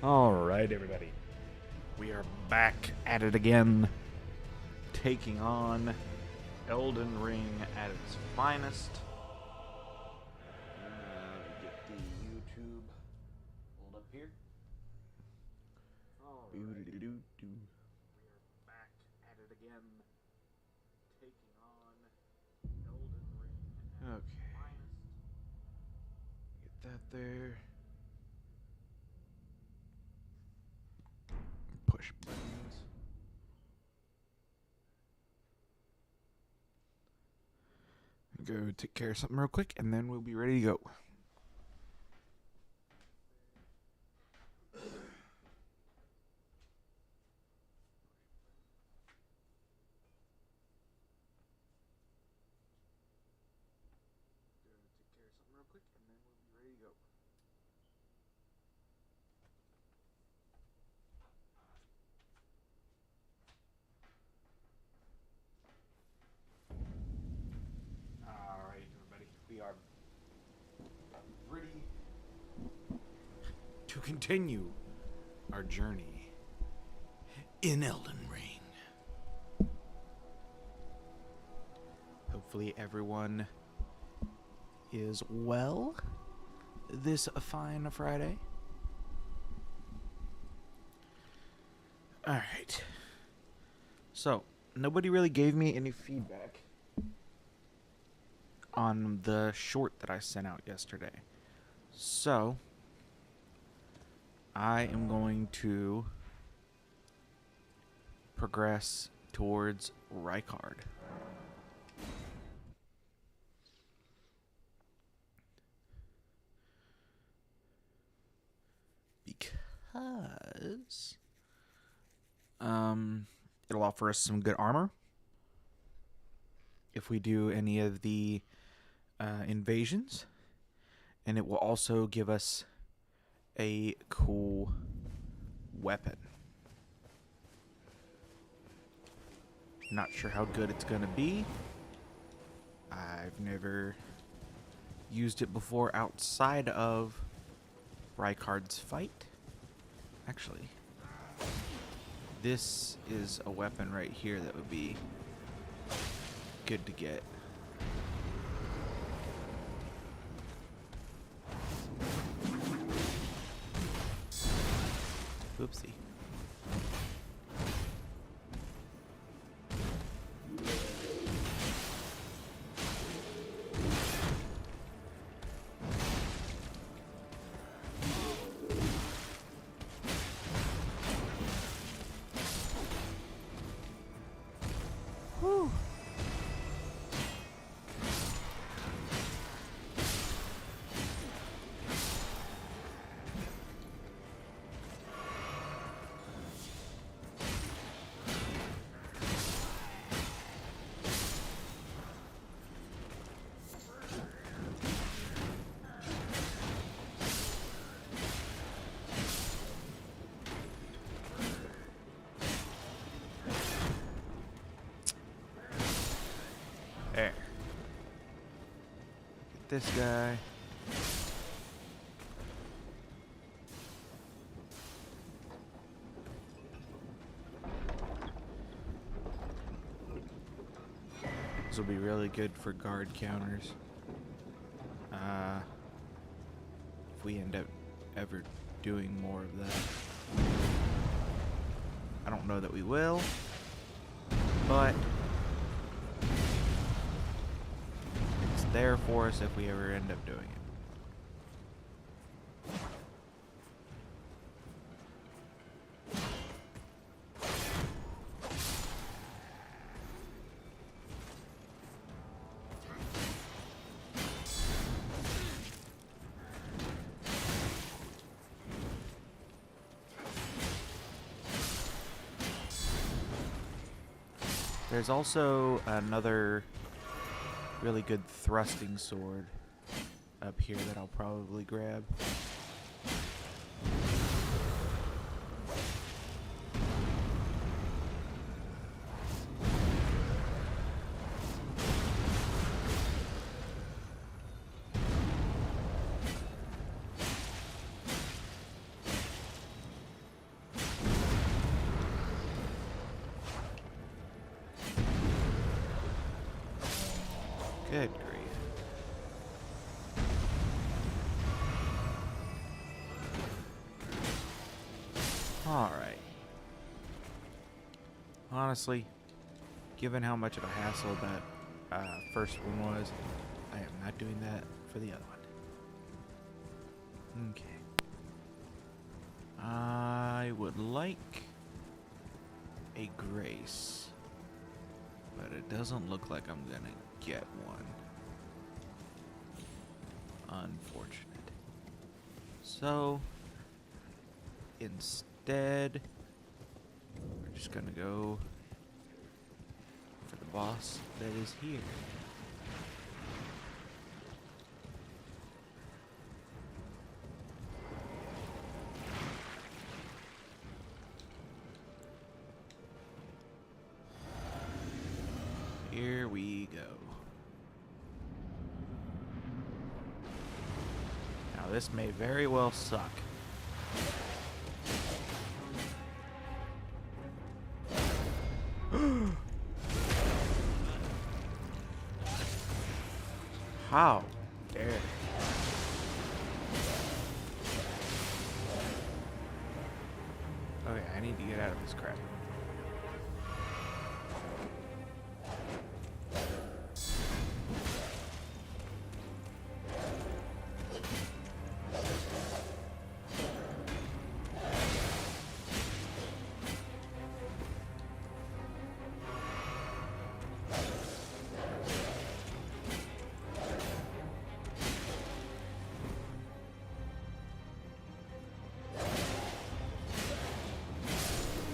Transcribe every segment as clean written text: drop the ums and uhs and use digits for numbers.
All right, everybody. We are back at it again, taking on Elden Ring at its finest. Get the YouTube pulled up here. We are back at it again, taking on Elden Ring at its finest. Get that there. Push buttons. Go take care of something real quick, and then we'll be ready to go. Alright, everybody. We are ready to continue our journey in Elden Ring. Hopefully everyone is well this fine Friday. Alright. So, nobody really gave me any feedback on the short that I sent out yesterday. So, I am going to progress towards Rykard. Because it'll offer us some good armor if we do any of the invasions, and it will also give us a cool weapon. Not sure how good it's gonna be. I've never used it before outside of Rykard's fight. Actually, this is a weapon right here that would be good to get. Oopsie. Whew. There. Get this guy. This will be really good for guard counters. If we end up ever doing more of that. I don't know that we will, but it's there for us if we ever end up doing it. There's also another really good thrusting sword up here that I'll probably grab. Good grief. Alright. Honestly, given how much of a hassle that first one was, I am not doing that for the other one. Okay. I would like a grace, but it doesn't look like I'm gonna get one. Unfortunate. So, instead, we're just gonna go for the boss that is here. Here we go. Now this may very well suck. How dare. Okay, I need to get out of this crap.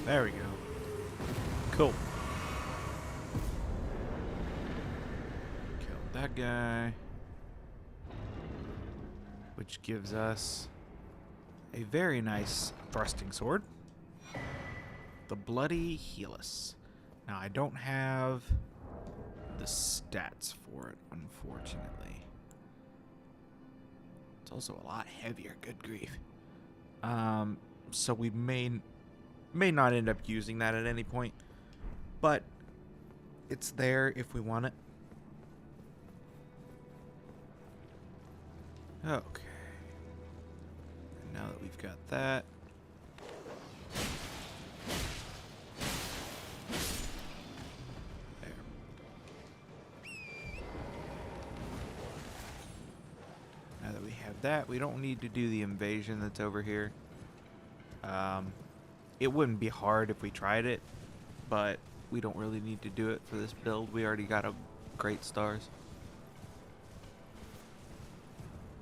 There we go. Cool. Killed that guy. Which gives us a very nice thrusting sword. The Bloody Helus. Now, I don't have the stats for it, unfortunately. It's also a lot heavier, good grief. So we may not end up using that at any point, but it's there if we want it. Okay. And now that we've got that, there. Now that we have that, we don't need to do the invasion that's over here. It wouldn't be hard if we tried it, but we don't really need to do it for this build. We already got a great stars.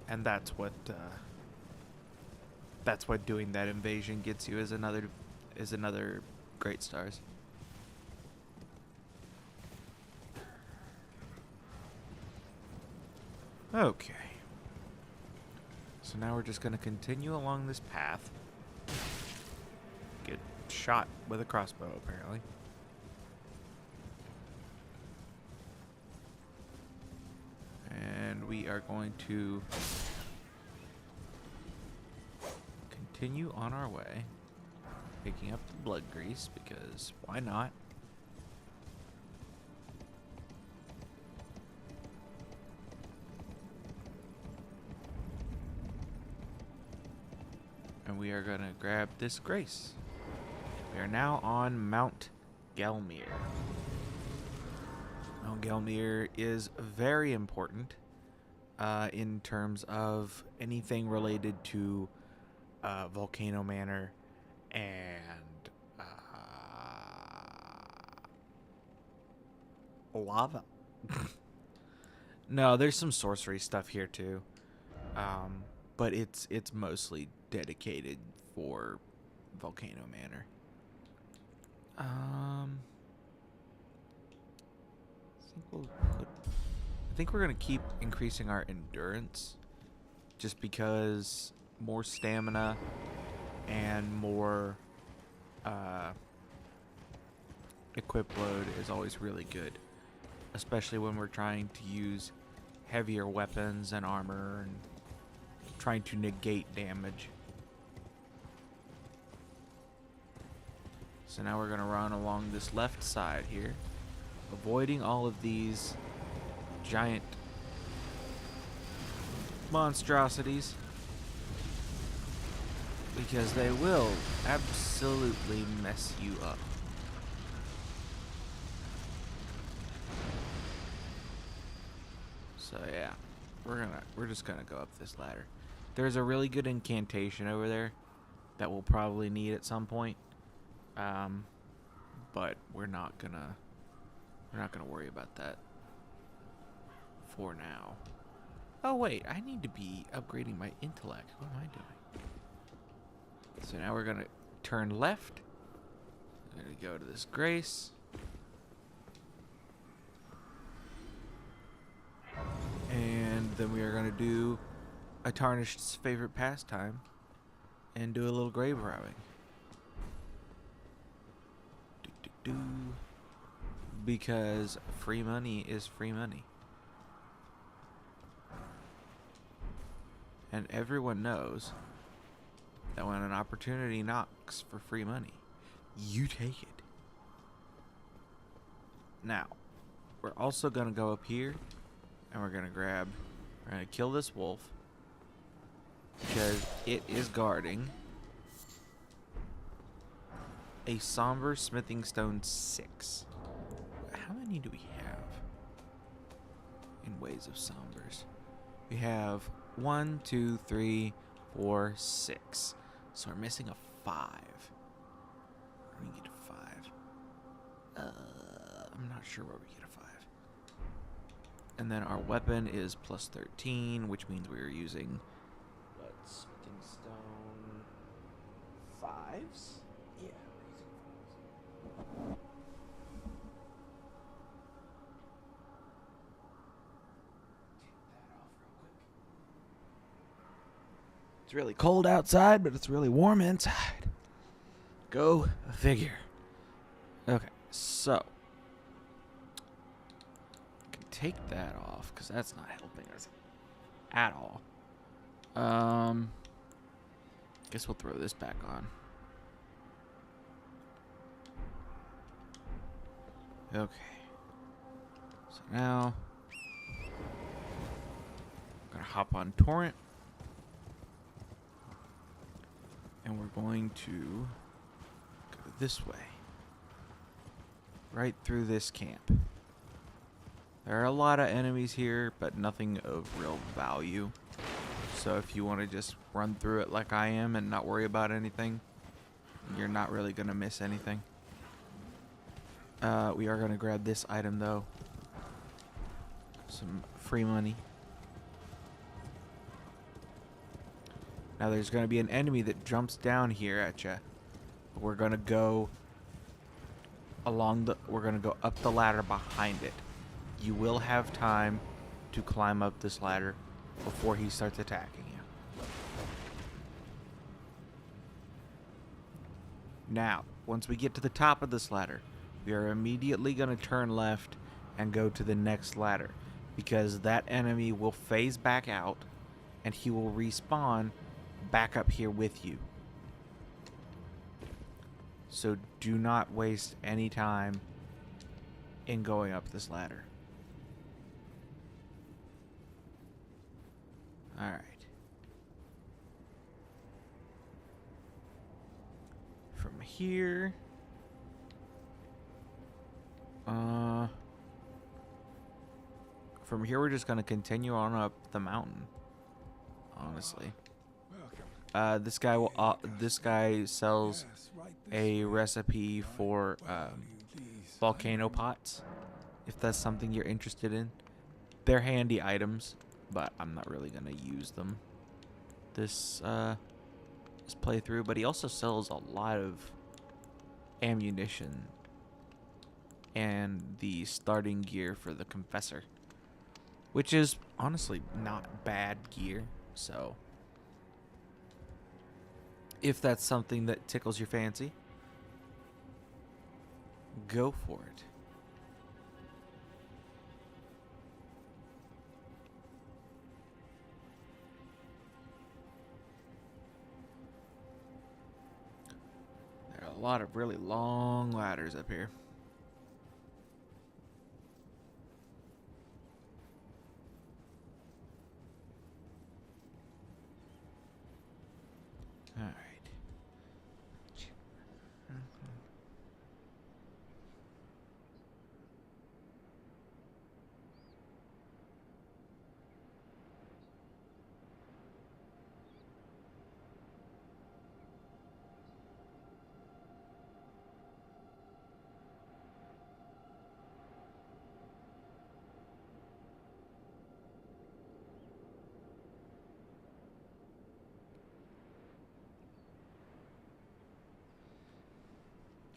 And that's what doing that invasion gets you, is another great stars. Okay. So now we're just going to continue along this path. Get shot with a crossbow, apparently. And we are going to continue on our way, picking up the blood grease, because why not? And we are going to grab this grace. We are now on Mount Gelmir. Mount Gelmir is very important in terms of anything related to Volcano Manor and lava. No, there's some sorcery stuff here too, but it's mostly dedicated for Volcano Manor. I think we're gonna keep increasing our endurance, just because more stamina and more equip load is always really good, especially when we're trying to use heavier weapons and armor and trying to negate damage. So now we're going to run along this left side here, avoiding all of these giant monstrosities, because they will absolutely mess you up. So yeah, we're just gonna go up this ladder. There's a really good incantation over there that we'll probably need at some point, but we're not gonna worry about that for now. Oh wait, I need to be upgrading my intellect. What am I doing? So now we're gonna turn left. We're gonna go to this grace. And then we are gonna do a Tarnished's favorite pastime and do a little grave robbing. Because free money is free money. And everyone knows that when an opportunity knocks for free money, you take it. Now, we're also going to go up here and we're going to kill this wolf because it is guarding a somber smithing stone 6. How many do we have in ways of sombers? We have 1, 2, 3, 4, 6. So we're missing a 5. Where do we get a 5? I'm not sure where we get a 5. And then our weapon is plus 13, which means we are using smithing stone 5s? Yeah, we're using 5s. It's really cold outside, but it's really warm inside. Go figure. Okay, so I can take that off because that's not helping us at all. Guess we'll throw this back on. Okay. So now I'm gonna hop on Torrent. And we're going to go this way. Right through this camp. There are a lot of enemies here, but nothing of real value. So if you want to just run through it like I am and not worry about anything, you're not really going to miss anything. We are going to grab this item though. Some free money. Now there's going to be an enemy that jumps down here at you. We're going to go up the ladder behind it. You will have time to climb up this ladder before he starts attacking you. Now, once we get to the top of this ladder, we are immediately going to turn left and go to the next ladder, because that enemy will phase back out and he will respawn back up here with you. So do not waste any time in going up this ladder. Alright. From here... From here we're just going to continue on up the mountain. Honestly. This guy sells a recipe for volcano pots, if that's something you're interested in. They're handy items, but I'm not really gonna use them this playthrough. But he also sells a lot of ammunition and the starting gear for the confessor, which is honestly not bad gear. So if that's something that tickles your fancy, go for it. There are a lot of really long ladders up here. Alright.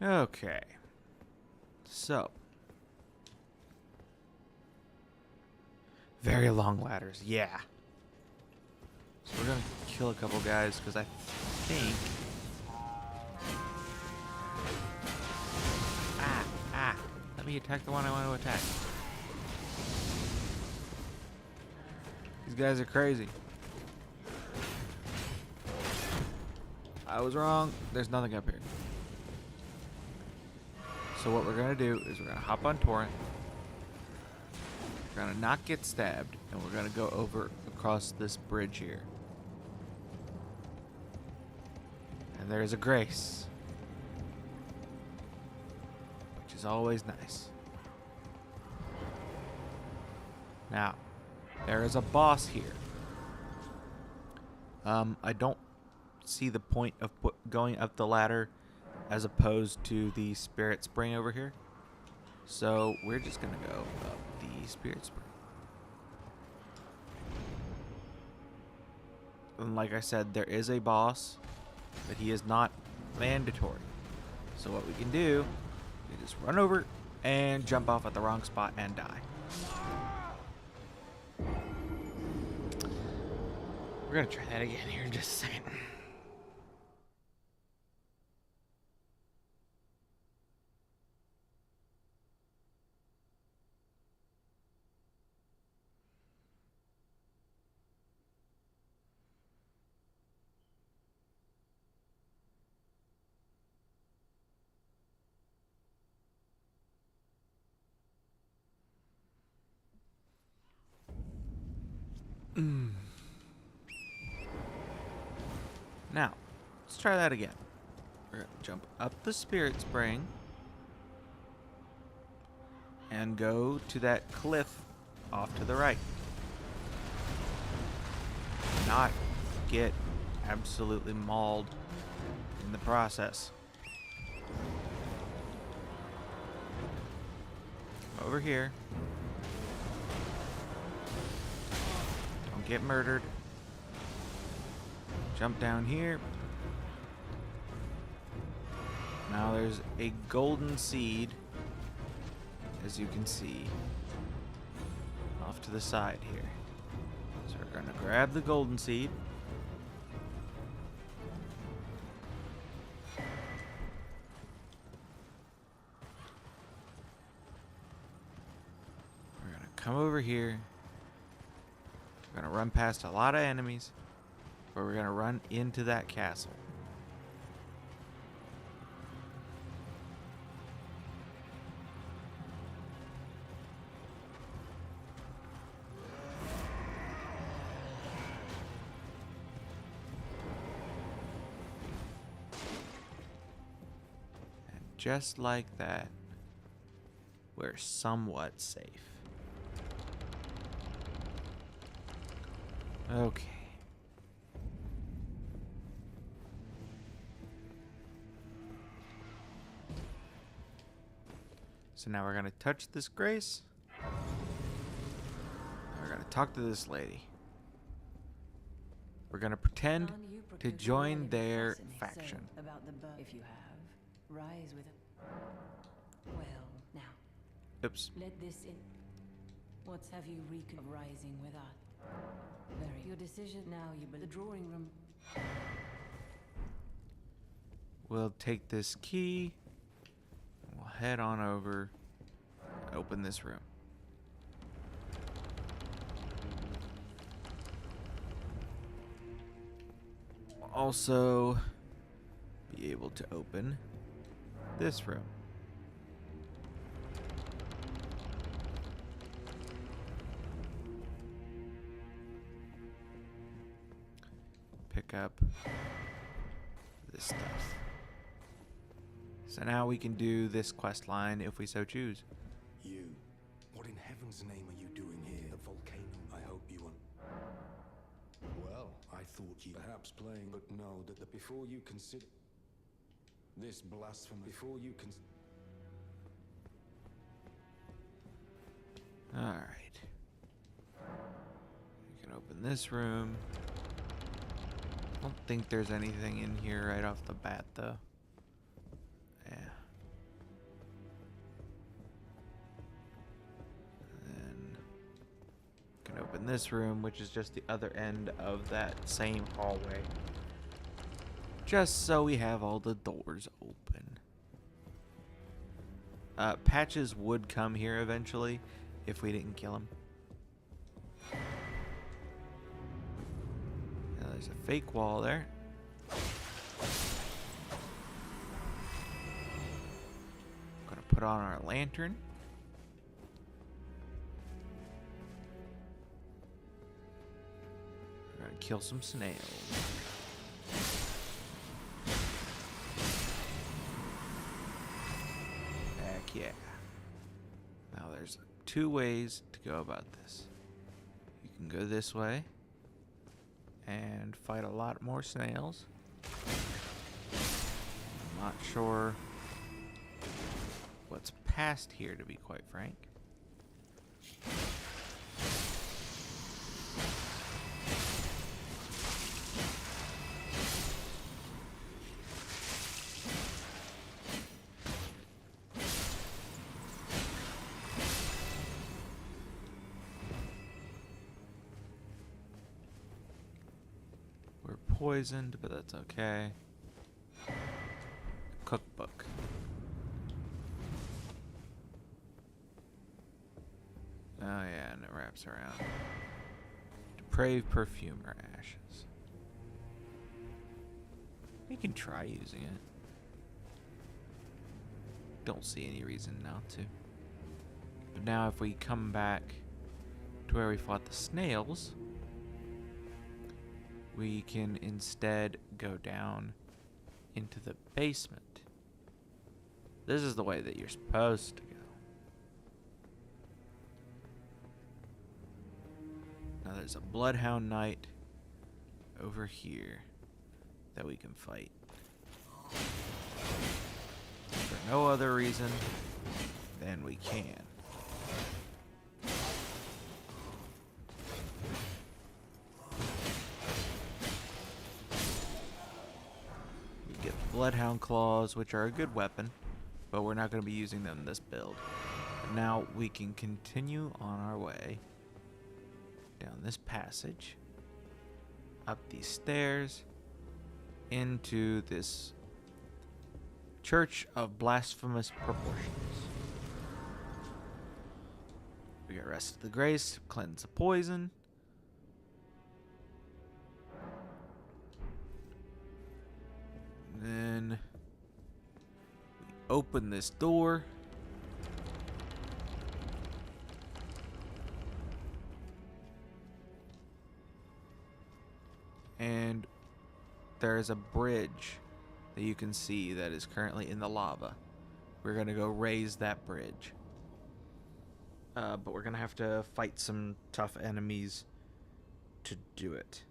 Okay. So. Very long ladders, yeah. So we're gonna kill a couple guys because I think. Let me attack the one I want to attack. These guys are crazy. I was wrong. There's nothing up here. So what we're gonna do is we're gonna hop on Torrent. We're gonna not get stabbed, and we're gonna go over across this bridge here. And there's a grace, which is always nice. Now, there is a boss here. I don't see the point of going up the ladder as opposed to the spirit spring over here. So we're just gonna go up the spirit spring. And like I said, there is a boss, but he is not mandatory. So what we can do is just run over and jump off at the wrong spot and die. We're gonna try that again here in just a second. Now, let's try that again. We're going to jump up the spirit spring and go to that cliff off to the right. Not get absolutely mauled in the process. Over here. Don't get murdered. Jump down here. Now there's a golden seed, as you can see, off to the side here. So we're going to grab the golden seed. We're going to come over here. We're going to run past a lot of enemies. But we're going to run into that castle. And just like that, we're somewhat safe. Okay. So now we're going to touch this grace. And we're going to talk to this lady. We're going to pretend to join their faction. About the if you have, rise with it. Well, now. Oops. Let this in. What's have you reek of rising with us? Very. Your decision now, you the drawing room. We'll take this key. We'll head on over and open this room. We'll also be able to open this room. Pick up this stuff. So now we can do this quest line if we so choose. You. What in heaven's name are you doing here? The volcano. I hope you want. Well, I thought you perhaps playing, but know that before you consider this blasphemy, before you can. Alright. We can open this room. I don't think there's anything in here right off the bat, though. Yeah. And then we can open this room, which is just the other end of that same hallway. Just so we have all the doors open. Patches would come here eventually if we didn't kill him. Now there's a fake wall there. Gonna put on our lantern. We're gonna kill some snails. Heck yeah. Now there's two ways to go about this. You can go this way and fight a lot more snails. I'm not sure what's past here, to be quite frank. Poisoned, but that's okay. Cookbook. Oh yeah, and it wraps around. Depraved perfumer ashes. We can try using it. Don't see any reason not to. But now if we come back to where we fought the snails, we can instead go down into the basement. This is the way that you're supposed to go. Now there's a Bloodhound Knight over here that we can fight. For no other reason than we can. Bloodhound claws, which are a good weapon, but we're not going to be using them in this build. But now we can continue on our way down this passage, up these stairs, into this church of blasphemous proportions. We got Rest of the Grace, cleanse the poison. Then we open this door. And there is a bridge that you can see that is currently in the lava. We're going to go raise that bridge. But we're going to have to fight some tough enemies to do it.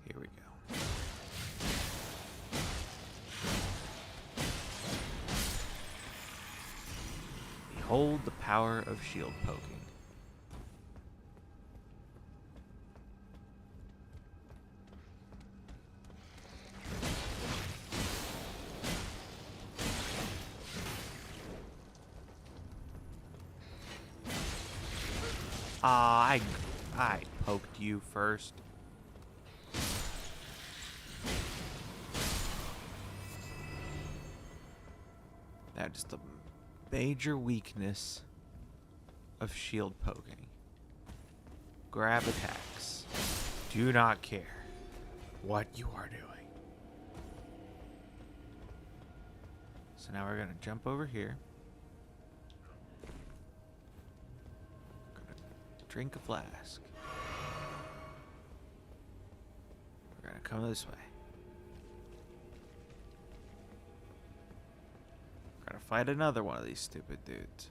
Here we go. Behold the power of shield poking. I poked you first. That's the major weakness of shield poking. Grab attacks. Do not care. what you are doing. So now we're gonna jump over here. Gonna drink a flask. We're gonna come this way. We're gonna fight another one of these stupid dudes.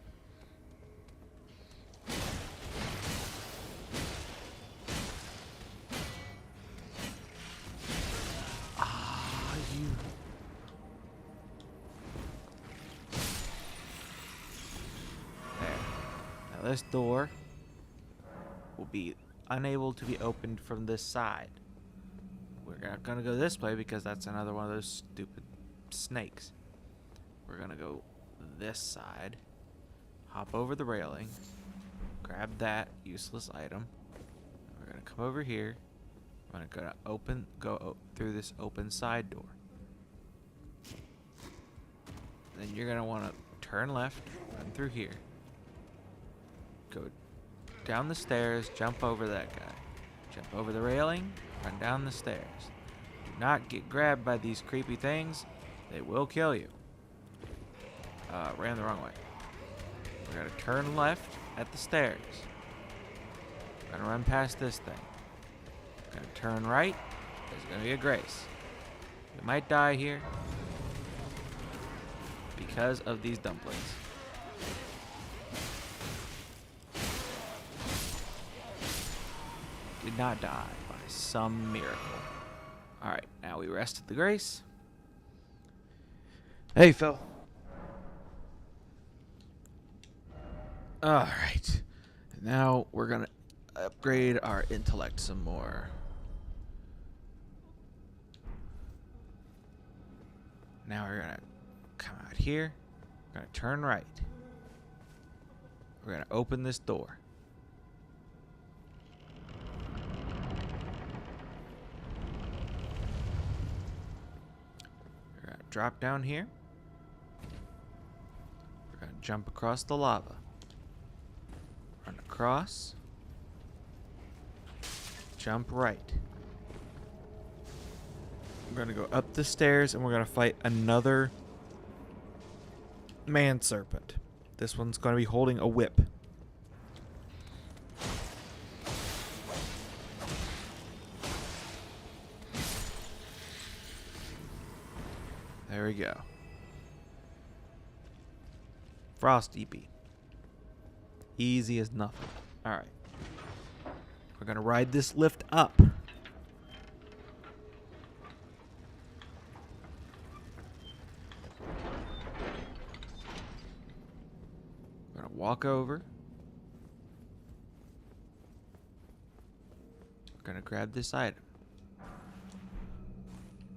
This door will be unable to be opened from this side. We're not gonna go this way because that's another one of those stupid snakes. We're gonna go this side, hop over the railing, grab that useless item. We're gonna come over here. We're gonna go through this open side door. Then you're gonna want to turn left, run through here. Go down the stairs, jump over that guy. Jump over the railing, run down the stairs. Do not get grabbed by these creepy things. They will kill you. Ran the wrong way. We're gonna turn left at the stairs. We're gonna run past this thing. We're gonna turn right. There's gonna be a grace. We might die here because of these dumplings. Did not die by some miracle. Alright, now we rested the grace. Hey, Phil. Alright. Now we're gonna upgrade our intellect some more. Now we're gonna come out here. We're gonna turn right. We're gonna open this door. Drop down here. We're going to jump across the lava. Run across. Jump right. We're going to go up the stairs and we're going to fight another man serpent. This one's going to be holding a whip. There we go. Frosty Bee. Easy as nothing. Alright. We're going to ride this lift up. We're going to walk over. We're going to grab this item.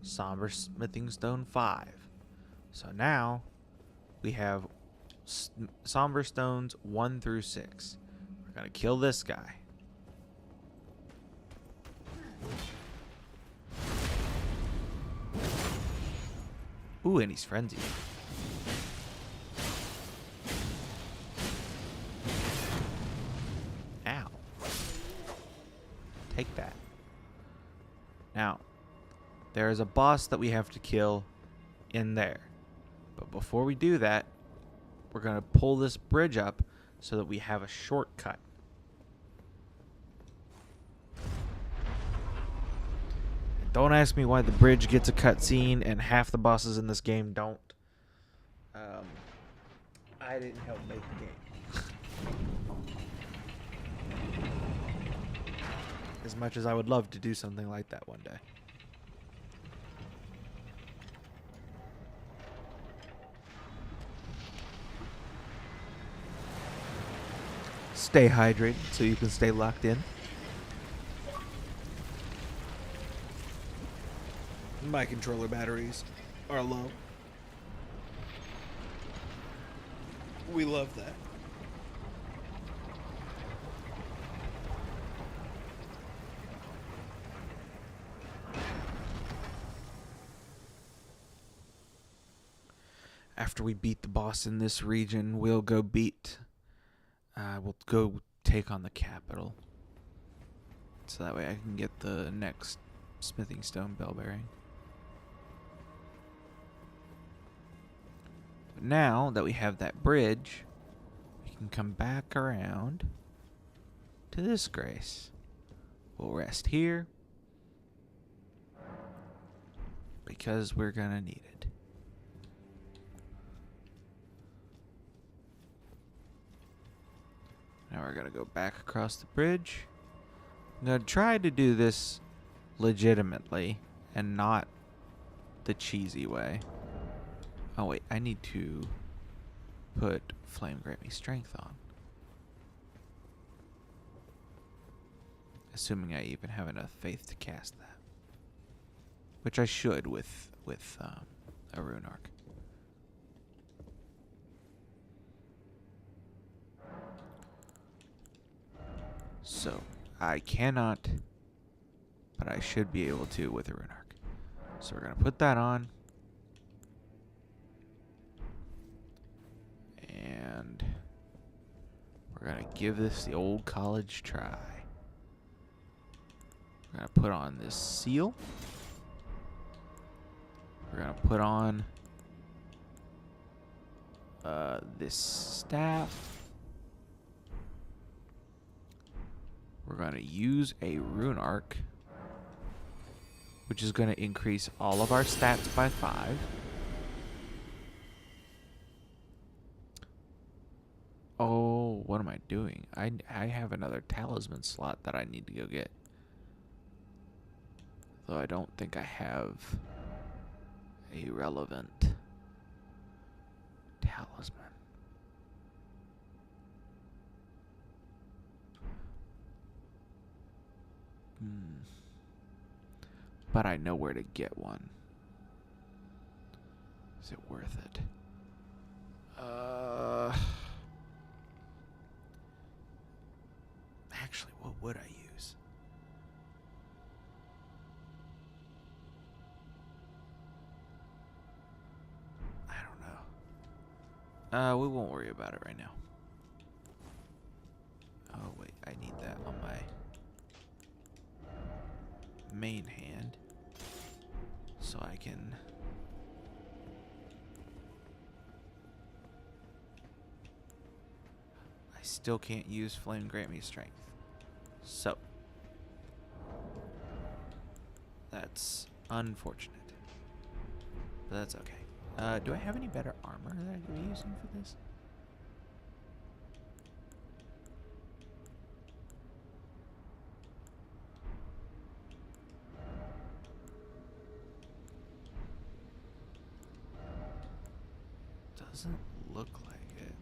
Somber Smithing Stone 5. So now we have Somber Stones 1 through 6. We're going to kill this guy. Ooh, and he's frenzied. Ow. Take that. Now, there is a boss that we have to kill in there. But before we do that, we're going to pull this bridge up so that we have a shortcut. Don't ask me why the bridge gets a cutscene and half the bosses in this game don't. I didn't help make the game. As much as I would love to do something like that one day. Stay hydrated so you can stay locked in. My controller batteries are low. We love that. After we beat the boss in this region, we'll go take on the capital. So that way I can get the next Smithing stone bell bearing. But now that we have that bridge, we can come back around to this grace. We'll rest here because we're gonna need it. Now we're gonna go back across the bridge. I'm gonna try to do this legitimately and not the cheesy way. Oh wait, I need to put Flame Grant Me Strength on. Assuming I even have enough faith to cast that. Which I should with a rune arc. So, I cannot, but I should be able to with a rune arc. So we're going to put that on. And we're going to give this the old college try. We're going to put on this seal. We're going to put on this staff. We're going to use a rune arc, which is going to increase all of our stats by 5. Oh, what am I doing? I have another talisman slot that I need to go get. Though I don't think I have a relevant talisman. But I know where to get one. Is it worth it? Actually, what would I use? I don't know. We won't worry about it right now. Oh wait, I need that on my main hand so I can I still can't use Flame Grant Me Strength, so that's unfortunate, but that's okay. Do I have any better armor that I could be using for this? Doesn't look like it.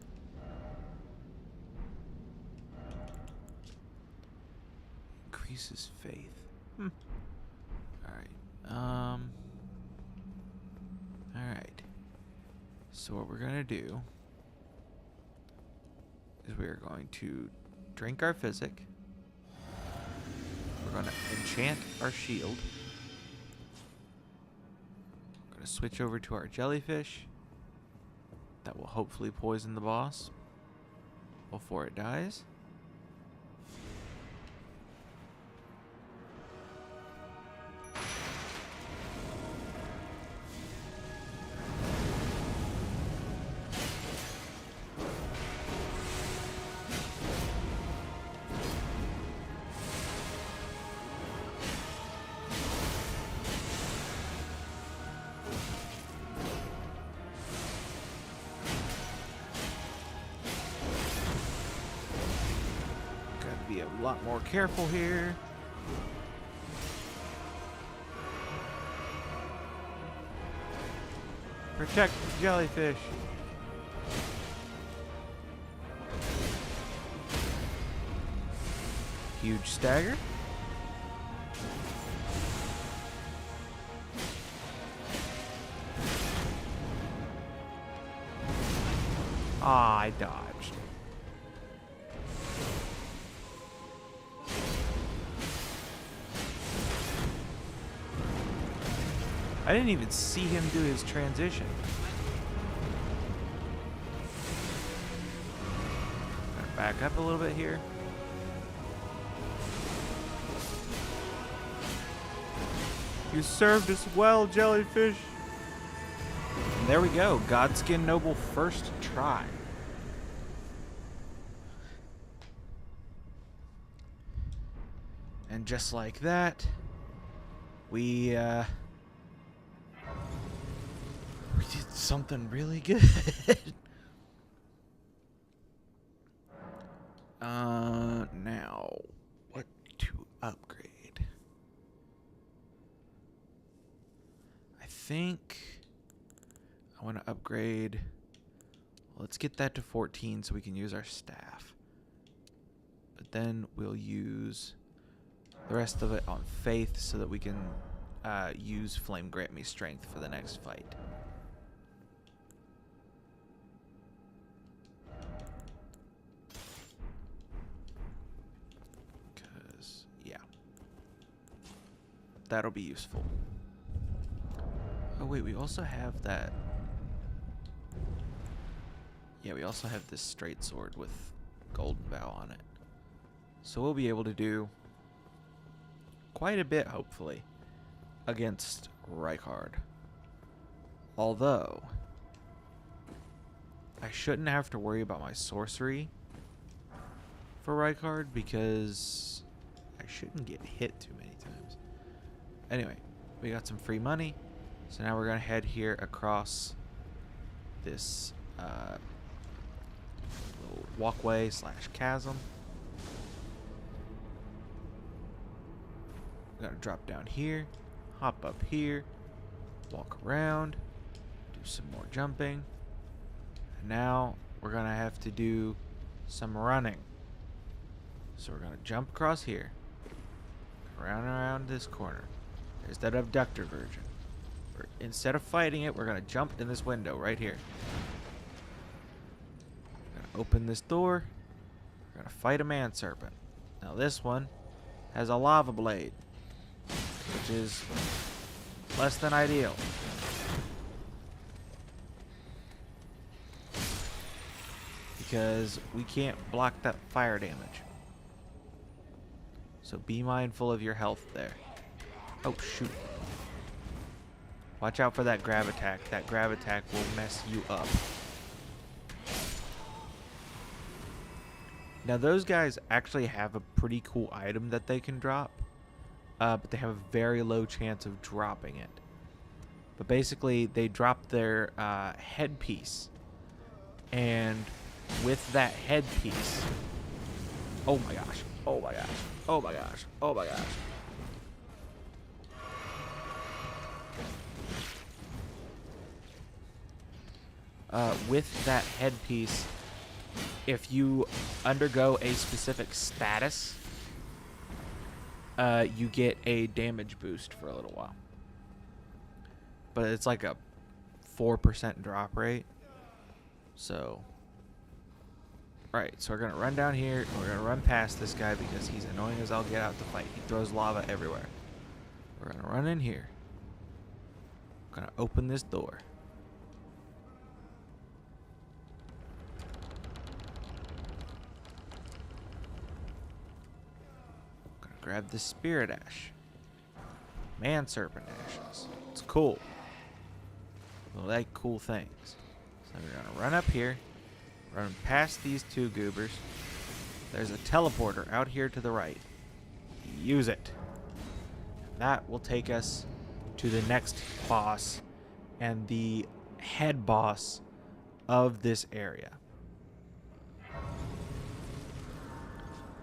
Increases faith. Alright. Alright. So what we're gonna do is we are going to drink our physic. We're gonna enchant our shield. We're gonna switch over to our jellyfish. That will hopefully poison the boss before it dies. Be a lot more careful here. Protect the jellyfish. Huge stagger. Ah, I dodged. I didn't even see him do his transition. Gonna back up a little bit here. You served us well, jellyfish. And there we go. Godskin Noble first try. And just like that, we did something really good. Now, what to upgrade? I think I want to upgrade. Let's get that to 14 so we can use our staff. But then we'll use the rest of it on faith so that we can use Flame Grant Me Strength for the next fight. Because, yeah. That'll be useful. Oh wait, we also have that. Yeah, we also have this straight sword with Golden Vow on it. So we'll be able to do quite a bit, hopefully, against Rykard. Although, I shouldn't have to worry about my sorcery for Rykard because I shouldn't get hit too many times. Anyway, we got some free money. So now we're going to head here across this little walkway / chasm. We're going to drop down here, hop up here, walk around, do some more jumping. And now we're going to have to do some running. So we're going to jump across here, around and around this corner. There's that abductor virgin. Instead of fighting it, we're going to jump in this window right here. We're going to open this door. We're going to fight a man serpent. Now this one has a lava blade, which is less than ideal. Because we can't block that fire damage. So be mindful of your health there. Oh, shoot. Watch out for that grab attack. That grab attack will mess you up. Now, those guys actually have a pretty cool item that they can drop. But they have a very low chance of dropping it. But basically, they drop their headpiece. And with that headpiece... Oh my gosh. Oh my gosh. Oh my gosh. Oh my gosh. With that headpiece, if you undergo a specific status, you get a damage boost for a little while. But it's like a 4% drop rate. So, alright, so we're going to run down here. We're going to run past this guy because he's annoying as I'll get out to fight. He throws lava everywhere. We're going to run in here. We're going to open this door. Grab the spirit ash. Man serpent ashes. It's cool. We like cool things. So we're gonna run up here. Run past these two goobers. There's a teleporter out here to the right. Use it. That will take us to the next boss and the head boss of this area. I'm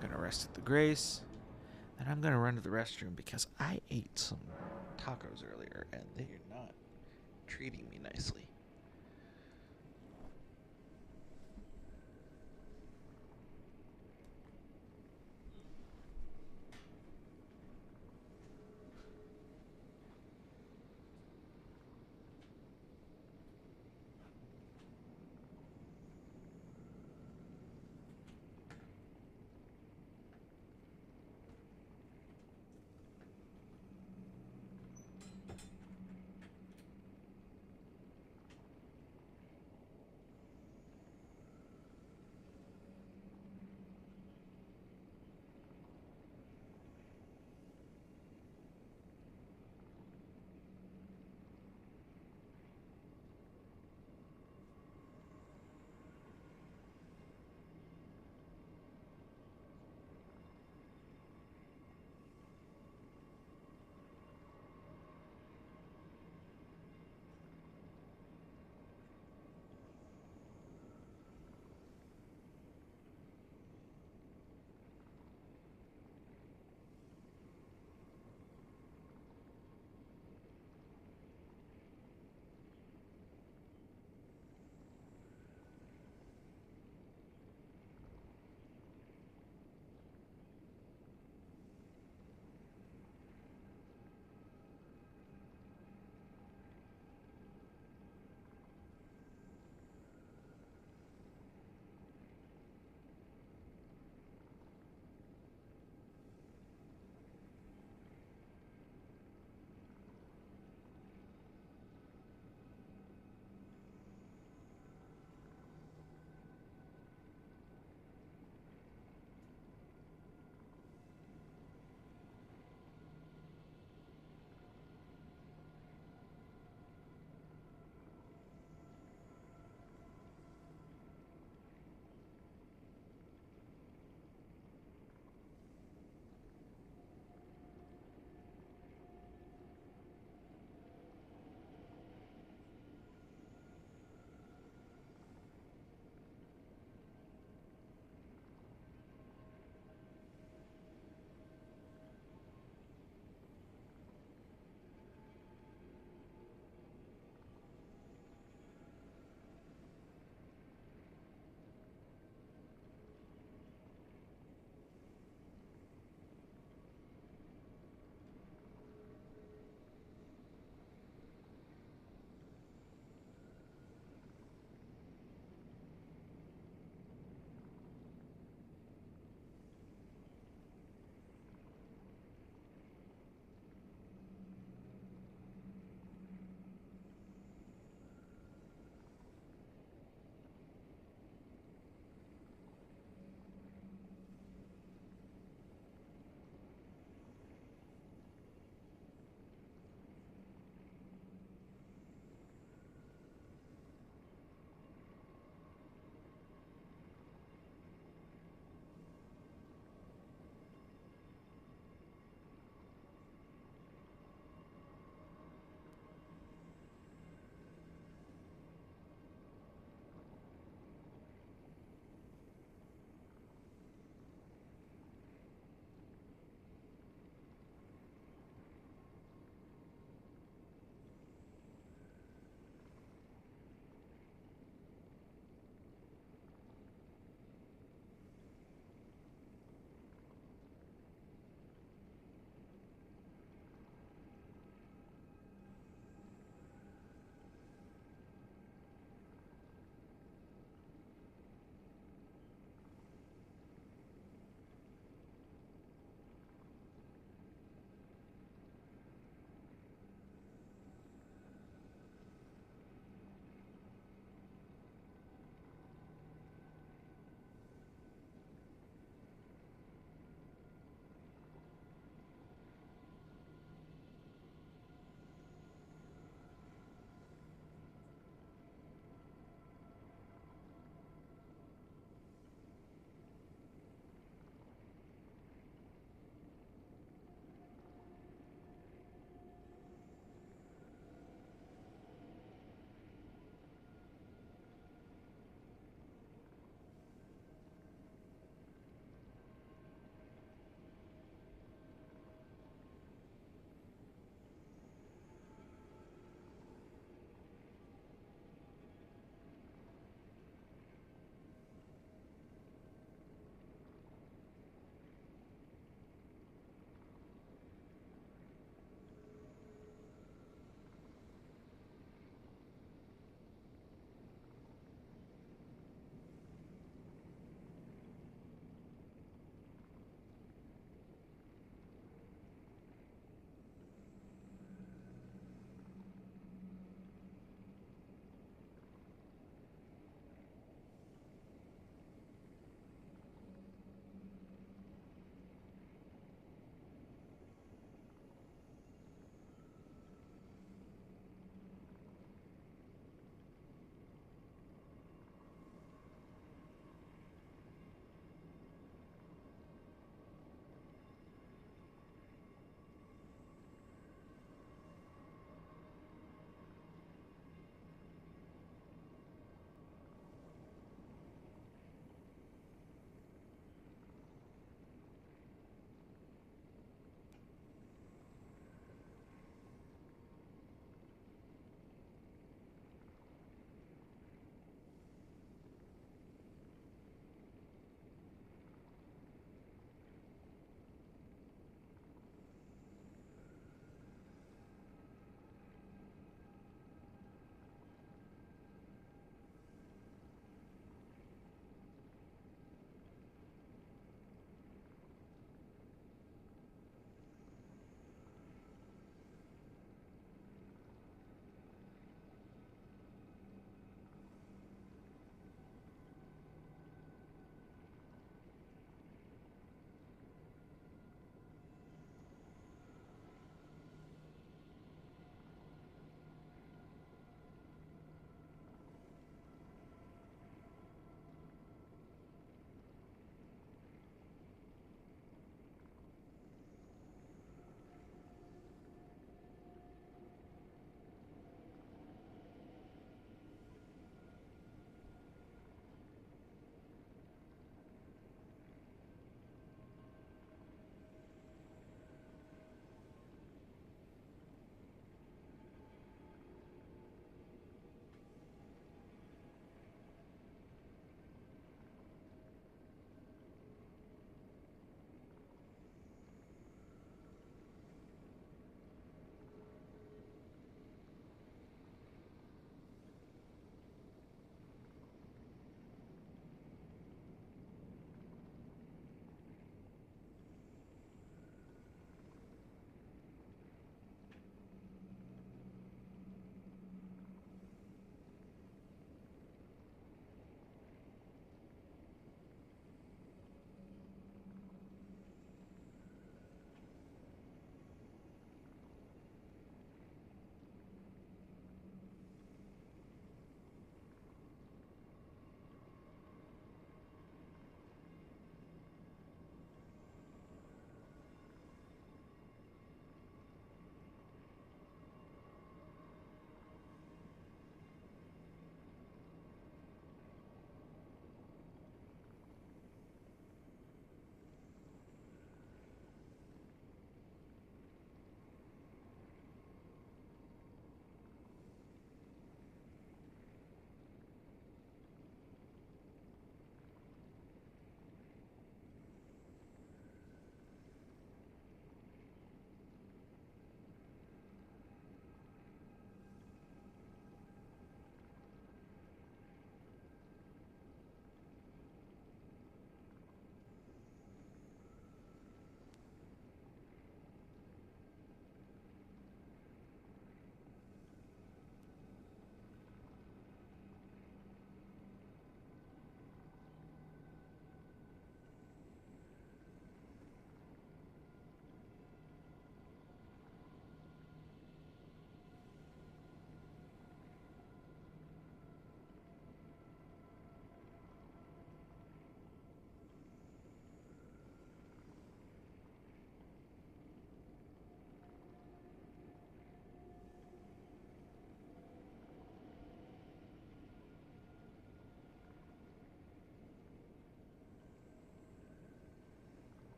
gonna rest at the grace. And I'm going to run to the restroom because I ate some tacos earlier and they are not treating me nicely.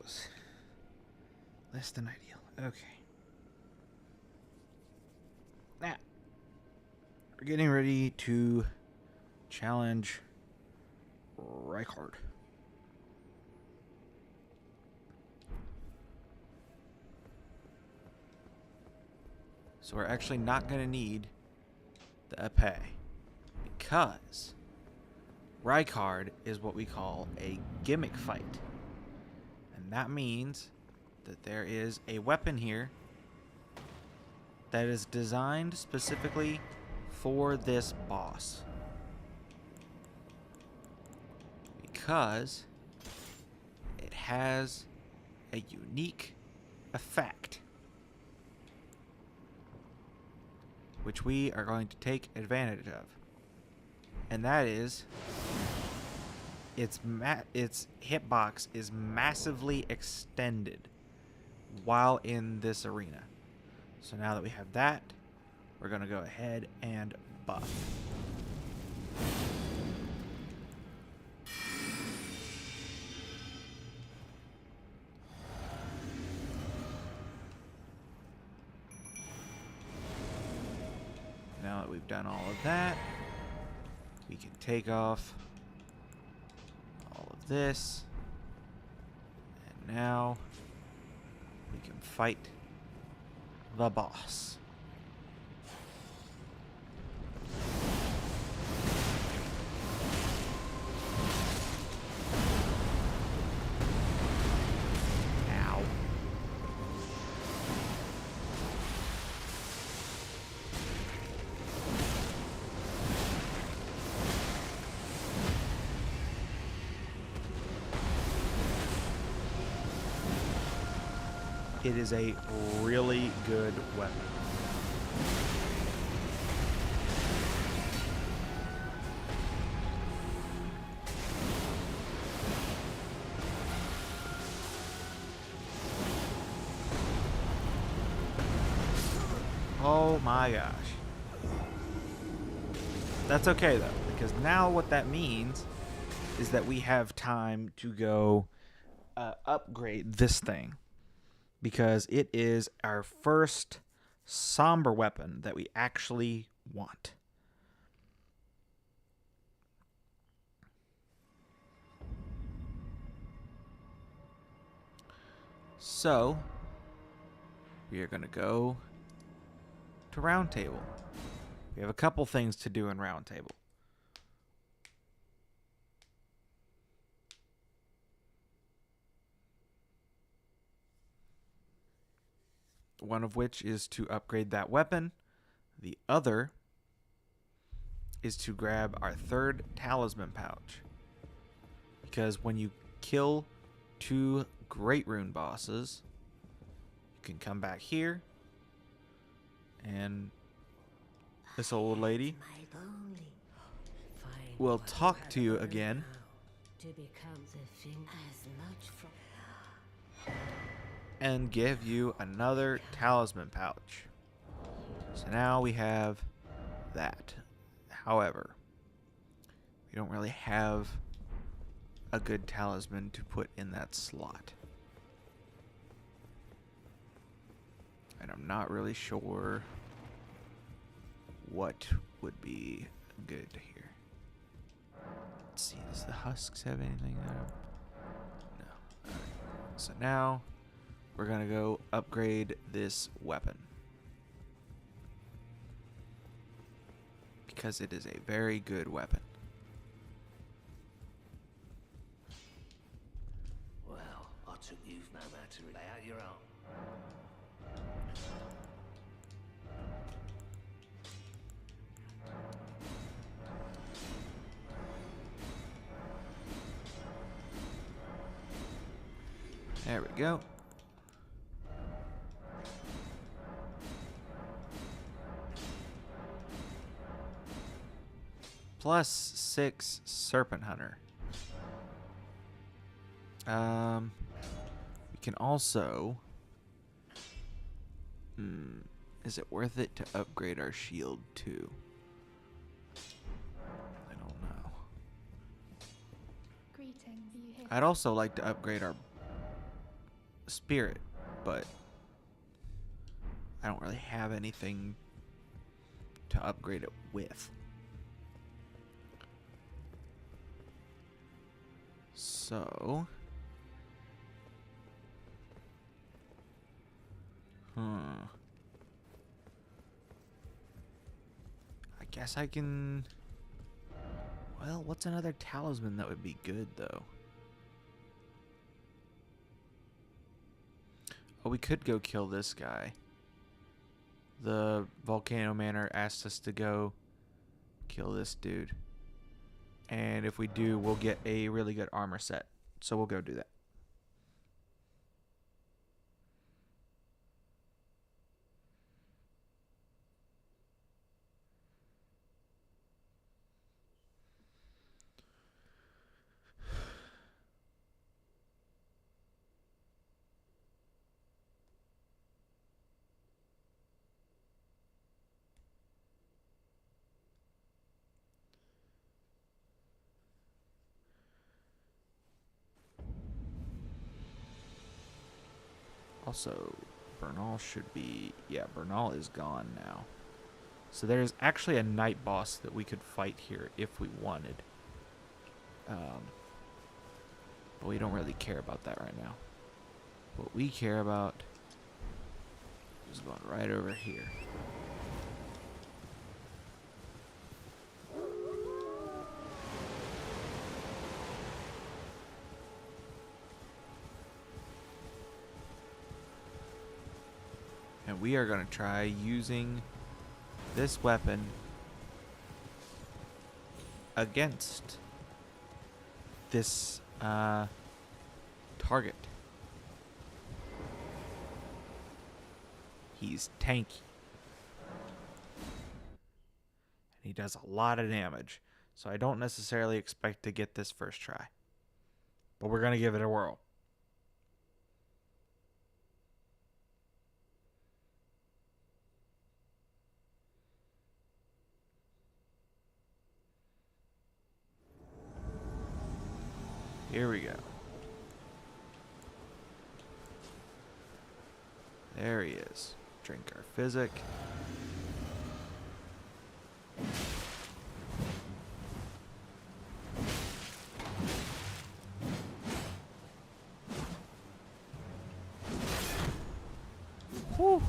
was less than ideal. Okay. Now, we're getting ready to challenge Rykard. So we're actually not going to need the epee, because Rykard is what we call a gimmick fight. And that means that there is a weapon here that is designed specifically for this boss. Because it has a unique effect, which we are going to take advantage of. And that is, its hitbox is massively extended while in this arena. So now that we have that, we're going to go ahead and buff. Now that we've done all of that, we can take off all of this. And now we can fight the boss. Ow. It is a really good weapon. Oh my gosh. That's okay though, because now what that means is that we have time to go upgrade this thing. Because it is our first somber weapon that we actually want. So, we are going to go to Round Table. We have a couple things to do in Round Table. One of which is to upgrade that weapon. The other is to grab our third talisman pouch. Because when you kill 2 Great Rune bosses, you can come back here, and this old lady will talk to you again. And give you another talisman pouch. So now we have that. However, we don't really have a good talisman to put in that slot. And I'm not really sure what would be good here. Let's see, does the husks have anything? No. Alright. So now we're going to go upgrade this weapon. Because it is a very good weapon. Well, I took you no matter lay out your own. There we go. +6 Serpent Hunter. We can also... is it worth it to upgrade our shield too? I don't know. Greetings, are you here? I'd also like to upgrade our spirit, but I don't really have anything to upgrade it with. So, I guess I can. Well, what's another talisman that would be good though? Oh, we could go kill this guy. The Volcano Manor asked us to go kill this dude. And if we do, we'll get a really good armor set. So we'll go do that. Also, Bernal should be... Yeah, Bernal is gone now. So there's actually a night boss that we could fight here if we wanted. But we don't really care about that right now. What we care about is going right over here. And we are going to try using this weapon against this target. He's tanky. And he does a lot of damage. So I don't necessarily expect to get this first try. But we're going to give it a whirl. Here we go. There he is. Drink our physic. Whew.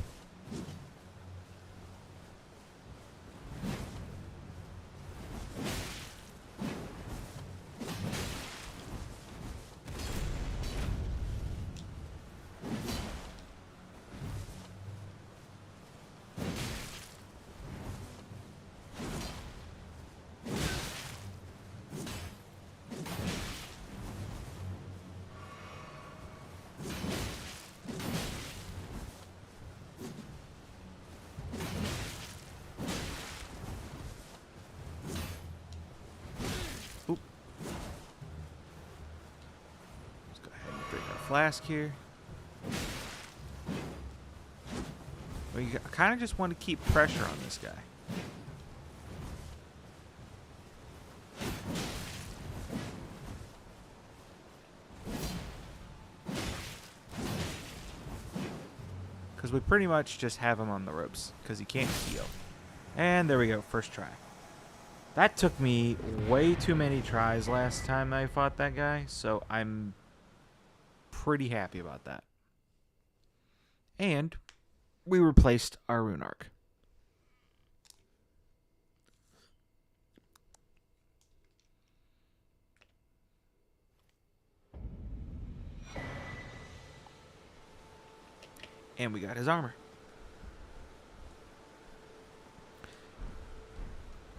Flask here. I kind of just want to keep pressure on this guy. Because we pretty much just have him on the ropes because he can't heal. And there we go, first try. That took me way too many tries last time I fought that guy, so I'm pretty happy about that. And we replaced our rune arc. And we got his armor.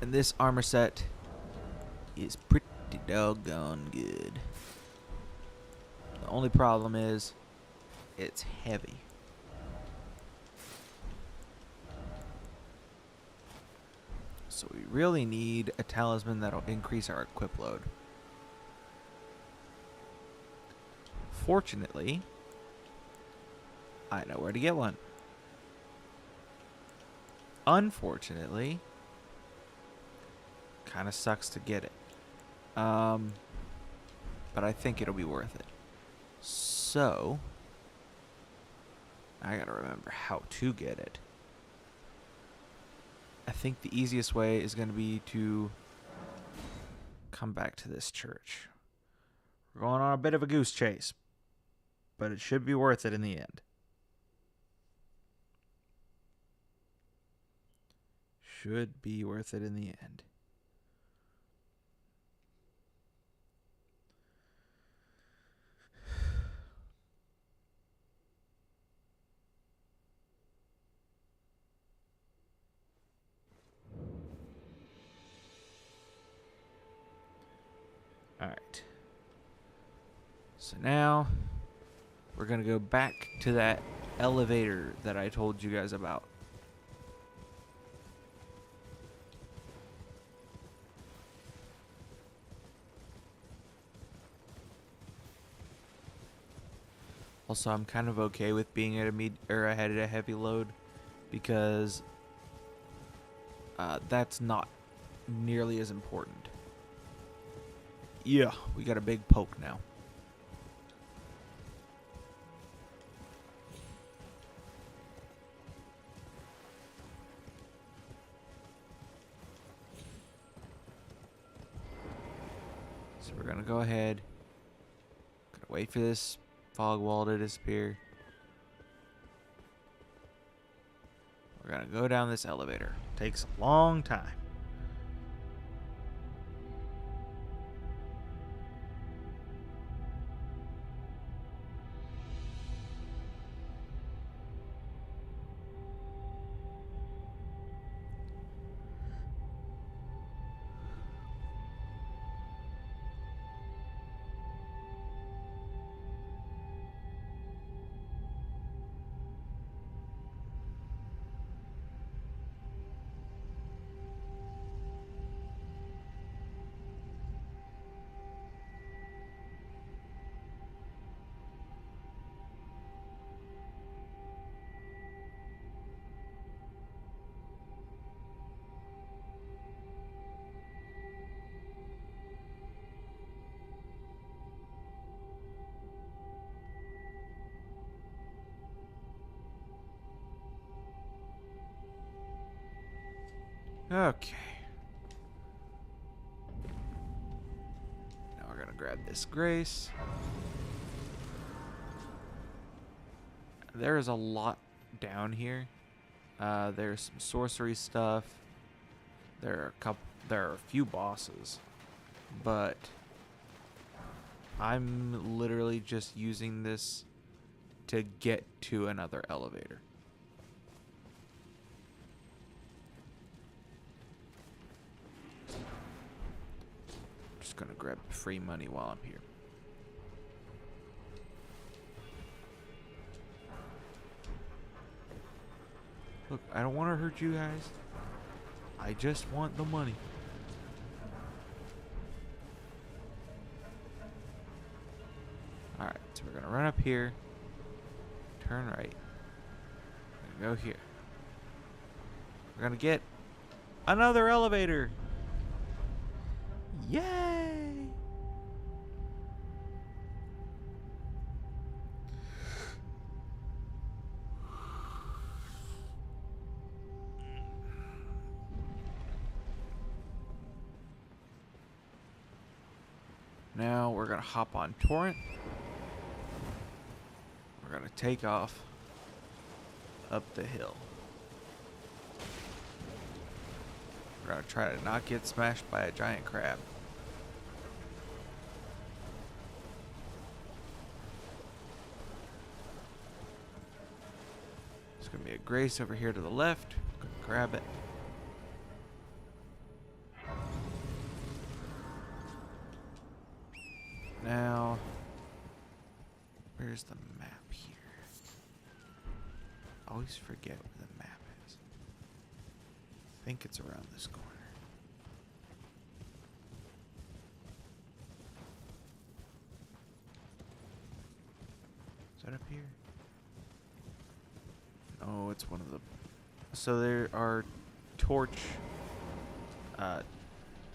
And this armor set is pretty doggone good. The only problem is it's heavy. So we really need a talisman that'll increase our equip load. Fortunately, I know where to get one. Unfortunately, kind of sucks to get it. But I think it'll be worth it. So, I gotta remember how to get it. I think the easiest way is going to be to come back to this church. We're going on a bit of a goose chase, but it should be worth it in the end. Should be worth it in the end. Alright. So now we're going to go back to that elevator that I told you guys about. Also, I'm kind of okay with being at ahead at a heavy load because that's not nearly as important. Yeah, we got a big poke now. So we're gonna go ahead. Gonna wait for this fog wall to disappear. We're gonna go down this elevator. Takes a long time. Okay. Now we're gonna grab this grace. There is a lot down here. There's some sorcery stuff. There are a few bosses, but I'm literally just using this to get to another elevator. Just gonna grab free money while I'm here. Look, I don't want to hurt you guys. I just want the money. Alright, so we're gonna run up here. Turn right. We're gonna go here. We're gonna get another elevator. Yay! Now we're gonna hop on Torrent. We're gonna take off up the hill. We're gonna try to not get smashed by a giant crab. There's gonna be a grace over here to the left. Gonna grab it. Now, where's the map here? I always forget where the map is. I think it's around this corner. Is that up here? Oh, it's one of the... So there are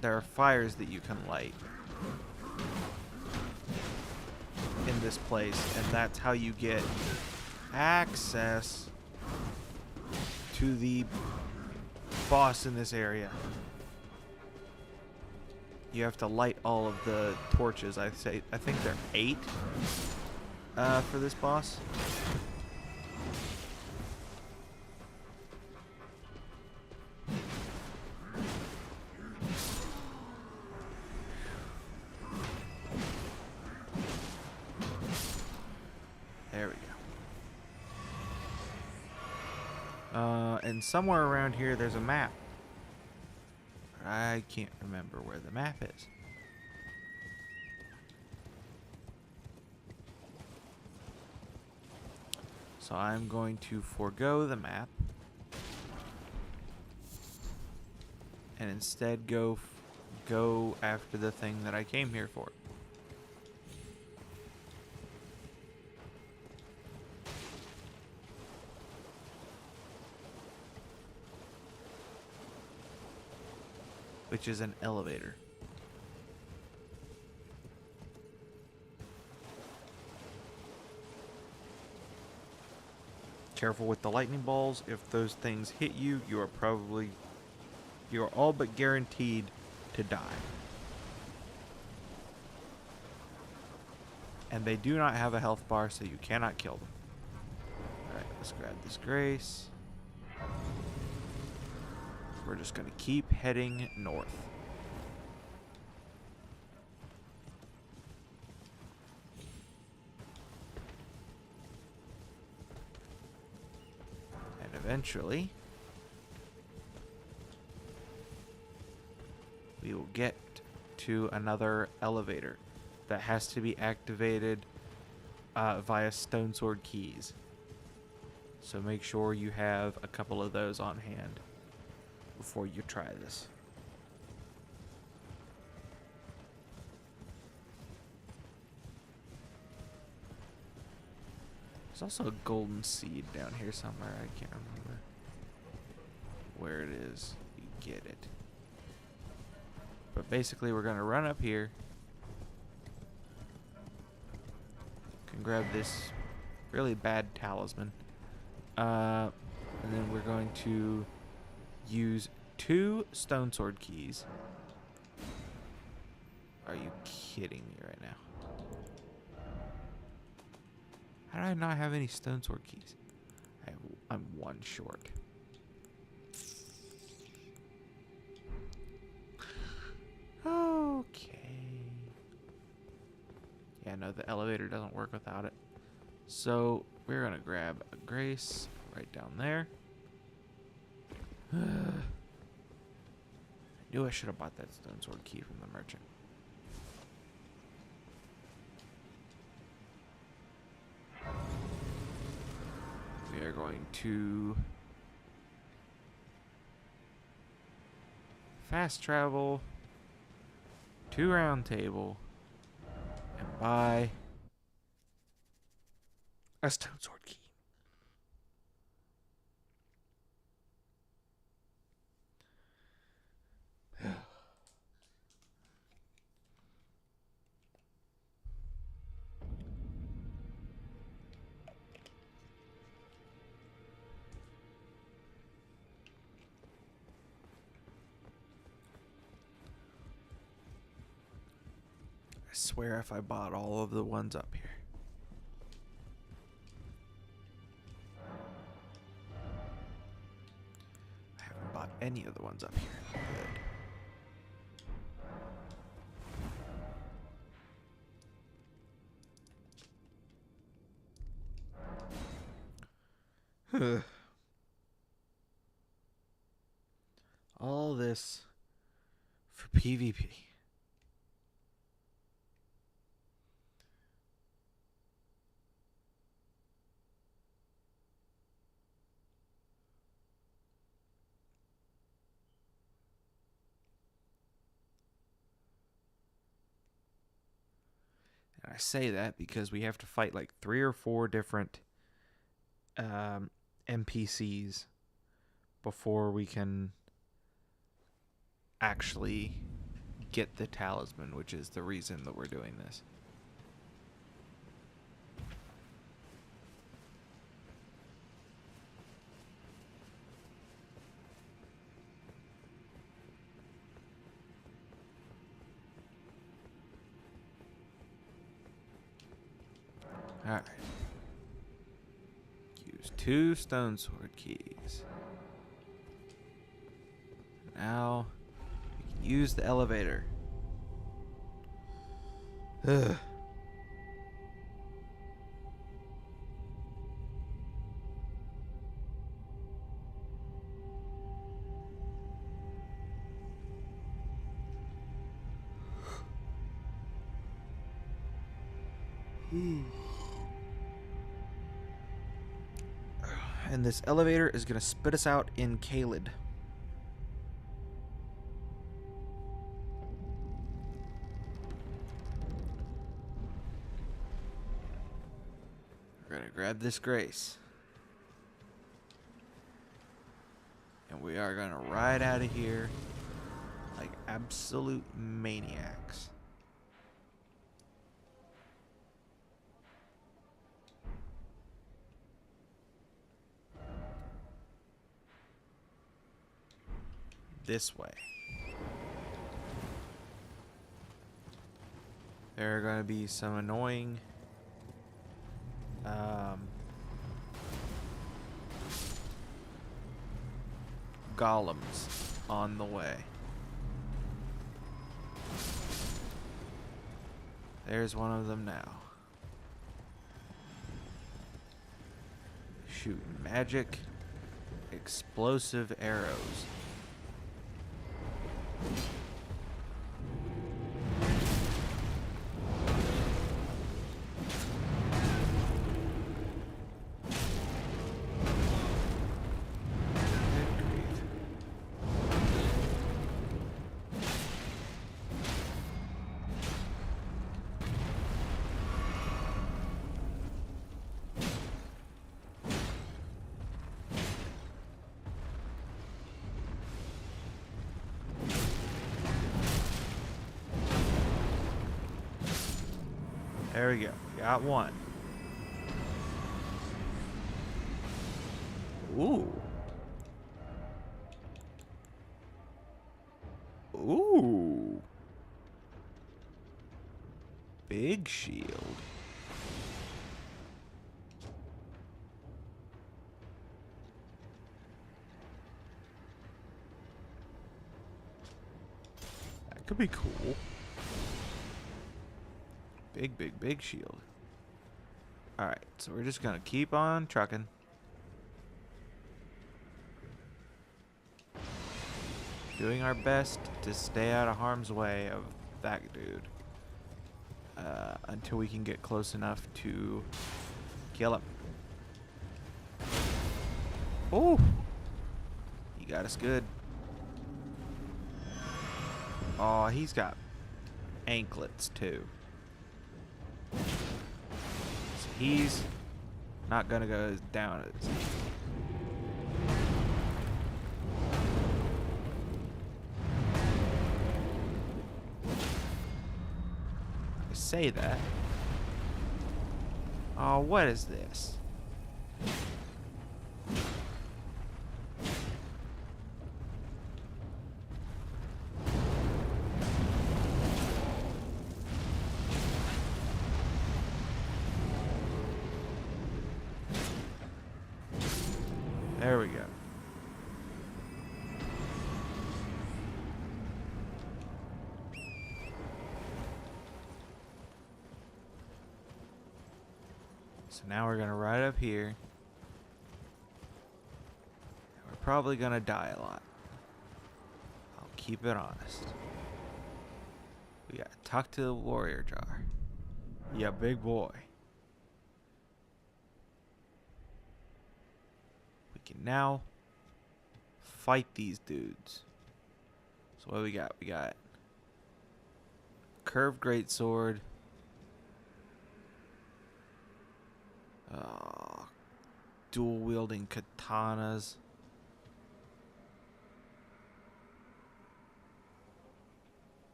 there are fires that you can light in this place, and that's how you get access to the boss in this area. You have to light all of the torches. I think there are 8 for this boss. There we go. And somewhere around here there's a map. I can't remember where the map is. So I'm going to forego the map and instead go after the thing that I came here for. Which is an elevator. Careful with the lightning balls. If those things hit you, you are all but guaranteed to die. And they do not have a health bar, so you cannot kill them. Alright, let's grab this grace. We're just going to keep heading north. And eventually, we will get to another elevator that has to be activated via stone sword keys. So make sure you have a couple of those on hand before you try this. There's also a golden seed down here somewhere. I can't remember where it is. You get it. But basically we're going to run up here. Can grab this really bad talisman. And then we're going to use 2 stone sword keys. Are you kidding me right now? How do I not have any stone sword keys? I'm 1 short. Okay. Yeah, no, the elevator doesn't work without it. So we're gonna grab a grace right down there. I knew I should have bought that stone sword key from the merchant. We are going to fast travel to Round Table and buy a stone sword key. I swear if I bought all of the ones up here. I haven't bought any of the ones up here. Good. All this for PvP. And I say that because we have to fight like 3 or 4 different NPCs before we can actually get the talisman, which is the reason that we're doing this. Alright. Use 2 stone sword keys. Now, we can use the elevator. Ugh. And this elevator is going to spit us out in Kaled. We're going to grab this grace. And we are going to ride out of here like absolute maniacs. This way. There are going to be some annoying golems on the way. There's one of them now. Shoot magic explosive arrows. There we go. Got one. Ooh. Ooh. Big shield. That could be cool. Big shield. Alright, so we're just gonna keep on trucking. Doing our best to stay out of harm's way of that dude. Until we can get close enough to kill him. Oh! He got us good. Oh, he's got anklets too. So he's not gonna go as down as I say that. Oh, what is this? There we go. So now we're gonna ride up here. We're probably gonna die a lot. I'll keep it honest. We gotta talk to the warrior jar. Yeah, big boy. We can now fight these dudes. So what do we got? We got curved greatsword. Dual wielding katanas.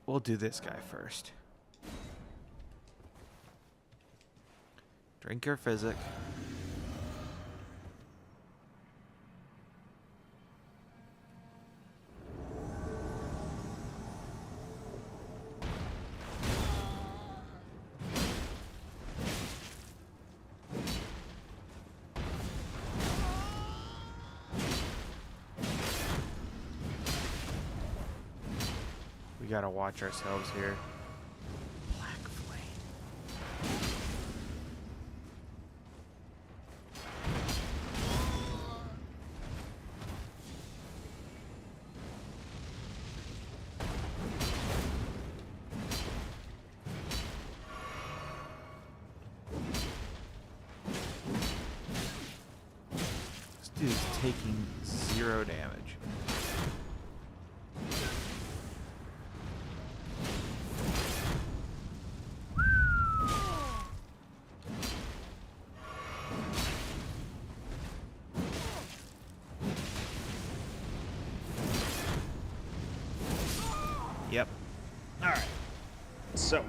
We'll do this guy first. Drink your physic. gotta watch ourselves here. Black flame. This dude's taking 0 damage. Yep. All right. So.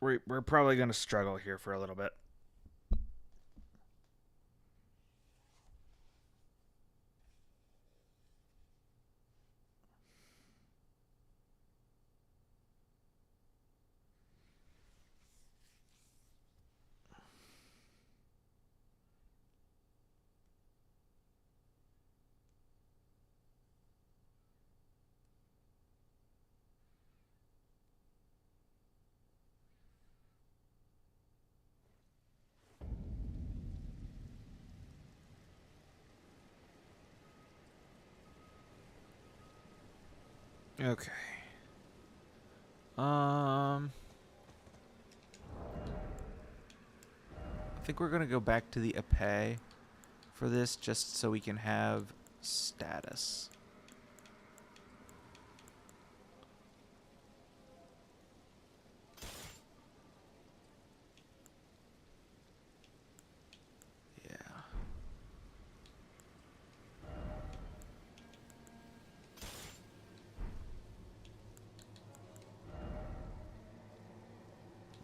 We're probably going to struggle here for a little bit. Okay. I think we're gonna go back to the epee for this, just so we can have status. Yeah.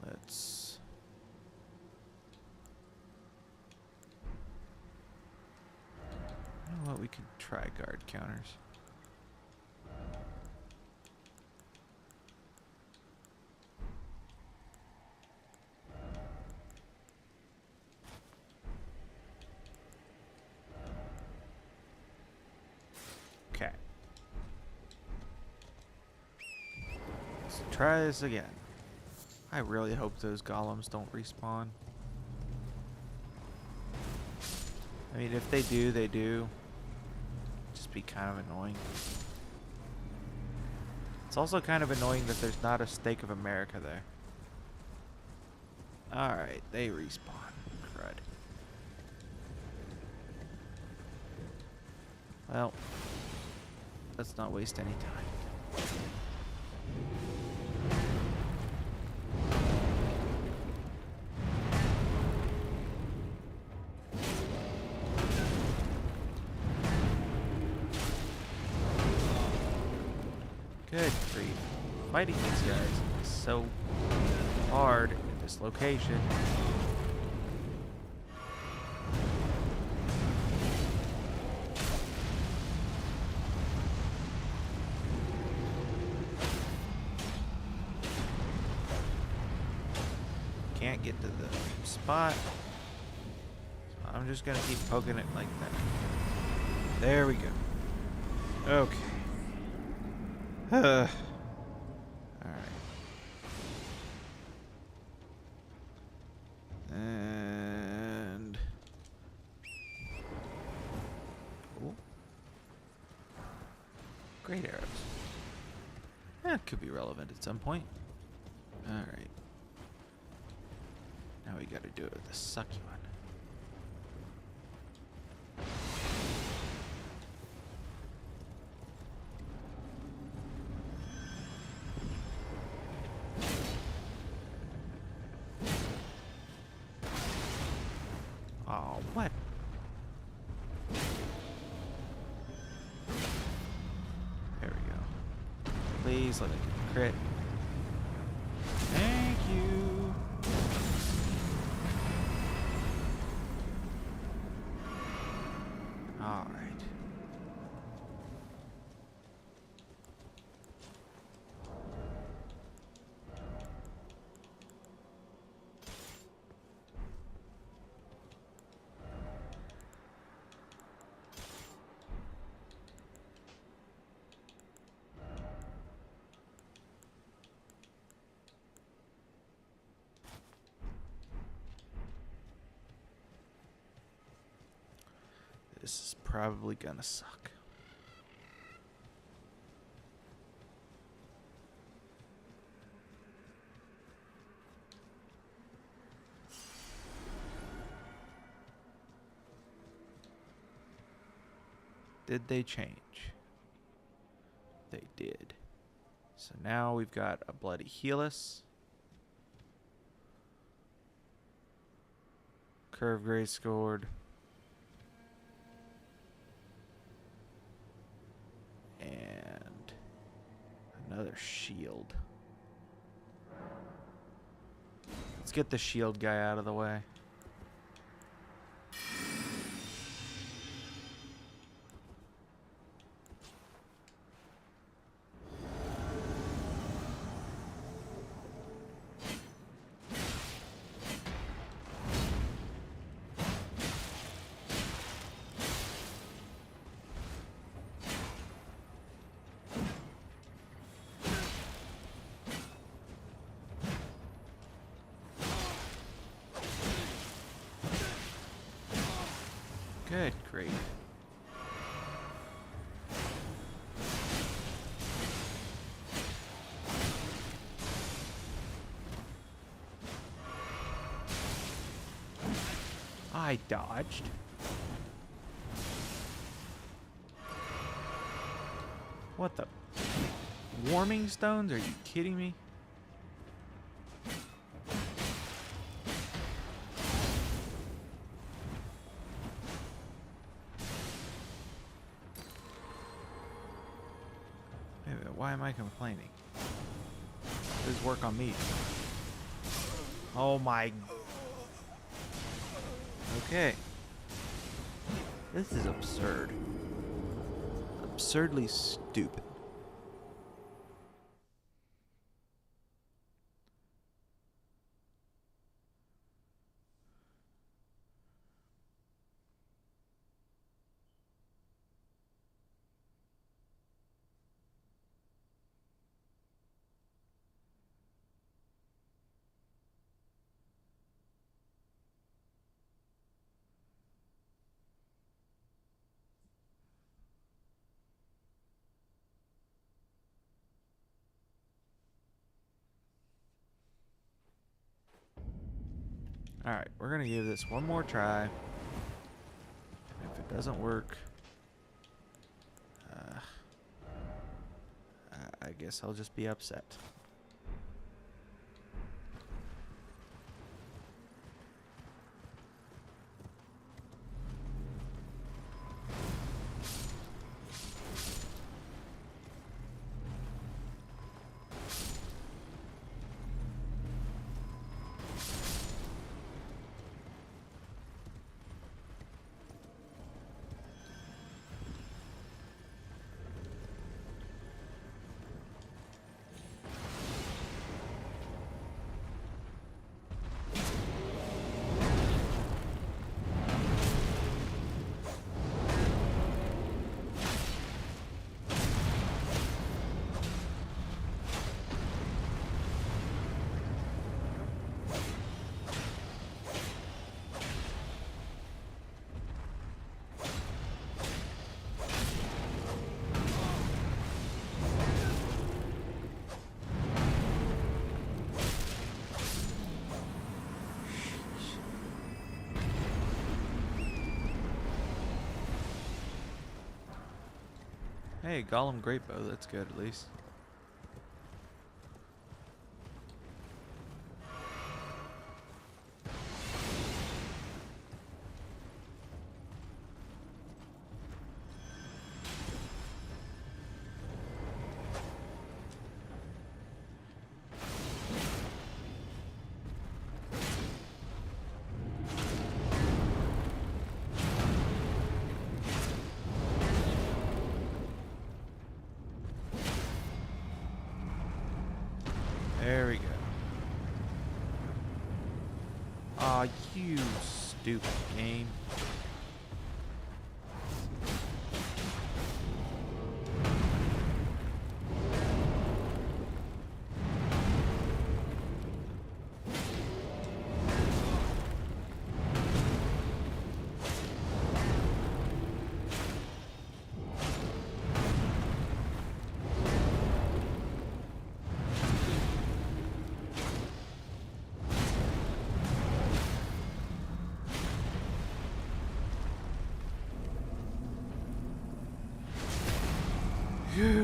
Let's. You know what? We could try guard counters. Okay. Let's try this again. I really hope those golems don't respawn. I mean, if they do, they do. Just be kind of annoying. It's also kind of annoying that there's not a Stake of America there. Alright, they respawn. Crud. Well, let's not waste any time. Good grief. Fighting these guys is so hard in this location. Can't get to the spot. So I'm just gonna keep poking it like that. There we go. Okay. Alright. And cool. Great arrows. That could be relevant at some point. Alright. Now we gotta do it with the sucky one. Oh, what? There we go. Please let me get the crit. Thank you. All right. This is probably gonna suck. Did they change? They did. So now we've got a bloody Helix. Curve Gray scored. And another shield. Let's get the shield guy out of the way. Good, great. I dodged. What the? Warming stones? Are you kidding me? Wait a minute, why am I complaining? This work on me. Oh my. Okay. This is absurd. Absurdly stupid. Alright, we're gonna give this one more try. If it doesn't work, I guess I'll just be upset. Hey, Gollum Great Bow, that's good at least. There we go. Aw, you stupid game.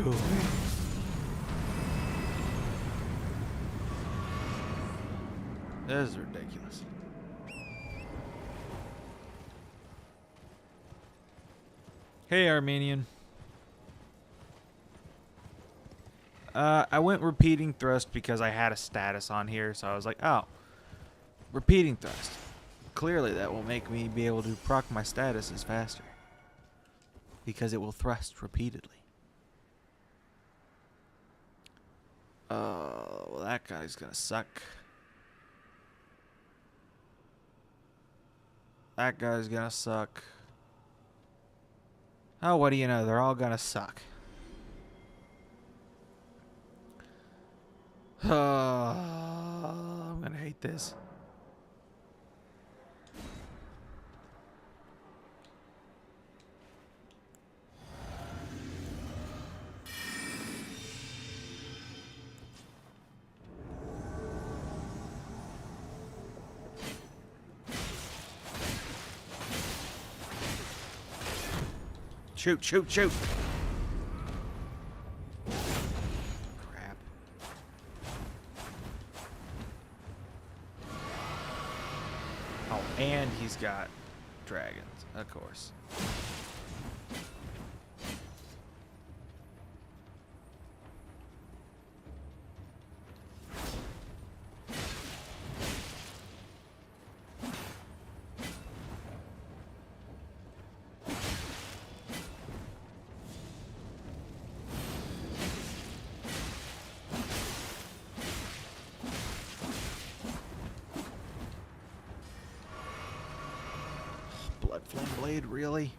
doing? This is ridiculous. Hey, Armenian. I went repeating thrust because I had a status on here, so I was like, oh, repeating thrust. Clearly that will make me be able to proc my statuses faster. Because it will thrust repeatedly. Well, that guy's gonna suck. That guy's gonna suck. Oh, what do you know? They're all gonna suck. I'm gonna hate this. Shoot, shoot, shoot! Crap. Oh, and he's got dragons, of course. Blood Flame Blade, really?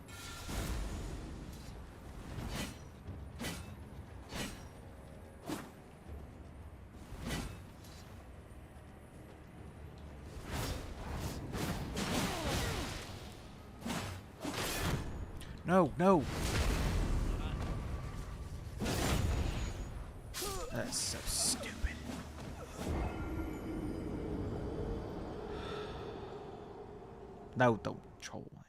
No, no! That's so stupid. No, don't troll me.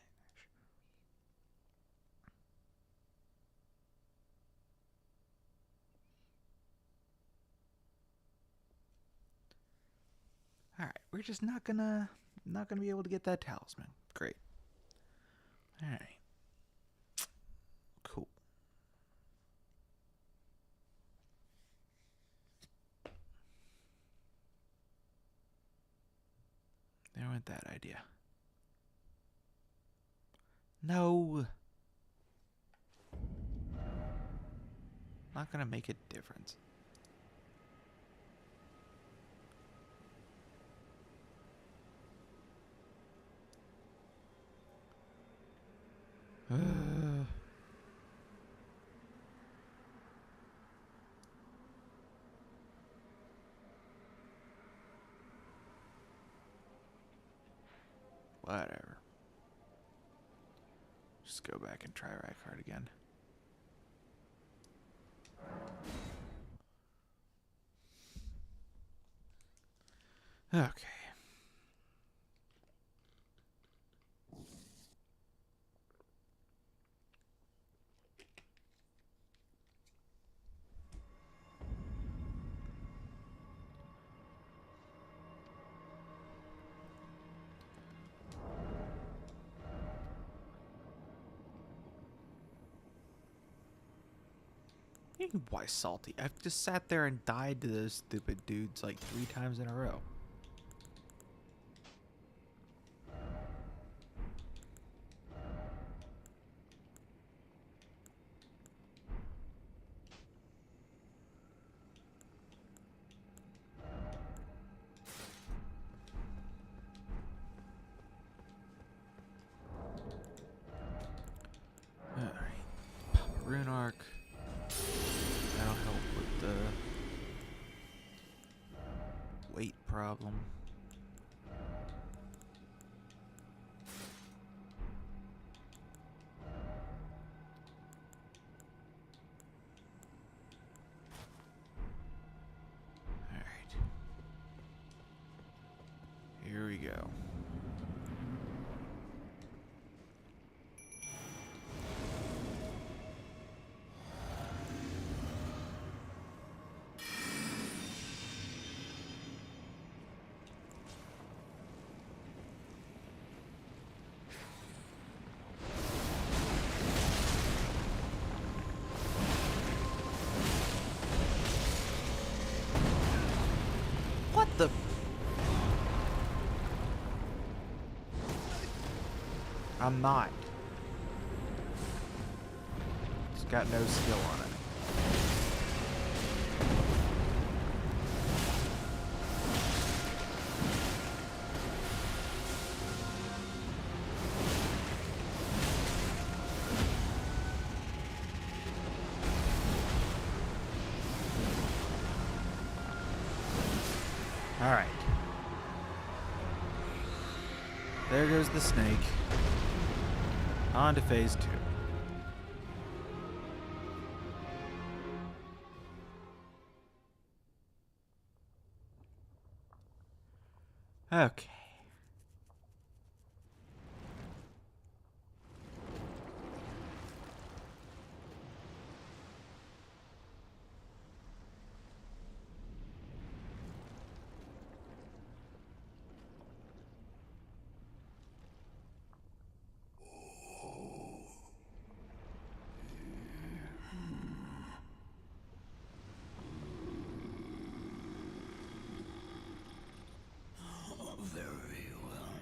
Alright, we're just not gonna be able to get that talisman. Great. Alright. Cool. There went that idea. No. Not gonna make a difference. Whatever. Just go back and try Rykard again. Okay. Why salty? I've just sat there and died to those stupid dudes like 3 times in a row. Alright. Pop a rune arc. That'll help with the weight problem. Alright. Here we go. the... I'm not. It's got no skill on it. All right. There goes the snake. On to phase 2. Okay. Very well.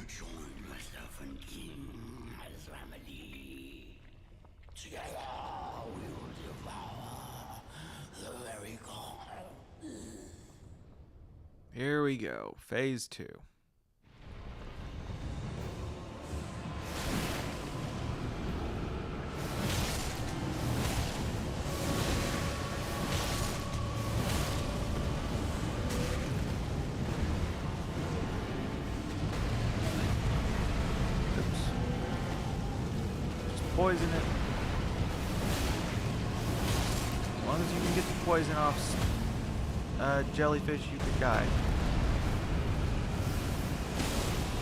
Join myself and King as remedy. Together we will devour the very god. Here we go. Phase 2. Poison it. As long as you can get the poison off jellyfish, you could die.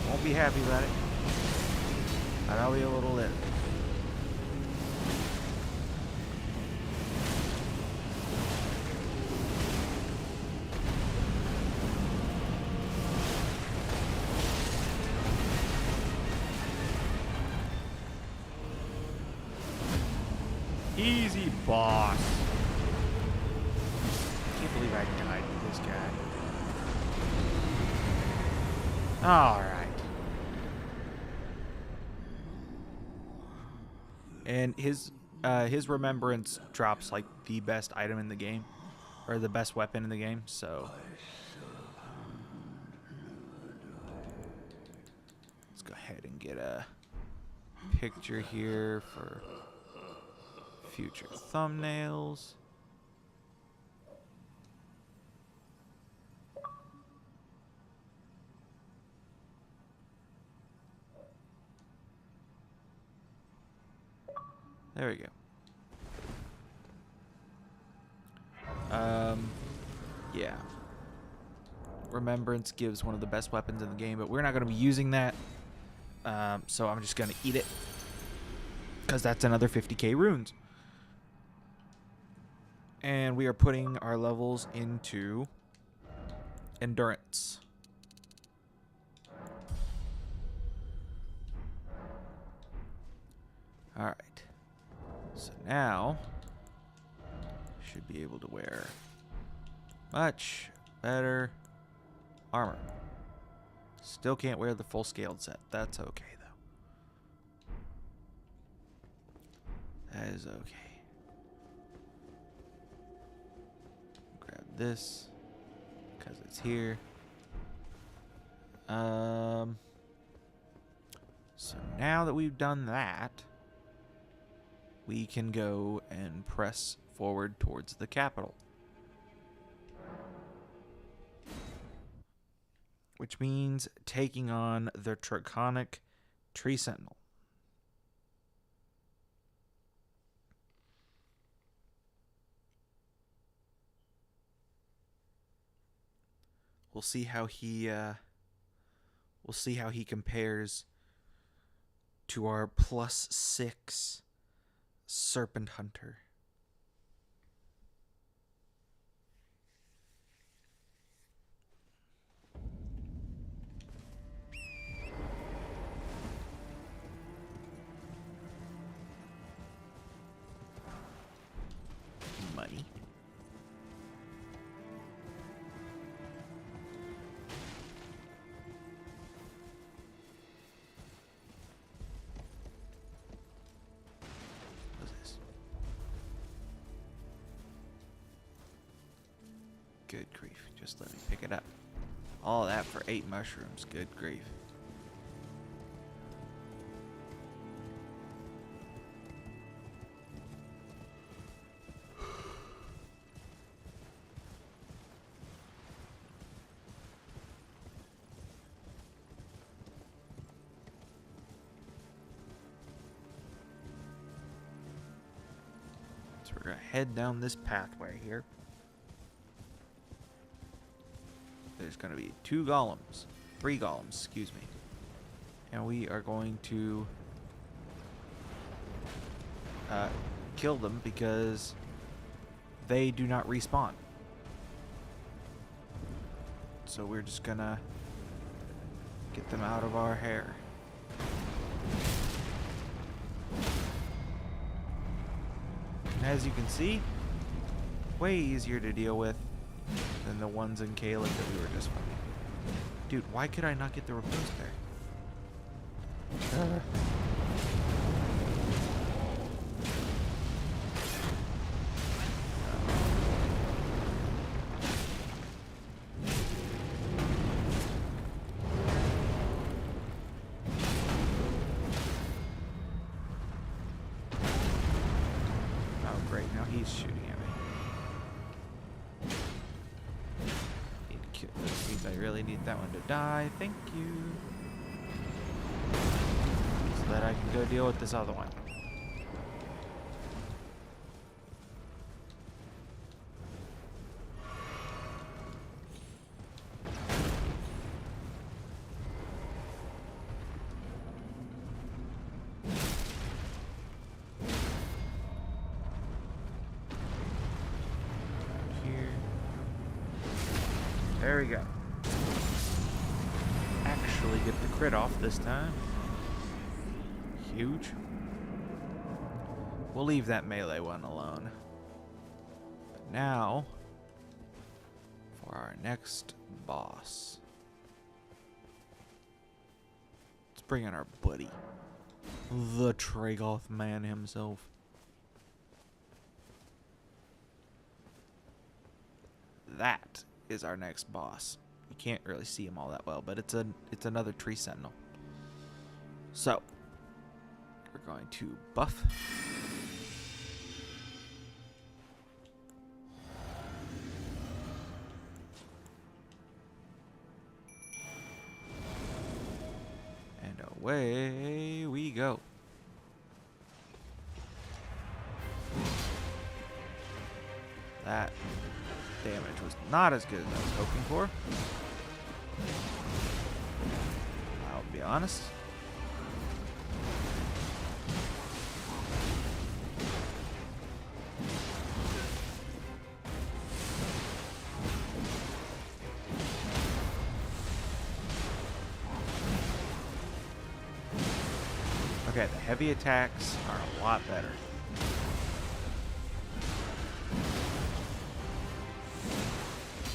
Won't be happy about it, but I'll be able to live. Easy, boss. Can't believe I died with this guy. Alright. And his remembrance drops like the best item in the game. Or the best weapon in the game, so let's go ahead and get a picture here for future thumbnails. There we go. Yeah. Remembrance gives one of the best weapons in the game, but we're not going to be using that. So I'm just going to eat it, because that's another 50k runes. And we are putting our levels into endurance. Alright. So now, should be able to wear much better armor. Still can't wear the full scaled set. That's okay, though. That is okay. Grab this, because it's here. So now that we've done that, we can go and press forward towards the capital. Which means taking on the Draconic Tree Sentinel. We'll see how he We'll see how he compares to our +6 Serpent Hunter. Money. What's this? Good grief. Just let me pick it up. All that for 8 mushrooms. Good grief. So we're going to head down this pathway here. There's going to be 3 golems, excuse me. And we are going to kill them because they do not respawn. So we're just going to get them out of our hair. And as you can see, way easier to deal with than the ones in Caleb that we were just fighting. Dude, why could I not get the repose there? Oh, great. Now he's shooting at me. This means I really need that one to die. Thank you. So that I can go deal with this other one. There we go. Actually get the crit off this time. Huge. We'll leave that melee one alone. But now, for our next boss. Let's bring in our buddy. The Tragoth man himself. That is our next boss. You can't really see him all that well, but it's another tree sentinel. So we're going to buff. And away we go. That damage was not as good as I was hoping for. I'll be honest. Okay, the heavy attacks are a lot better.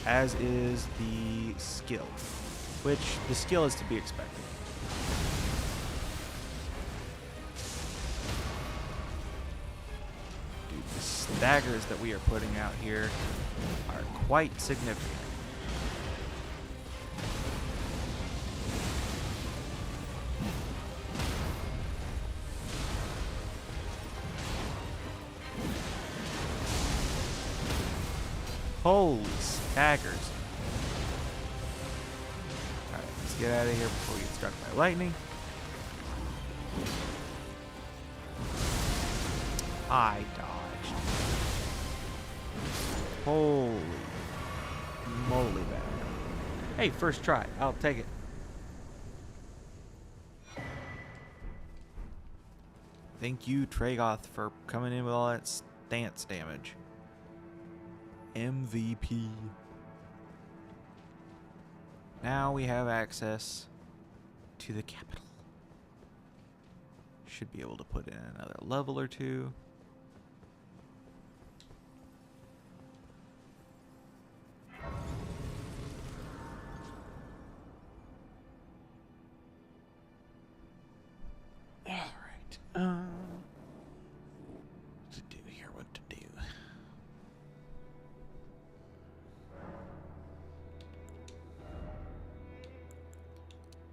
As is the skill, which the skill is to be expected. Dude, the staggers that we are putting out here are quite significant. Holy staggers. Alright, let's get out of here before we get struck by lightning. I dodged. Holy moly, bad. Hey, first try. I'll take it. Thank you, Tragoth, for coming in with all that stance damage. MVP. Now we have access to the capital. Should be able to put in another level or two. Alright. What to do here? What to do?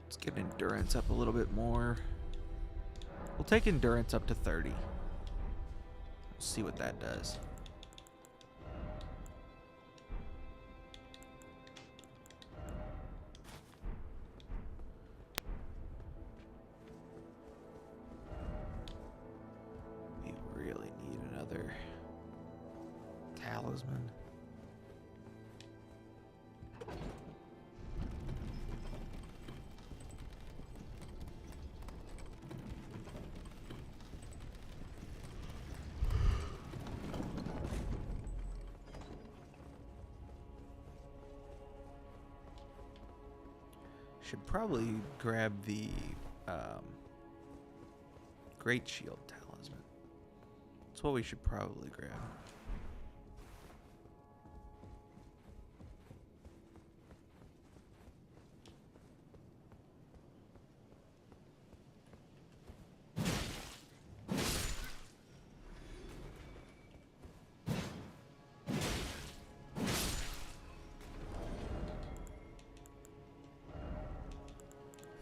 Let's get endurance up a little bit more. We'll take endurance up to 30. We'll see what that does. We really need another talisman. Should probably grab the Great Shield Talisman. That's what we should probably grab.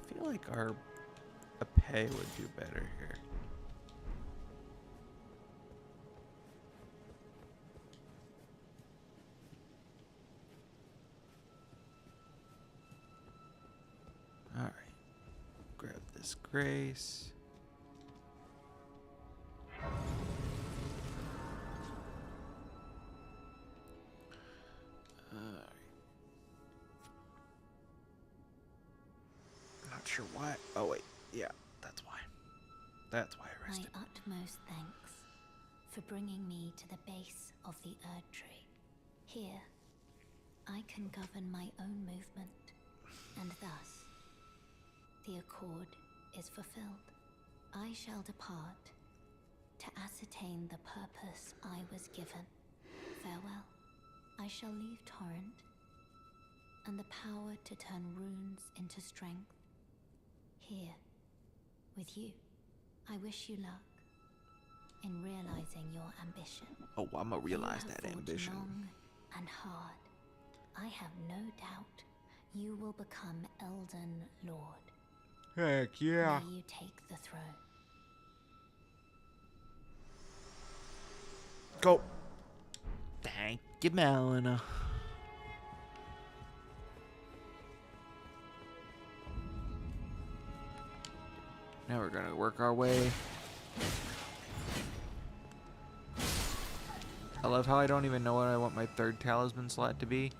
I feel like our pay would do better here. All right, grab this grace. Not sure why. Oh wait, yeah, that's why. That's why I rested. My utmost thanks for bringing me to the base of the Erd Tree. Here, I can govern my own movement, and thus, the accord is fulfilled. I shall depart to ascertain the purpose I was given. Farewell. I shall leave Torrent, and the power to turn runes into strength. Here, with you. I wish you luck in realizing your ambition. Oh, I'ma realize You have that fought ambition. long and hard. I have no doubt you will become Elden Lord. Heck yeah. May you take the throne. Go. Thank you, Melina. Now we're gonna work our way. I love how I don't even know what I want my third talisman slot to be.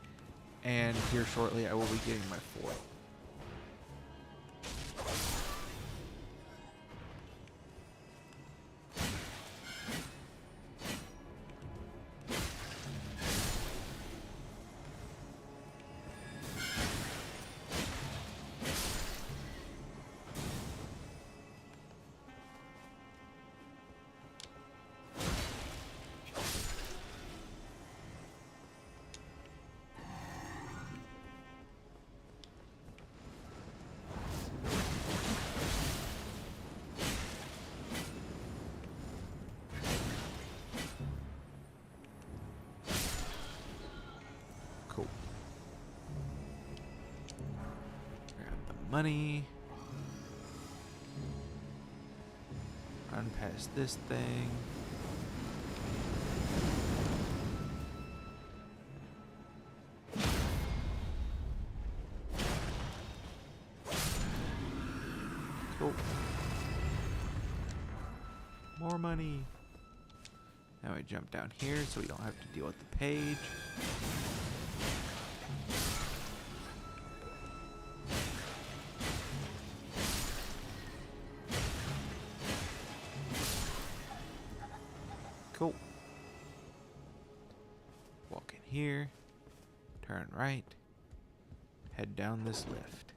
And here shortly I will be getting my fourth. Cool. Grab the money. Run past this thing. Cool. More money. Now we jump down here so we don't have to deal with the page. Cool. Walk in here. Turn right. Head down this lift.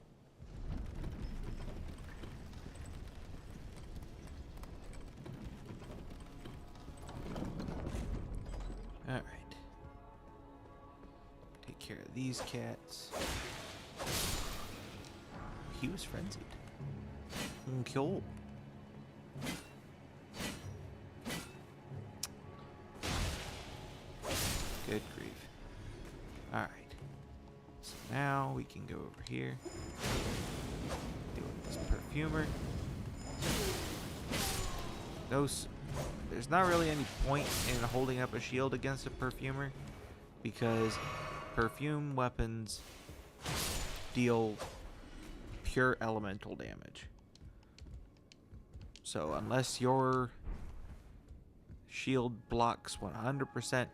Alright. Take care of these cats. He was frenzied. Cool. Good grief. Alright. So now we can go over here. Deal with this perfumer. There's not really any point in holding up a shield against a perfumer because perfume weapons deal pure elemental damage. So unless your shield blocks 100%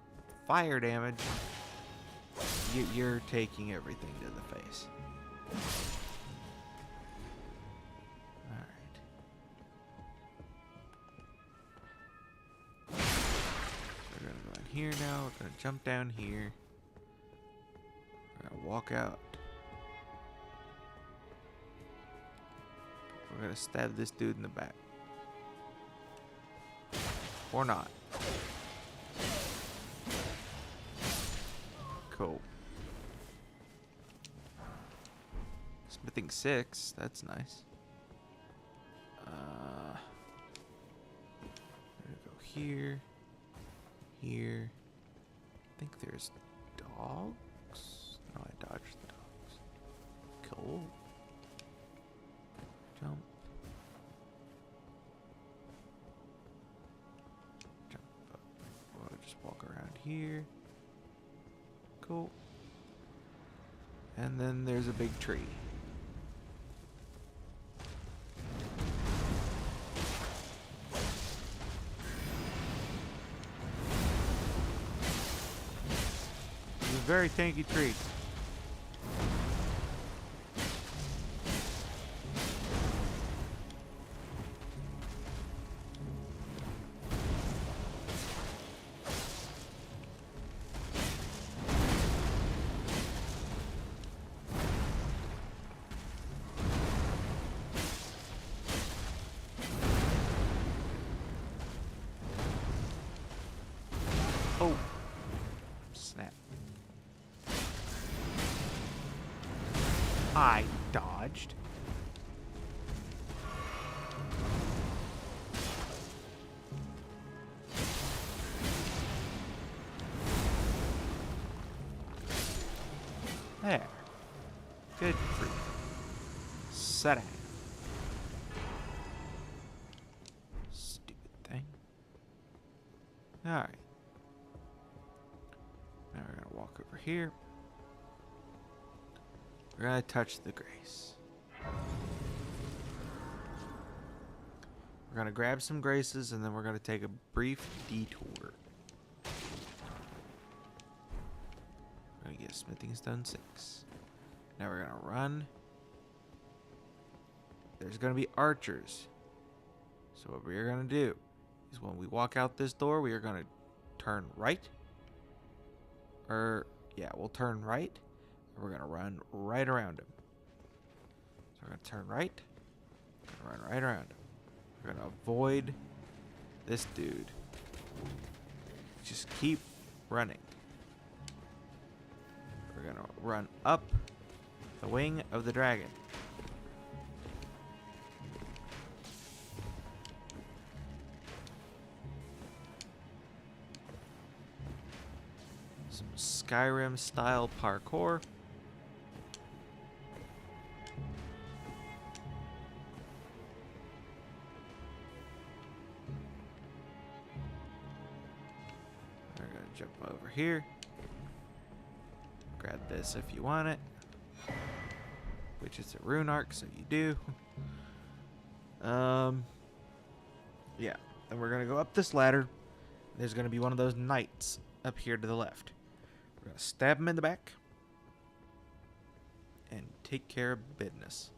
fire damage, you're taking everything to the face. Alright. We're gonna go in here now. We're gonna jump down here. We're gonna walk out. We're gonna stab this dude in the back. Or not. Cool. Smithing 6, that's nice. I'm gonna go here. Here. I think there's dogs. No, I dodged the dogs. Cool. Jump. Jump up. We'll just walk around here. Cool. And then there's a big tree. It's a very tanky tree. Oh, snap. I dodged. There. Good grief. Set out. Stupid thing. Alright. Now we're going to walk over here. We're going to touch the grace. We're going to grab some graces and then we're going to take a brief detour. We're going to get Smithing Stone 6. Now we're going to run. There's going to be archers. So what we're going to do is when we walk out this door, we are going to turn right. Yeah, we'll turn right. And we're going to run right around him. So we're going to turn right. Run right around him. We're going to avoid this dude. Just keep running. We're going to run up the wing of the dragon. Some Skyrim style parkour. We're gonna jump over here. Grab this if you want it. Which is a rune arc, so you do. Yeah. Then we're gonna go up this ladder. There's gonna be one of those knights up here to the left. We're gonna stab him in the back and take care of business.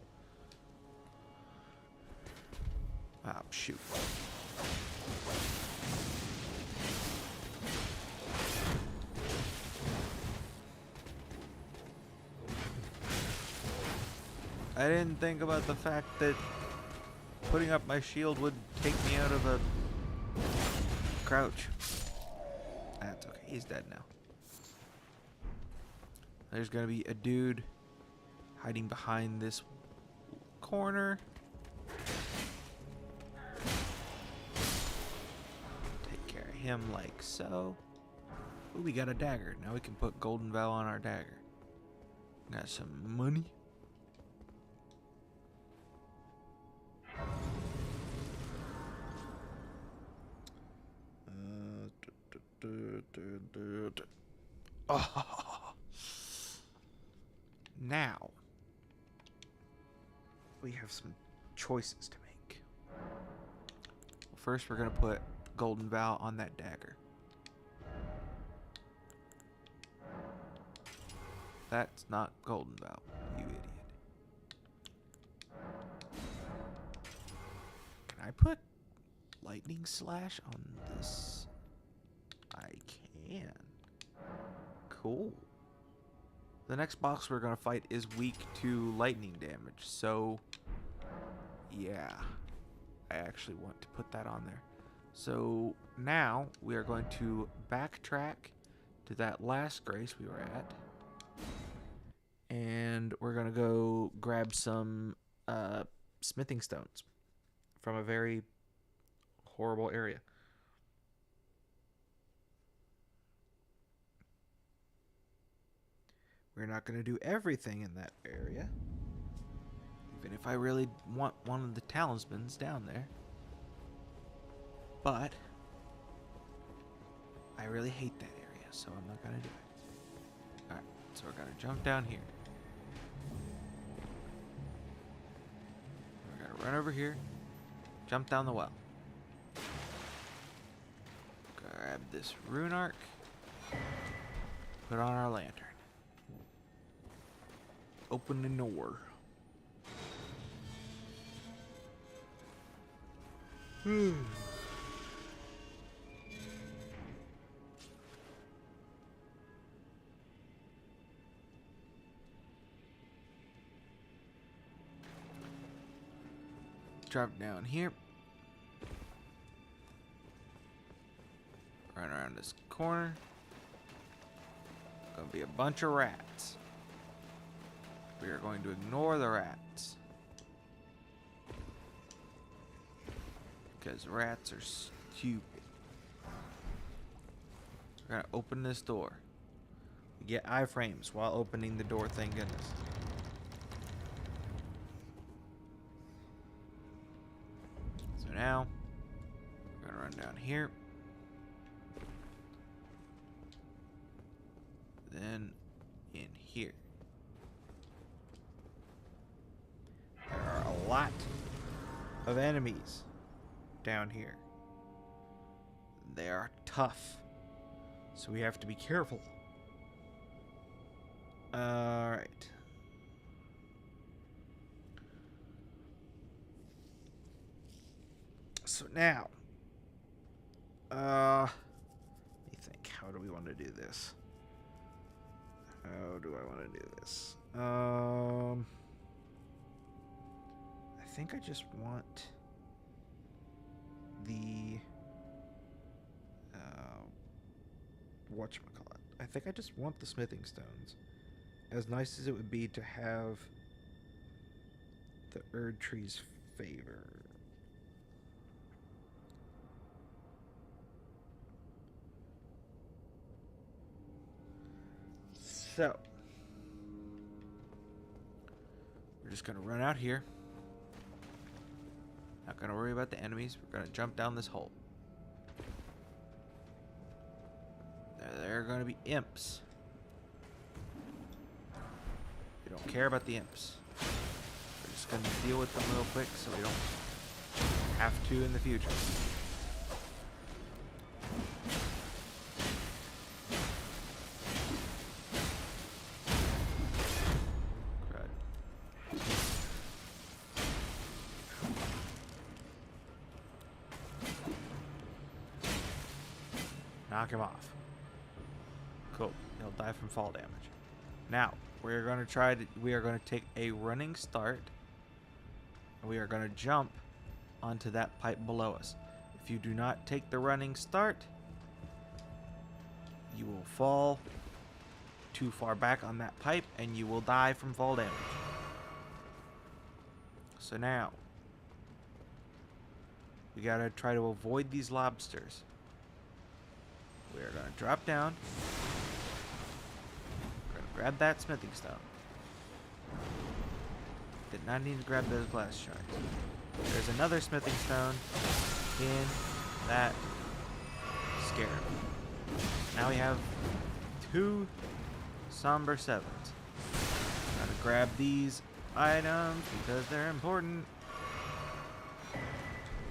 Oh, shoot. I didn't think about the fact that putting up my shield would take me out of a crouch. That's okay. He's dead now. There's gonna be a dude hiding behind this corner. Take care of him like so. Ooh, we got a dagger. Now we can put Golden Vow on our dagger. Got some money. Oh. Now we have some choices to make. Well, first, we're gonna put Golden Vow on that dagger. That's not Golden Vow, you idiot. Can I put Lightning Slash on this? I can. Cool. The next boss we're gonna fight is weak to lightning damage, so yeah, I actually want to put that on there. So now we are going to backtrack to that last grace we were at, and we're gonna go grab some smithing stones from a very horrible area. We're not going to do everything in that area, even if I really want one of the talismans down there. But I really hate that area, so I'm not going to do it. Alright, so we're going to jump down here. We're going to run over here, jump down the well. Grab this rune arc, put on our lantern. Open the door. Drop down here. Run around this corner. Gonna be a bunch of rats. We are going to ignore the rats. Because rats are stupid. We're gonna open this door. We get iframes while opening the door, thank goodness. So now, we're gonna run down here. Then, in here. There are a lot of enemies down here. They are tough, so we have to be careful. Alright. So now, let me think. How do we want to do this? How do I want to do this? I think I just want the whatchamacallit. I think I just want the smithing stones. As nice as it would be to have the Erd Tree's favor. So, we're just going to run out here. Not going to worry about the enemies. We're going to jump down this hole. There are going to be imps. We don't care about the imps. We're just going to deal with them real quick so we don't have to in the future. Knock him off. Cool. He'll die from fall damage. Now, we are going to take a running start. And we are going to jump onto that pipe below us. If you do not take the running start, you will fall too far back on that pipe and you will die from fall damage. So now, we gotta try to avoid these lobsters. We are gonna drop down. We're gonna grab that smithing stone. Did not need to grab those glass shards. There's another smithing stone in that scarab. Now we have 2 somber 7s. Gotta grab these items because they're important.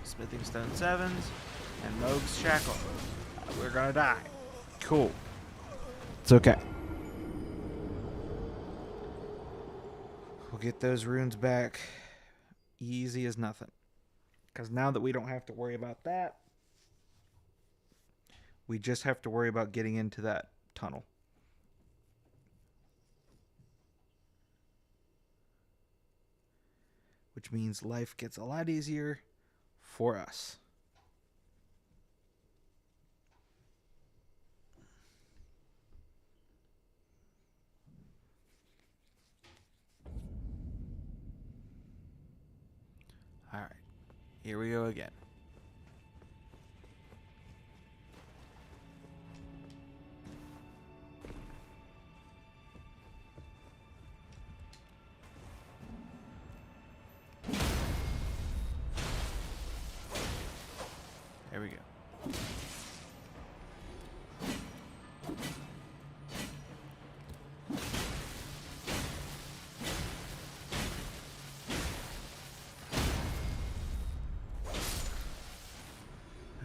Smithing stone 7s and Moog's shackle. We're gonna die. Cool. It's okay. We'll get those runes back easy as nothing. Because now that we don't have to worry about that, we just have to worry about getting into that tunnel. Which means life gets a lot easier for us. All right, here we go again. There we go.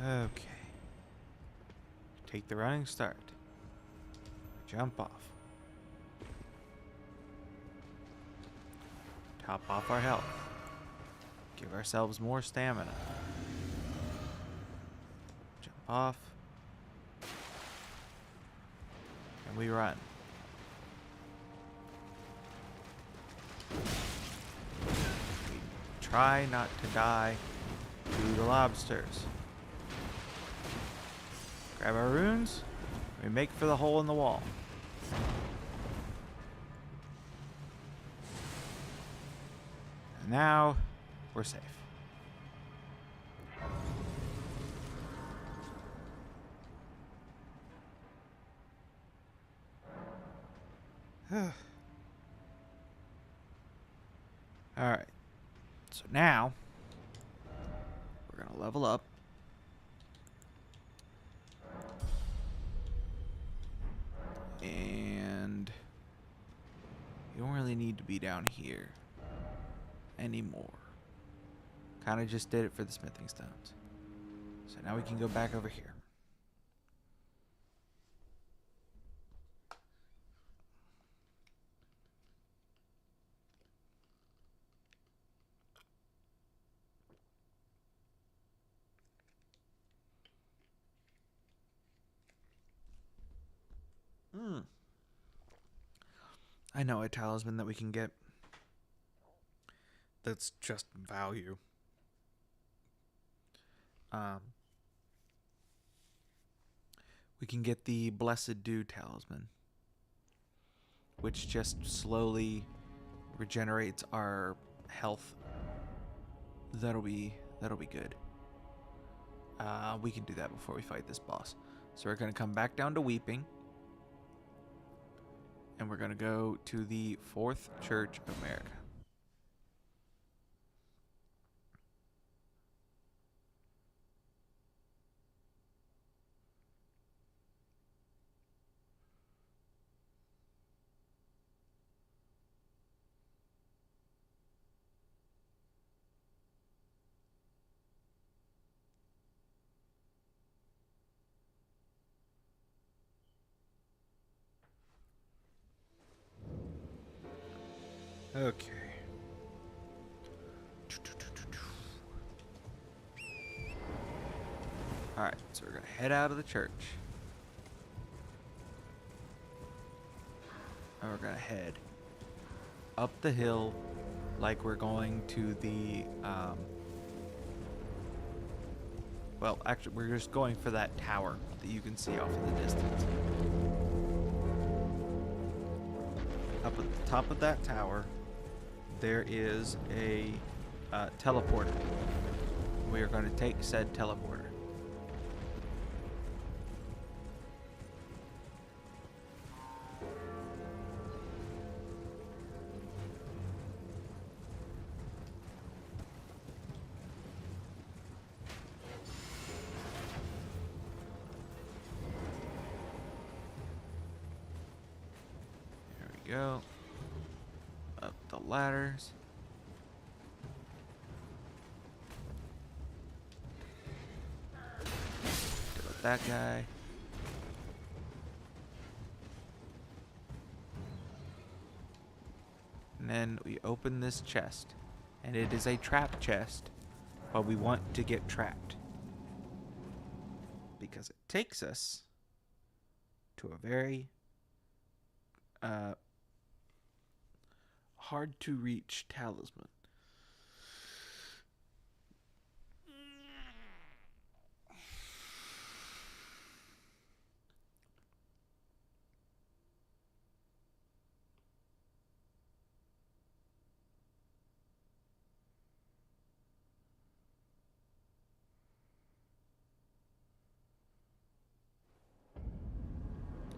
Okay. Take the running start. Jump off. Top off our health. Give ourselves more stamina. Jump off. And we run. We try not to die to the lobsters. Grab our runes. We make for the hole in the wall. And now we're safe. Alright. So now we're going to level up. And you don't really need to be down here anymore. Kind of just did it for the smithing stones. So now we can go back over here. I know a talisman that we can get that's just value. We can get the Blessed Dew talisman, which just slowly regenerates our health. That'll be good. We can do that before we fight this boss. So we're gonna come back down to Weeping. And we're going to go to the Fourth Church of America. Okay. Alright, so we're going to head out of the church. And we're going to head up the hill like we're going to the, well, actually, we're just going for that tower that you can see off in the distance. Up at the top of that tower, there is a teleporter. We are going to take said teleporter. There we go. Up the ladders. Deal with that guy. And then we open this chest. And it is a trap chest, but we want to get trapped. Because it takes us to a very hard to reach talisman.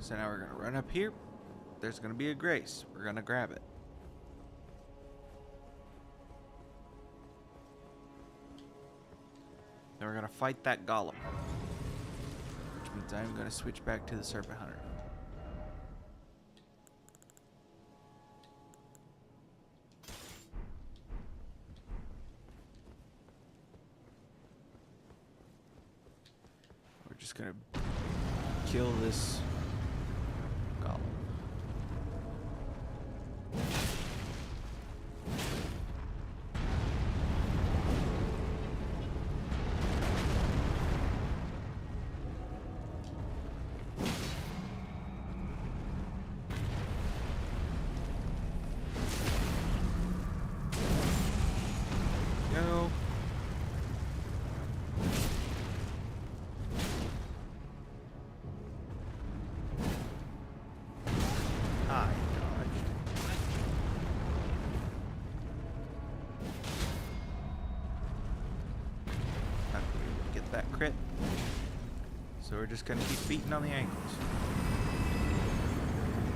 So now we're going to run up here. There's going to be a grace. We're going to grab it. Then we're going to fight that golem. Which means I'm going to switch back to the Serpent Hunter. We're just going to kill this golem. Go. I dodged. Not gonna be able to get that crit. So we're just gonna keep beating on the ankles.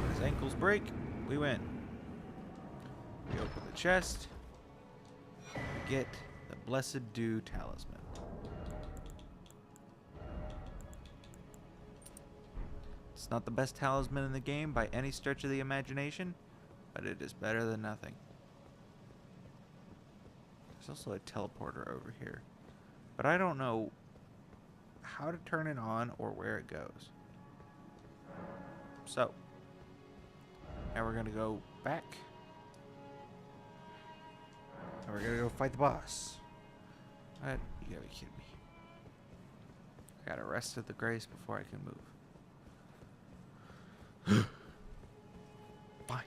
When his ankles break, we win. We open the chest. We get the Blessed Dew Talisman. It's not the best talisman in the game by any stretch of the imagination, but it is better than nothing. There's also a teleporter over here, but I don't know how to turn it on or where it goes. So, now we're gonna go back, and we're gonna go fight the boss. What? You gotta be kidding me. I gotta rest at the grace before I can move. Fine.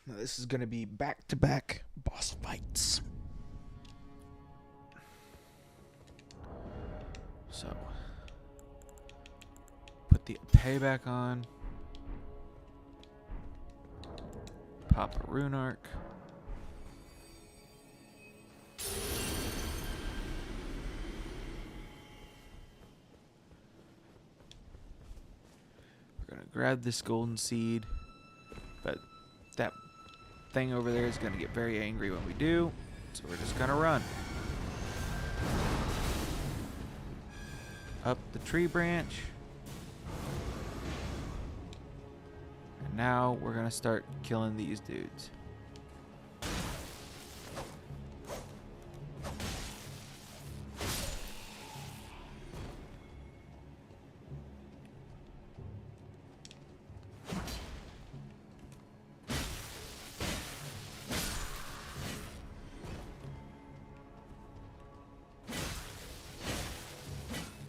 Now this is going to be back-to-back boss fights. So, put the payback on. Pop a rune arc. We're going to grab this golden seed, but that thing over there is going to get very angry when we do, so we're just going to run. Up the tree branch. Now we're gonna start killing these dudes.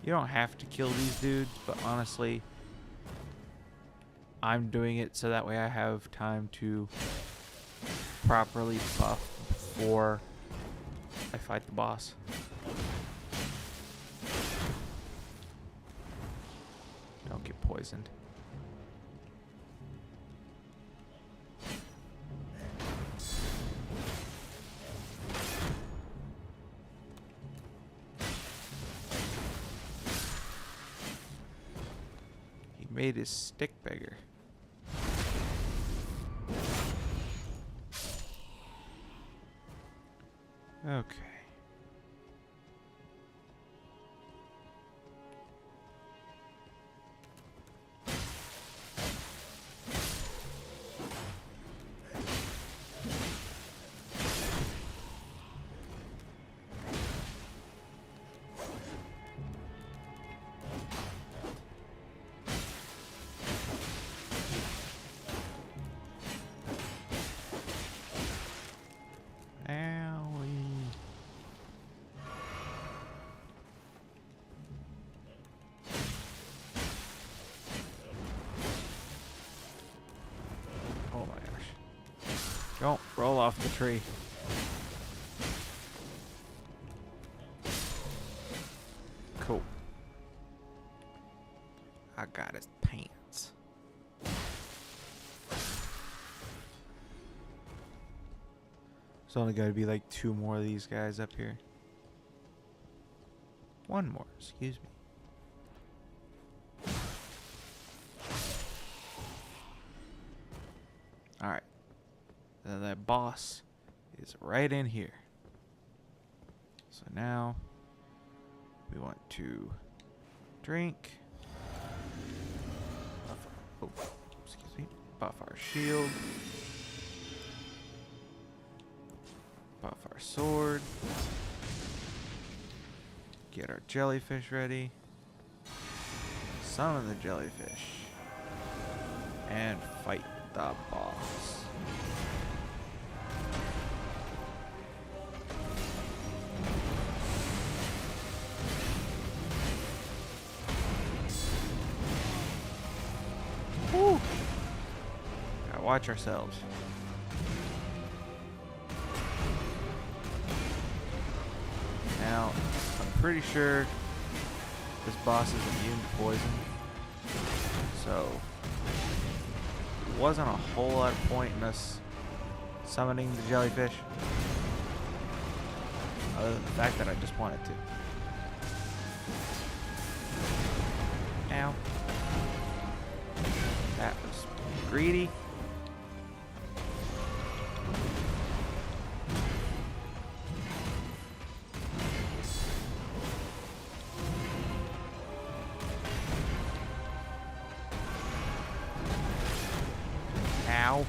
You don't have to kill these dudes, but honestly, I'm doing it so that way I have time to properly buff before I fight the boss. Don't get poisoned. He made his stick bigger. Okay. Owie. Oh my gosh. Don't roll off the tree. Cool. I got his pants. There's only got to be like 2 more of these guys up here. 1 more, excuse me. Alright. That boss is right in here. So now we want to drink. Oh, excuse me. Buff our shield. Buff our sword. Get our jellyfish ready. Summon the jellyfish. And fight the boss. Woo! Gotta watch ourselves. Now, I'm pretty sure this boss is immune to poison. So, there wasn't a whole lot of point in us summoning the jellyfish. Other than the fact that I just wanted to. Ow. That was greedy. Ow.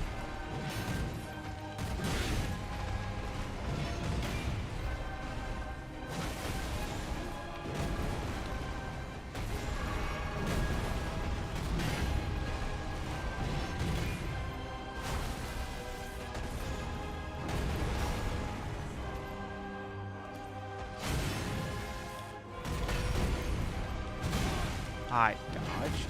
I dodged.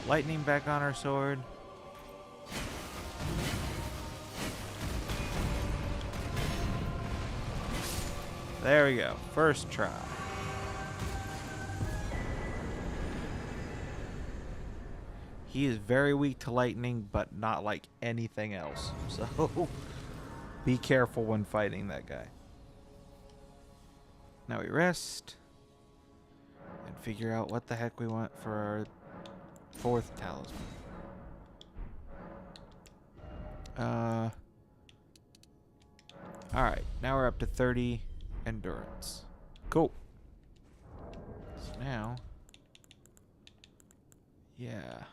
Lightning back on our sword. There we go. First try. He is very weak to lightning, but not like anything else. So be careful when fighting that guy. Now we rest and figure out what the heck we want for our 4th talisman. Alright, now we're up to 30 endurance. Cool. So now, yeah.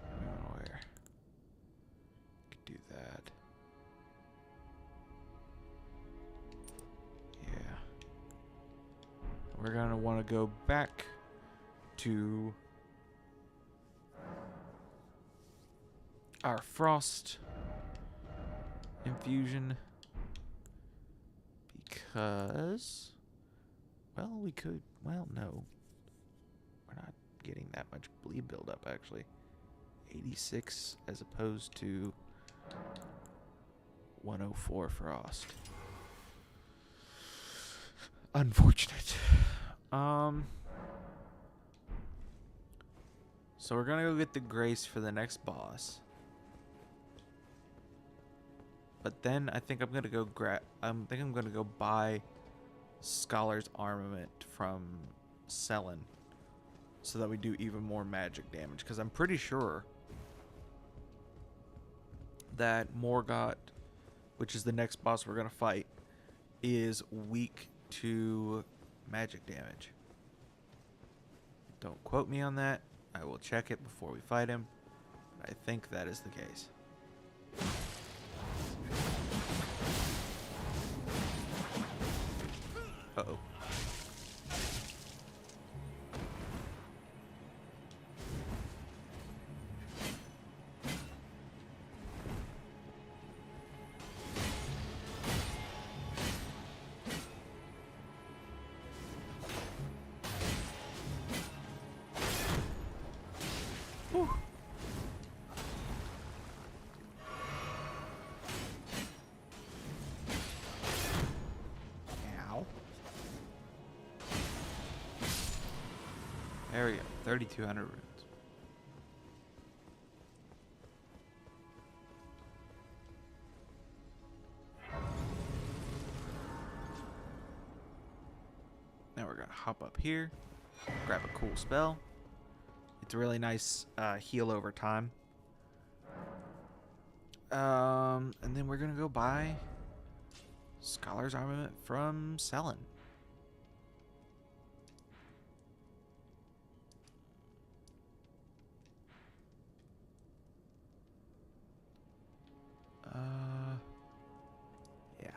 We want where? Could do that. Yeah. We're gonna want to go back to our frost infusion because, well, we could, well, no, we're not getting that much bleed buildup actually. 86 as opposed to 104 frost. Unfortunate. So we're gonna go get the grace for the next boss. But then I think I'm gonna go buy Scholar's Armament from Selen, so that we do even more magic damage. Because I'm pretty sure that Morgott, which is the next boss we're gonna fight, is weak to magic damage. Don't quote me on that. I will check it before we fight him. But I think that is the case. Uh-oh. Whew. Ow. There we go. 3,200 runes. Now we're gonna hop up here, grab a cool spell. It's a really nice heal over time. And then we're gonna go buy Scholar's Armament from Selen. Yeah.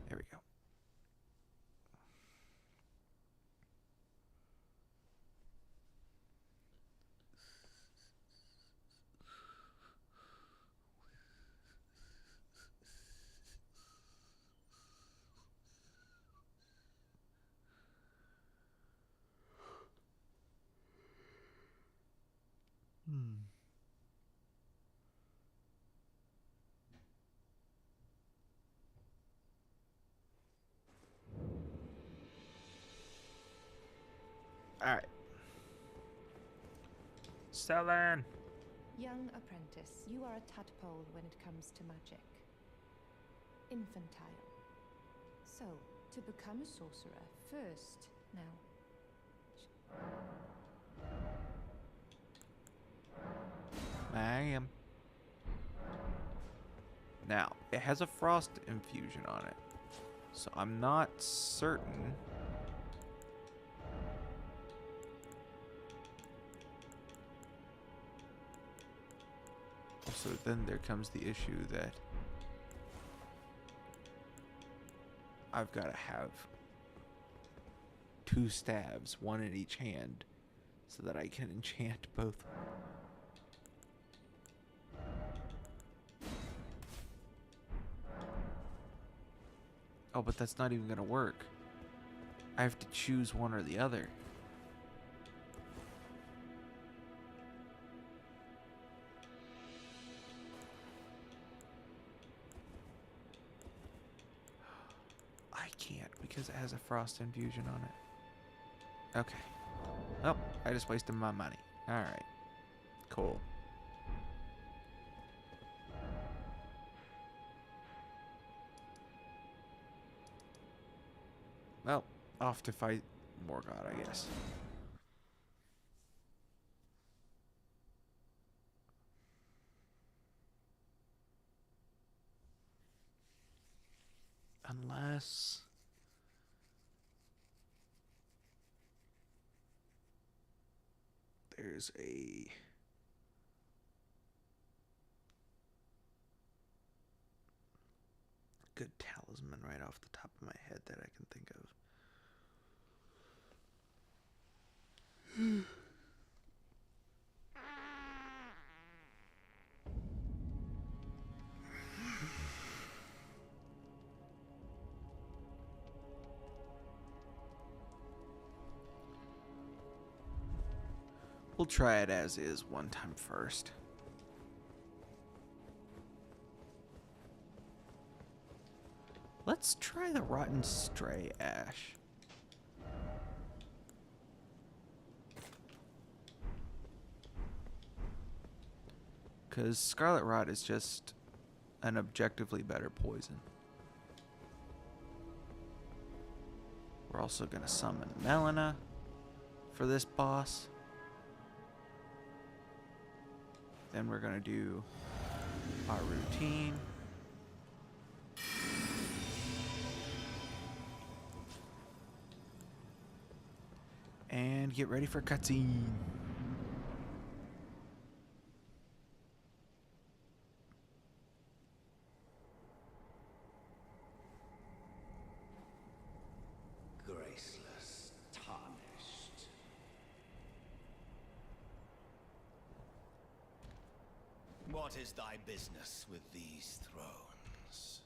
There we go. Alright. Selen! Young apprentice, you are a tadpole when it comes to magic. Infantile. So, to become a sorcerer, first, now. I am. Now, it has a frost infusion on it. So I'm not certain. Also, then there comes the issue that I've got to have 2 stabs, 1 in each hand, so that I can enchant both. Oh, but that's not even gonna work. I have to choose one or the other. I can't because it has a frost infusion on it. Okay. Oh, I just wasted my money. Alright. Cool. Well, off to fight Morgott, I guess. Unless... there's a... good talisman right off the top of my head that I can think of. We'll try it as is one time first. Let's try the Rotten Stray Ash. Because Scarlet Rot is just an objectively better poison. We're also going to summon Melina for this boss. Then we're going to do our routine. And get ready for cutscene. Graceless, tarnished. What is thy business with these thrones?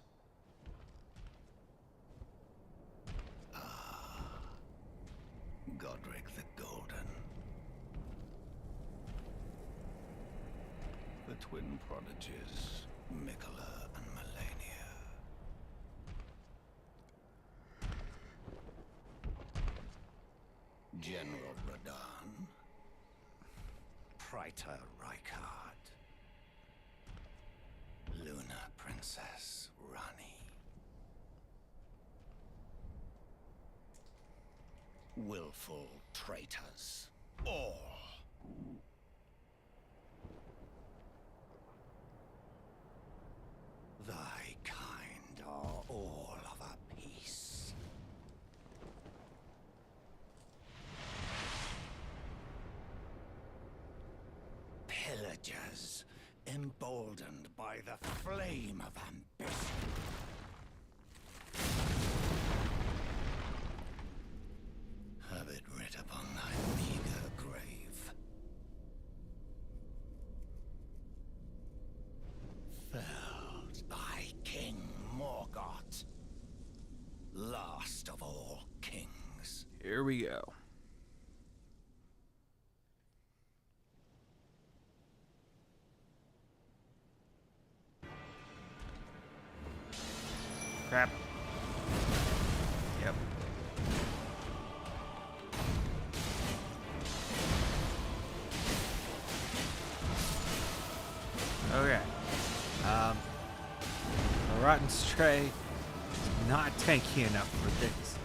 Godric the Golden. The twin prodigies, Mikola and Melania. General Radahn. Praetor Rykard. Luna Princess Rani. Willful traitors, all. Thy kind are all of a piece. Pillagers, emboldened by the flame of ambition. Have it writ upon thy meager grave. Felled thy king Morgott, last of all kings. Here we go. Crap. Yep. Okay. The Rotten Stray is not tanky enough for this.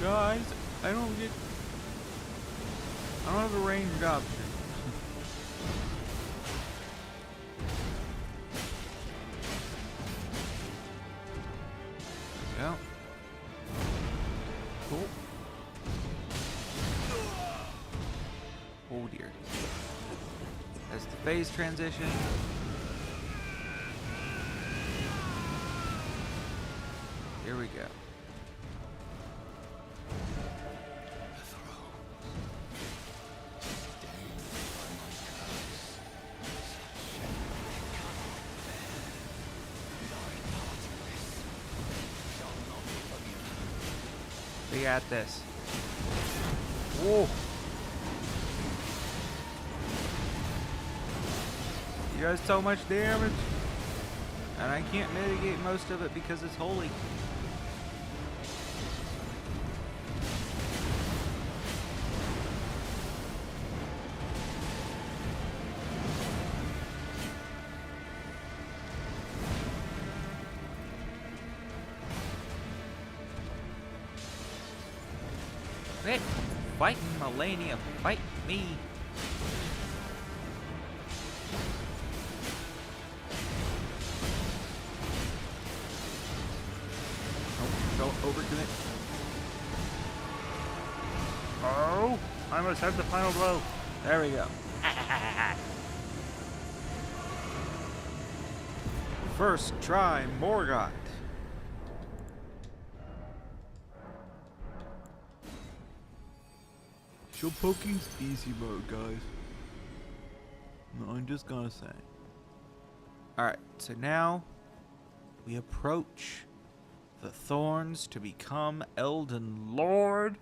Guys, I don't have a ranged option. Yeah. Cool. Oh dear. That's the phase transition. Here we go. We got this. Whoa. He does so much damage. And I can't mitigate most of it because it's holy. Quit fighting, Melania. Fight me. Don't overcommit. Oh, I almost had the final blow. There we go. First try, Morgoth. Shield poking's easy mode, guys. No, I'm just gonna say. Alright, so now we approach the thorns to become Elden Lord.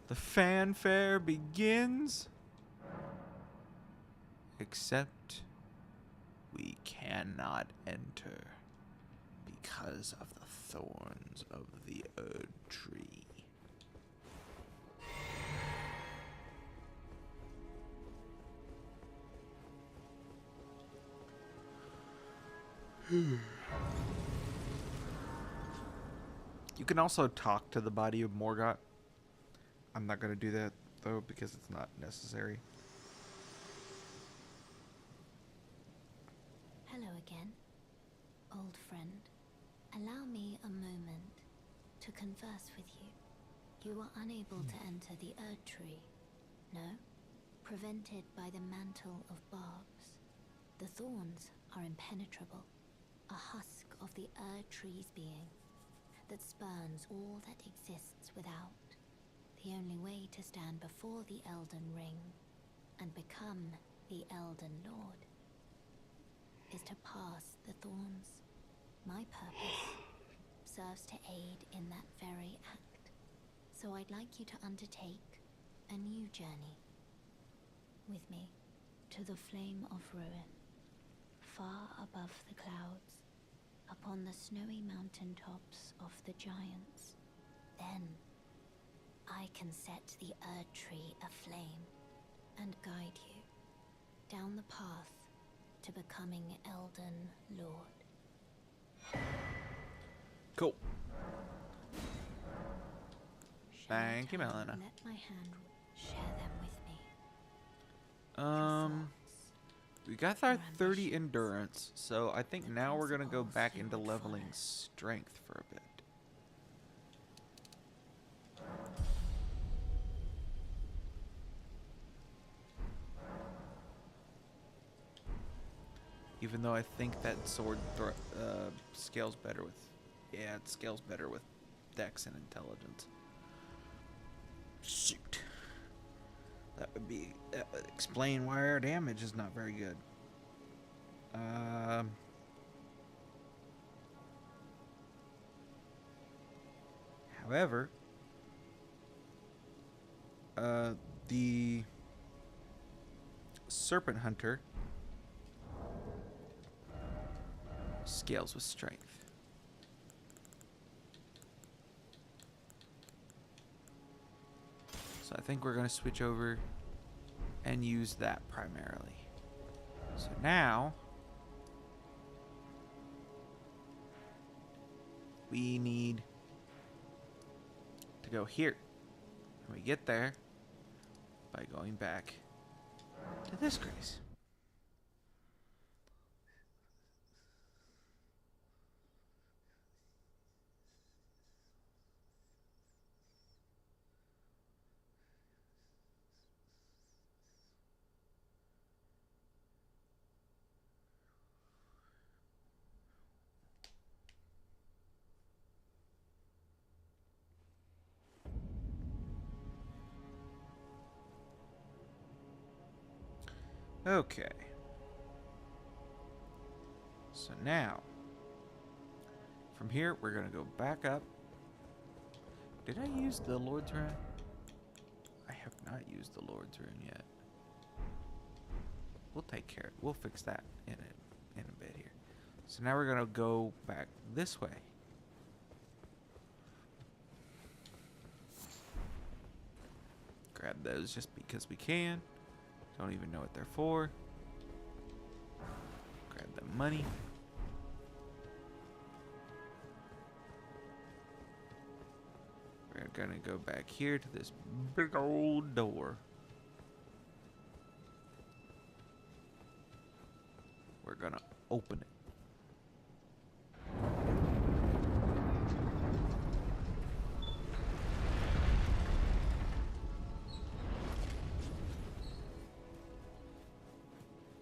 The fanfare begins. Except we cannot enter because of the thorns of the Erd Tree. You can also talk to the body of Morgoth. I'm not going to do that, though, because it's not necessary. Hello again, old friend. Allow me a moment to converse with you. You are unable to enter the Erd Tree, no? Prevented by the mantle of barbs. The thorns are impenetrable, a husk of the Erd Tree's being that spurns all that exists without. The only way to stand before the Elden Ring and become the Elden Lord is to pass the thorns. My purpose serves to aid in that very act. So I'd like you to undertake a new journey with me to the Flame of Ruin, far above the clouds, upon the snowy mountaintops of the giants. Then I can set the Erd Tree aflame and guide you down the path to becoming Elden Lord. Cool. Shall I Thank you, turn Melina. and let my hand share them with me? We got our 30 endurance, so I think now we're gonna go back into leveling strength for a bit. Even though I think that sword scales better with, yeah, it scales better with dex and intelligence. Shoot. That would explain why our damage is not very good. However, the Serpent Hunter scales with strength. So I think we're going to switch over and use that primarily. So now we need to go here. And we get there by going back to this grace. Okay. So now, from here, we're going to go back up. Did I use the Lord's Rune? I have not used the Lord's Rune yet. we'll take care. We'll fix that in a bit here. So now we're gonna go back this way. Grab those just because we can. Don't even know what they're for. Grab the money. We're gonna go back here to this big old door. We're gonna open it.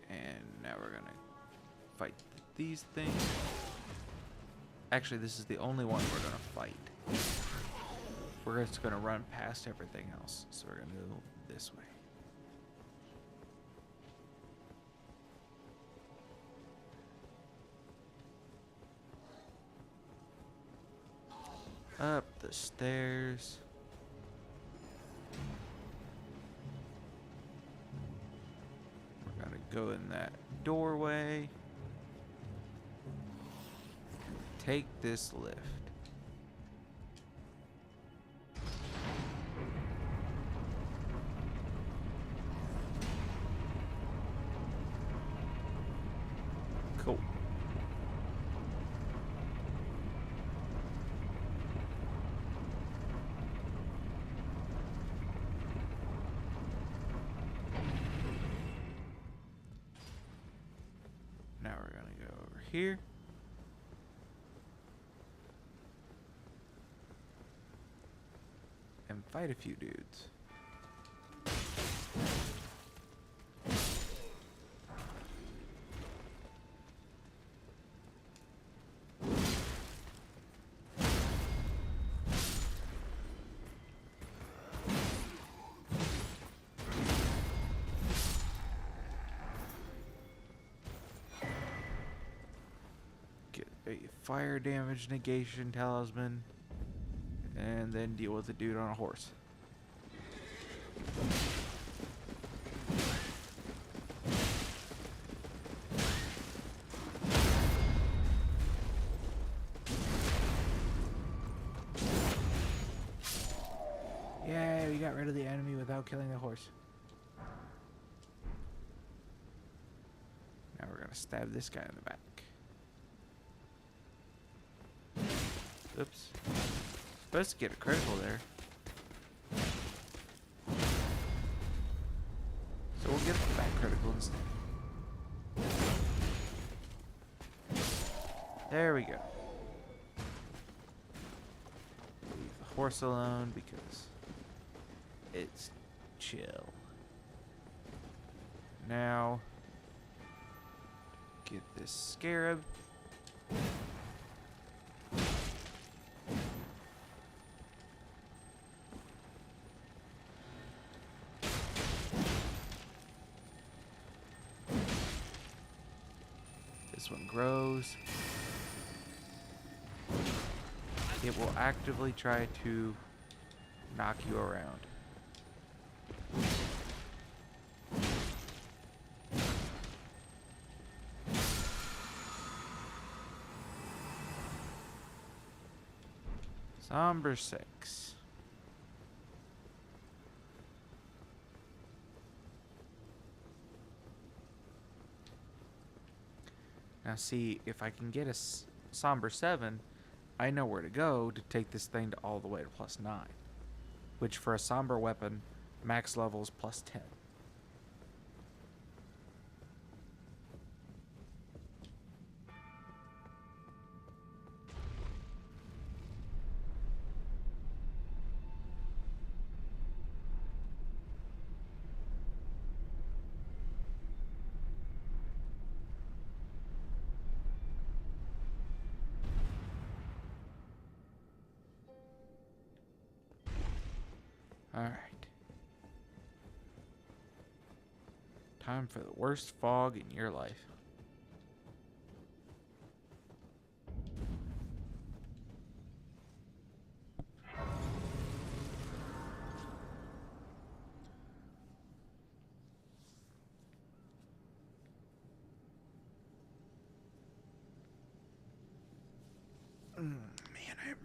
And now we're gonna fight these things. Actually, this is the only one we're gonna fight. We're just gonna run past everything else. So we're gonna go this way. Up the stairs. We're gonna go in that doorway. Take this lift. Cool. Now we're gonna go over here. And fight a few dudes. Get a fire damage negation talisman. And then deal with the dude on a horse. Yeah, we got rid of the enemy without killing the horse. Now we're gonna stab this guy in the back. Oops. Supposed to get a critical there. So we'll get the back critical instead. There we go. Leave the horse alone because it's chill. Now, get this scarab. This one grows. It will actively try to knock you around. Somber 6. Now see, if I can get a Somber 7, I know where to go to take this thing to all the way to +9. Which for a Somber weapon, max level is +10. Alright. Time for the worst fog in your life.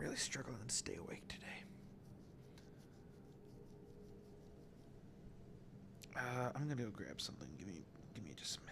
really struggling to stay awake today. I'm gonna go grab something. Give me just a minute.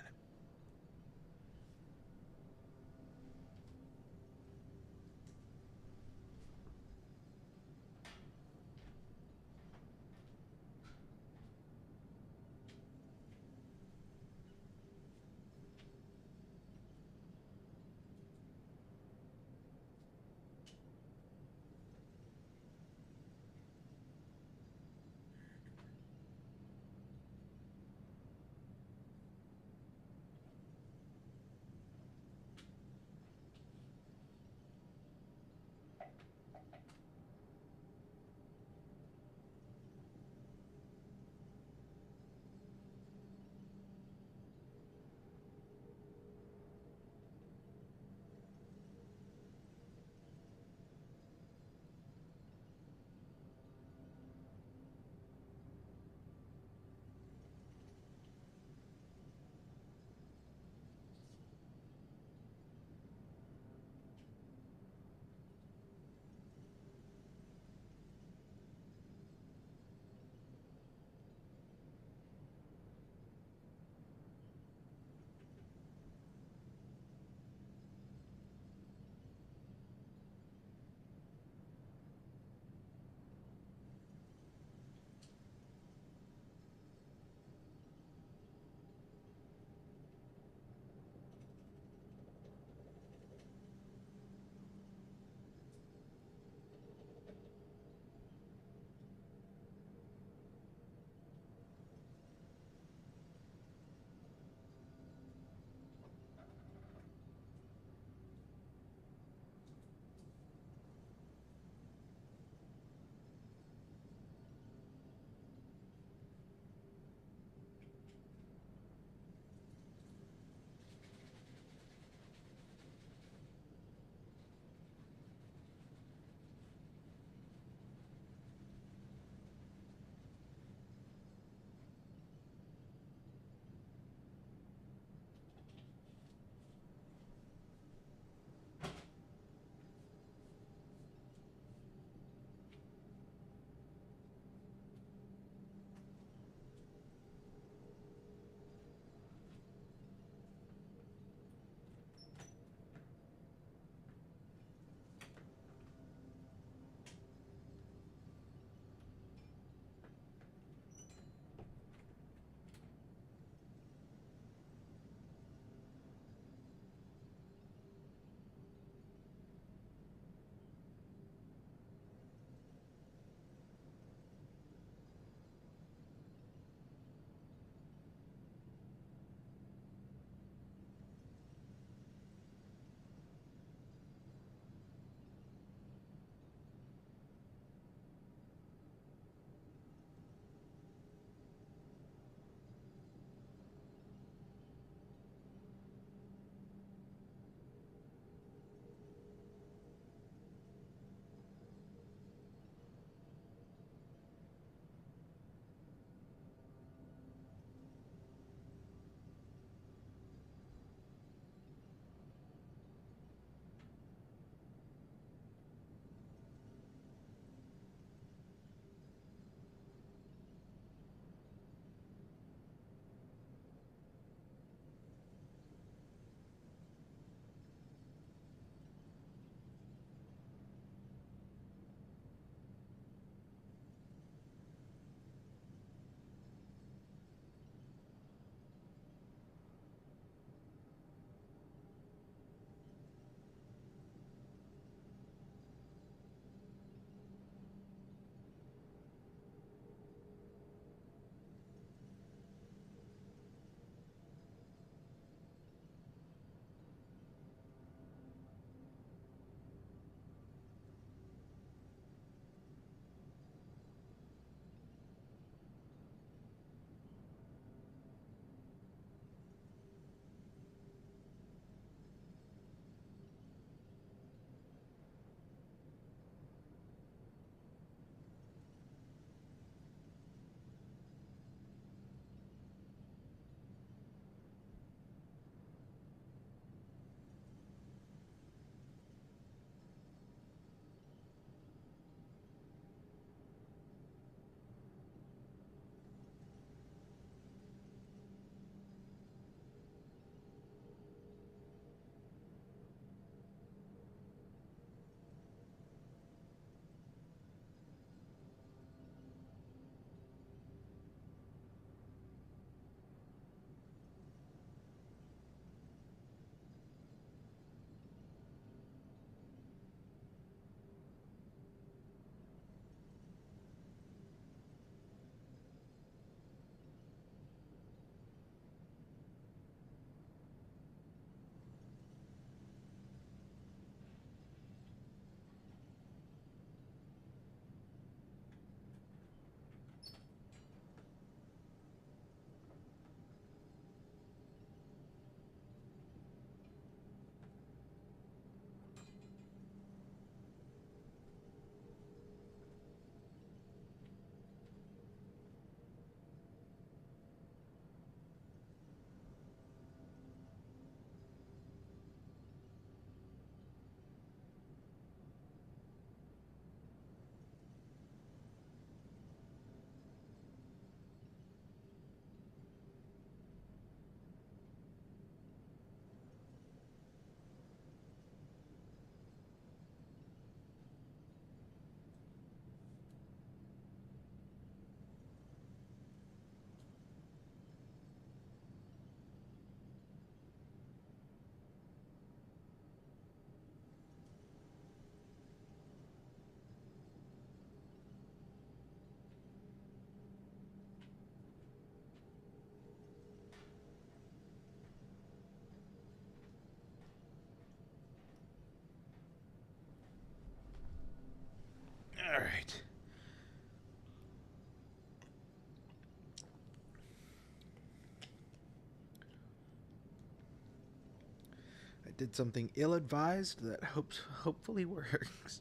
I did something ill-advised that hopefully works.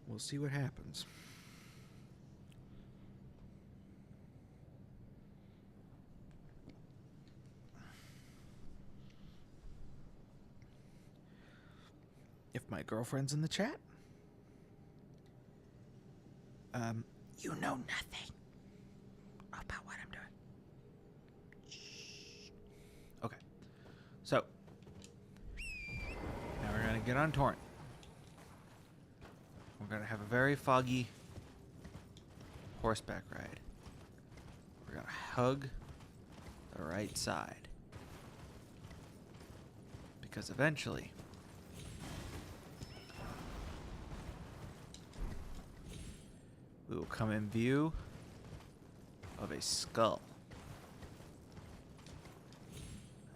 We'll see what happens. If my girlfriend's in the chat, you know nothing about what I'm doing. Shh. Okay, so now we're gonna get on Torrent. We're gonna have a very foggy horseback ride. We're gonna hug the right side, because eventually we will come in view of a skull.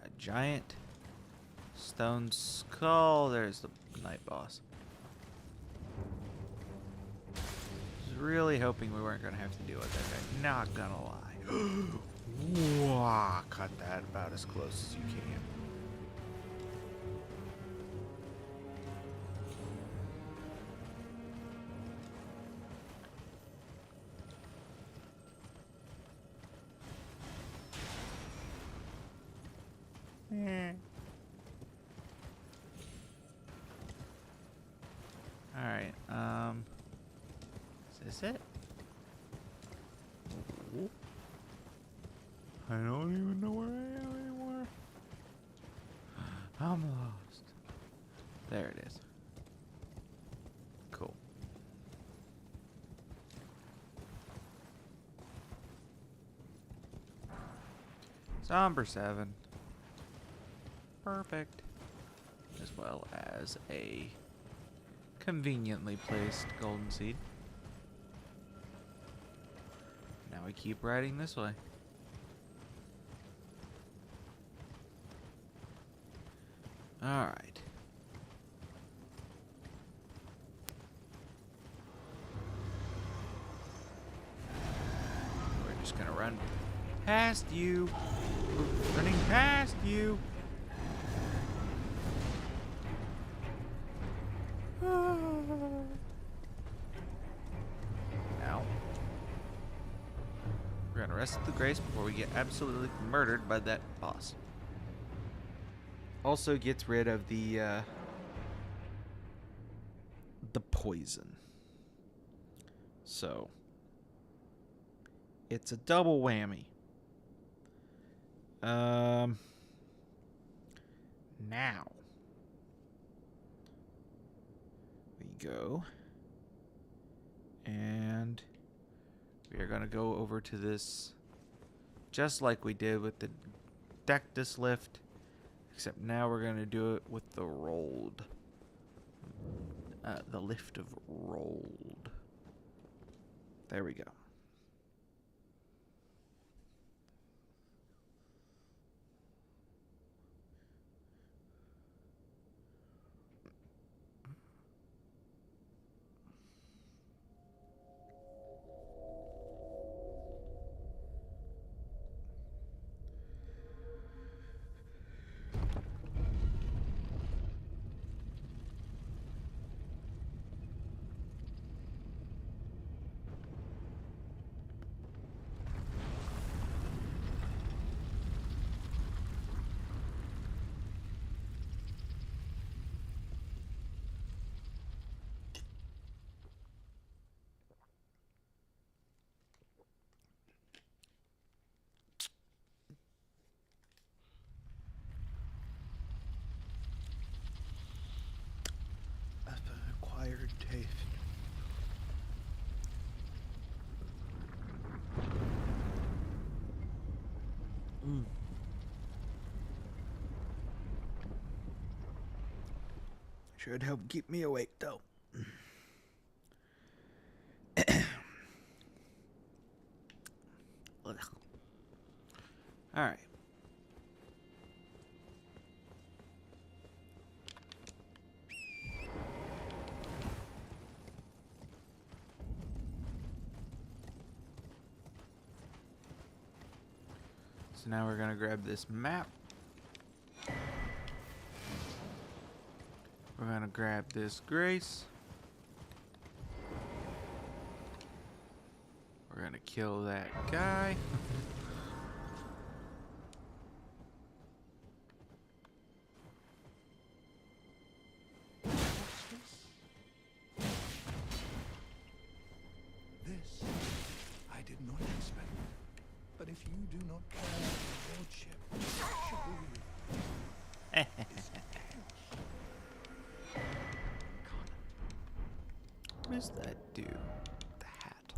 A giant stone skull. There's the night boss. Was really hoping we weren't gonna have to deal with that guy. Not gonna lie. Wah, cut that about as close as you can. Alright, is this it? I don't even know where I am anymore. I'm lost. There it is. Cool. Somber 7. Perfect. As well as a conveniently placed golden seed. Now we keep riding this way. Alright. We're just gonna run past you. We're running past you. Now, we're gonna rest the grace before we get absolutely murdered by that boss. Also gets rid of the poison. So it's a double whammy. Now we go and we are going to go over to this just like we did with the Dectus lift, except now we're going to do it with the rolled. The lift of rolled. There we go. Acquired taste. Should help keep me awake though. All right. So now we're gonna grab this map. We're gonna grab this Grace. We're gonna kill that guy. This I did not expect. But if you do not care for lordship, What does that do? The hat.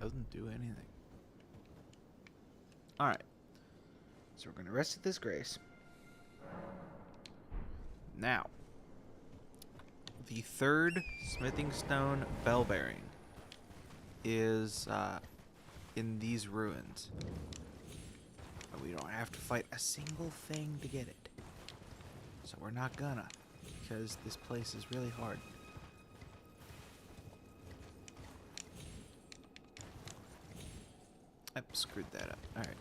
Doesn't do anything. Alright. So we're gonna rest at this Grace. Now, the third smithing stone bell bearing is in these ruins. But we don't have to fight a single thing to get it. So we're not gonna, because this place is really hard. I screwed that up. Alright.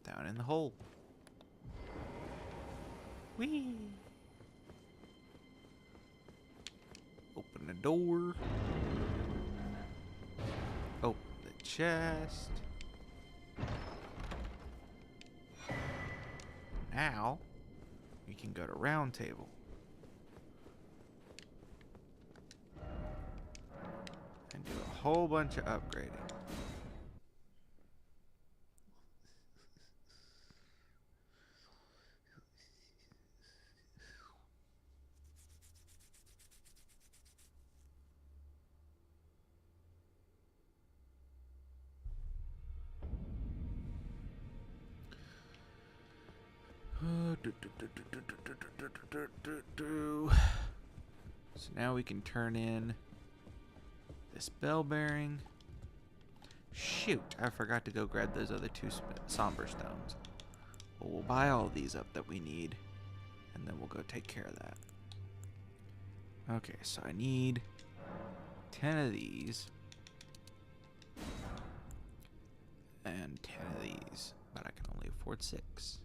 Down in the hole. Whee! Open the door. Open the chest. Now, we can go to round table. And do a whole bunch of upgrading. So now we can turn in this bell bearing. Shoot, I forgot to go grab those other two somber stones. Well, we'll buy all these up that we need, and then we'll go take care of that. Okay, so I need 10 of these. And 10 of these, but I can only afford 6.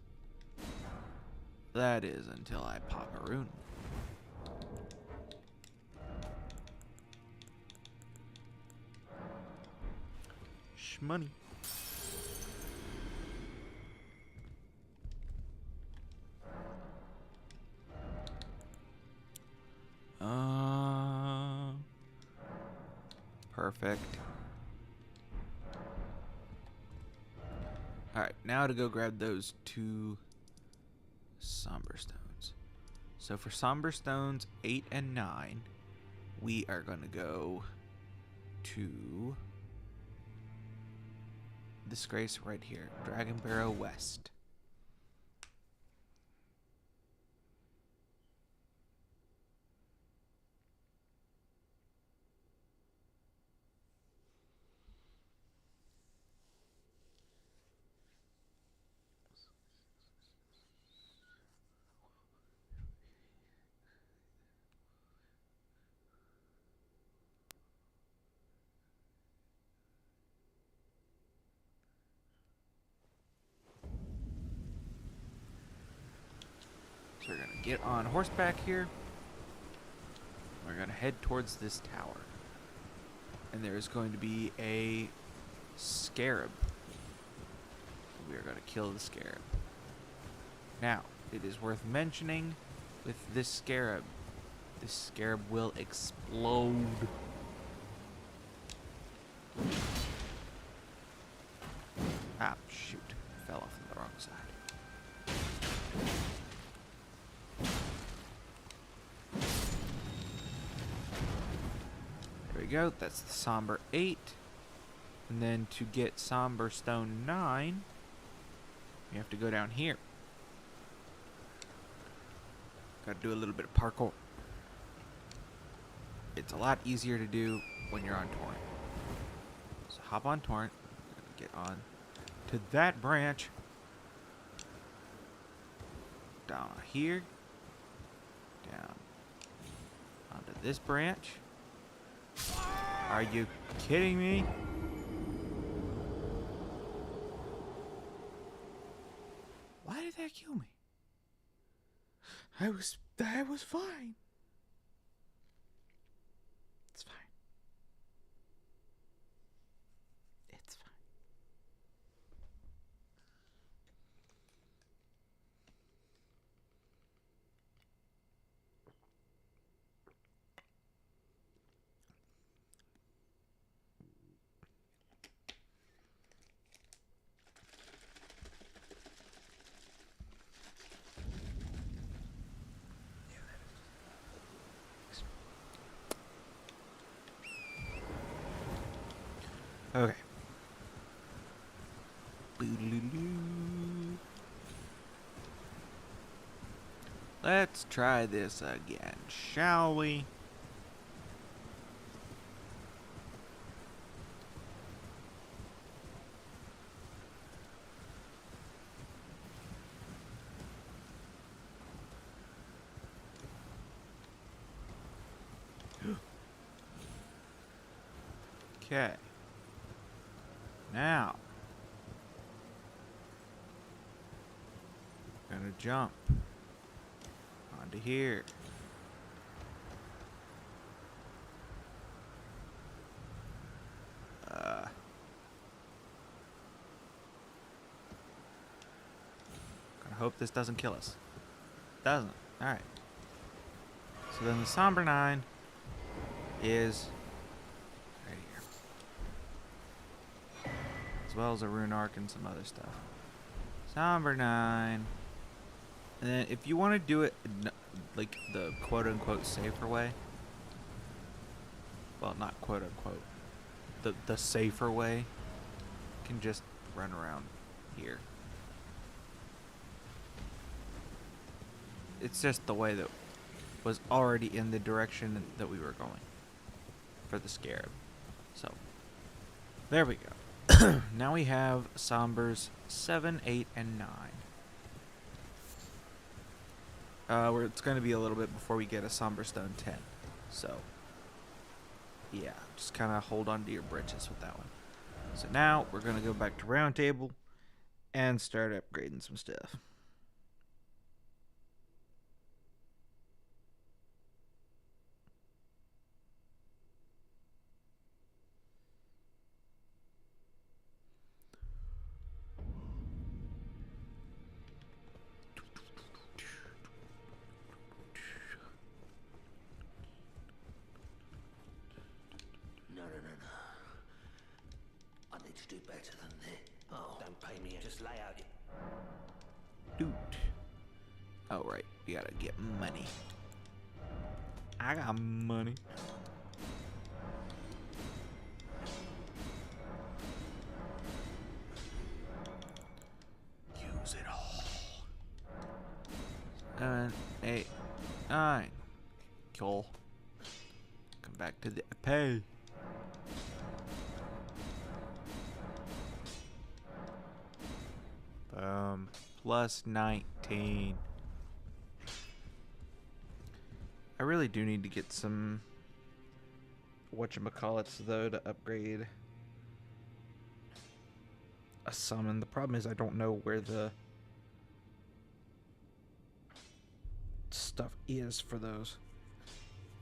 That is until I pop a rune. Shmoney. Perfect. Alright, now to go grab those 2 somber stones. So for somber stones 8 and 9, we are going to go to this Grace right here, Dragon Barrow West. So we're going to get on horseback here. We're going to head towards this tower. And there is going to be a scarab. We are going to kill the scarab. Now, it is worth mentioning with this scarab will explode. Ah, shoot. Fell off on the wrong side. There we go. That's the Somber 8. And then to get Somber Stone 9, we have to go down here. Gotta do a little bit of parkour. It's a lot easier to do when you're on torrent. hop on Torrent. Get on to that branch. Down here. Down onto this branch. Are you kidding me? Why did that kill me? I was fine. It's fine. It's fine. Okay. Let's try this again, shall we? Okay. Now, gonna jump onto here. Gonna hope this doesn't kill us. Doesn't. Alright. So then the Somber 9 is right here. As well as a Rune Arc and some other stuff. Somber 9. And then if you want to do it like the quote-unquote safer way. Well, not quote-unquote. The safer way. You can just run around here. It's just the way that was already in the direction that we were going for the Scarab. So, there we go. Now we have Sombers 7, 8, and 9. It's going to be a little bit before we get a Somber Stone 10. So, yeah, just kind of hold on to your britches with that one. So now, we're going to go back to Round Table and start upgrading some stuff. No. I need to do better than this. Oh, don't pay me. Just lay out your... Dude. Oh, right. You gotta get money. I got money. Use it all. 7, 8, 9. Cool. Come back to the pay. Boom. Plus 19. I really do need to get some whatchamacallits though to upgrade a summon. The problem is I don't know where the stuff is for those.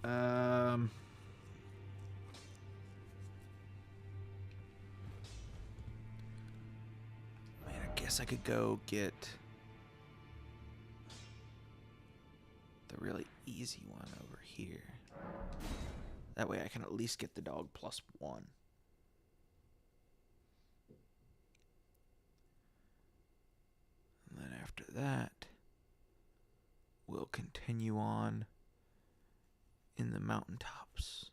I guess I could go get the really easy one over here. That way I can at least get the dog +1. And then after that, we'll continue on in the mountaintops.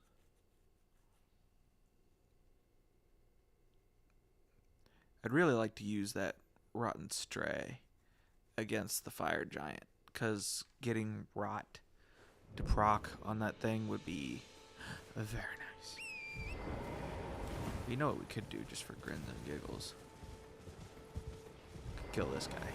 I'd really like to use that Rotten Stray against the Fire Giant, because getting Rot to proc on that thing would be very nice. You know what we could do just for grins and giggles? Could kill this guy.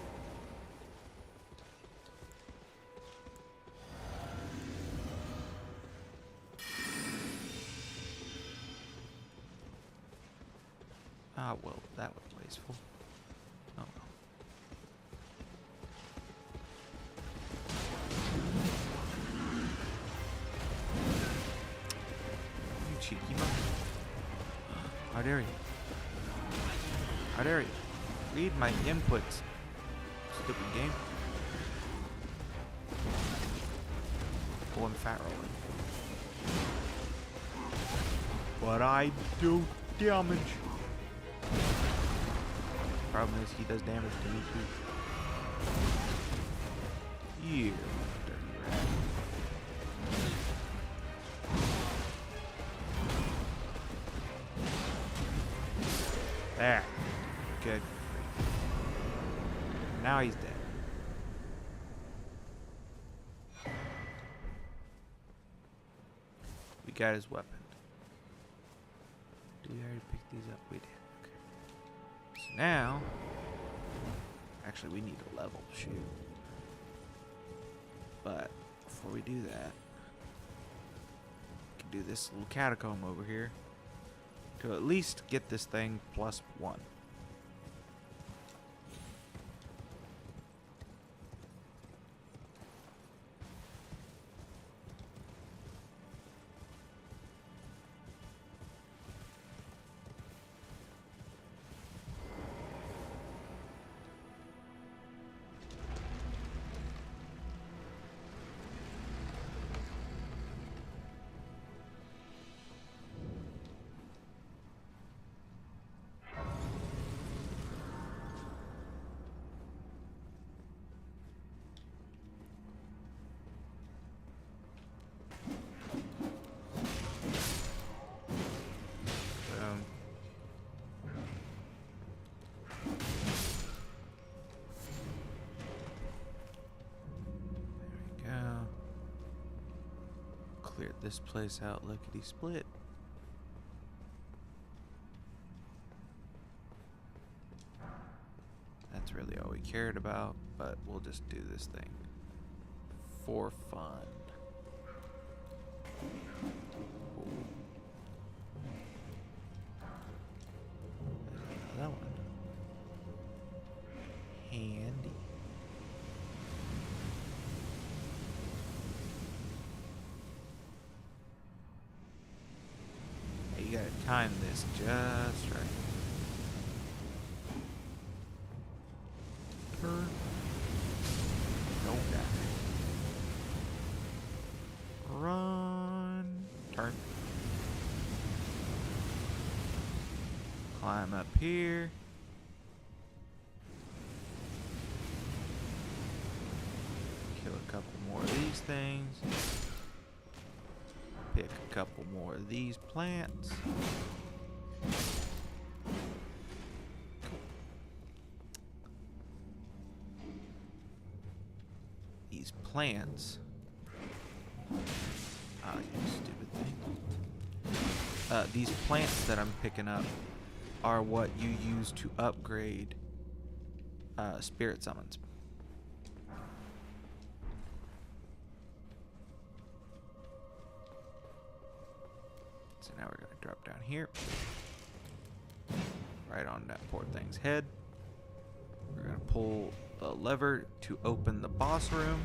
Ah, well, that was wasteful. Oh well. You cheeky monkey. How dare you? How dare you? Read my inputs. Stupid game. Pulling fat rolling. But I do damage. Problem is, he does damage to me too. Yeah, dirty rat. There. Good. Now he's dead. We got his weapon. Did we already pick these up? We did. Okay. So now, actually, we need a level shoot. But before we do that, we can do this little catacomb over here to at least get this thing +1. Cleared this place out lickety split. That's really all we cared about, but we'll just do this thing for fun. Ooh. There's another one. Handy. You gotta time this just right. Turn. Don't die. Run. Turn. Climb up here. Kill a couple more of these things. Pick a couple more of these plants. These plants. Ah, you stupid thing. These plants that I'm picking up are what you use to upgrade spirit summons. So now we're going to drop down here. Right on that poor thing's head. We're going to pull the lever to open the boss room.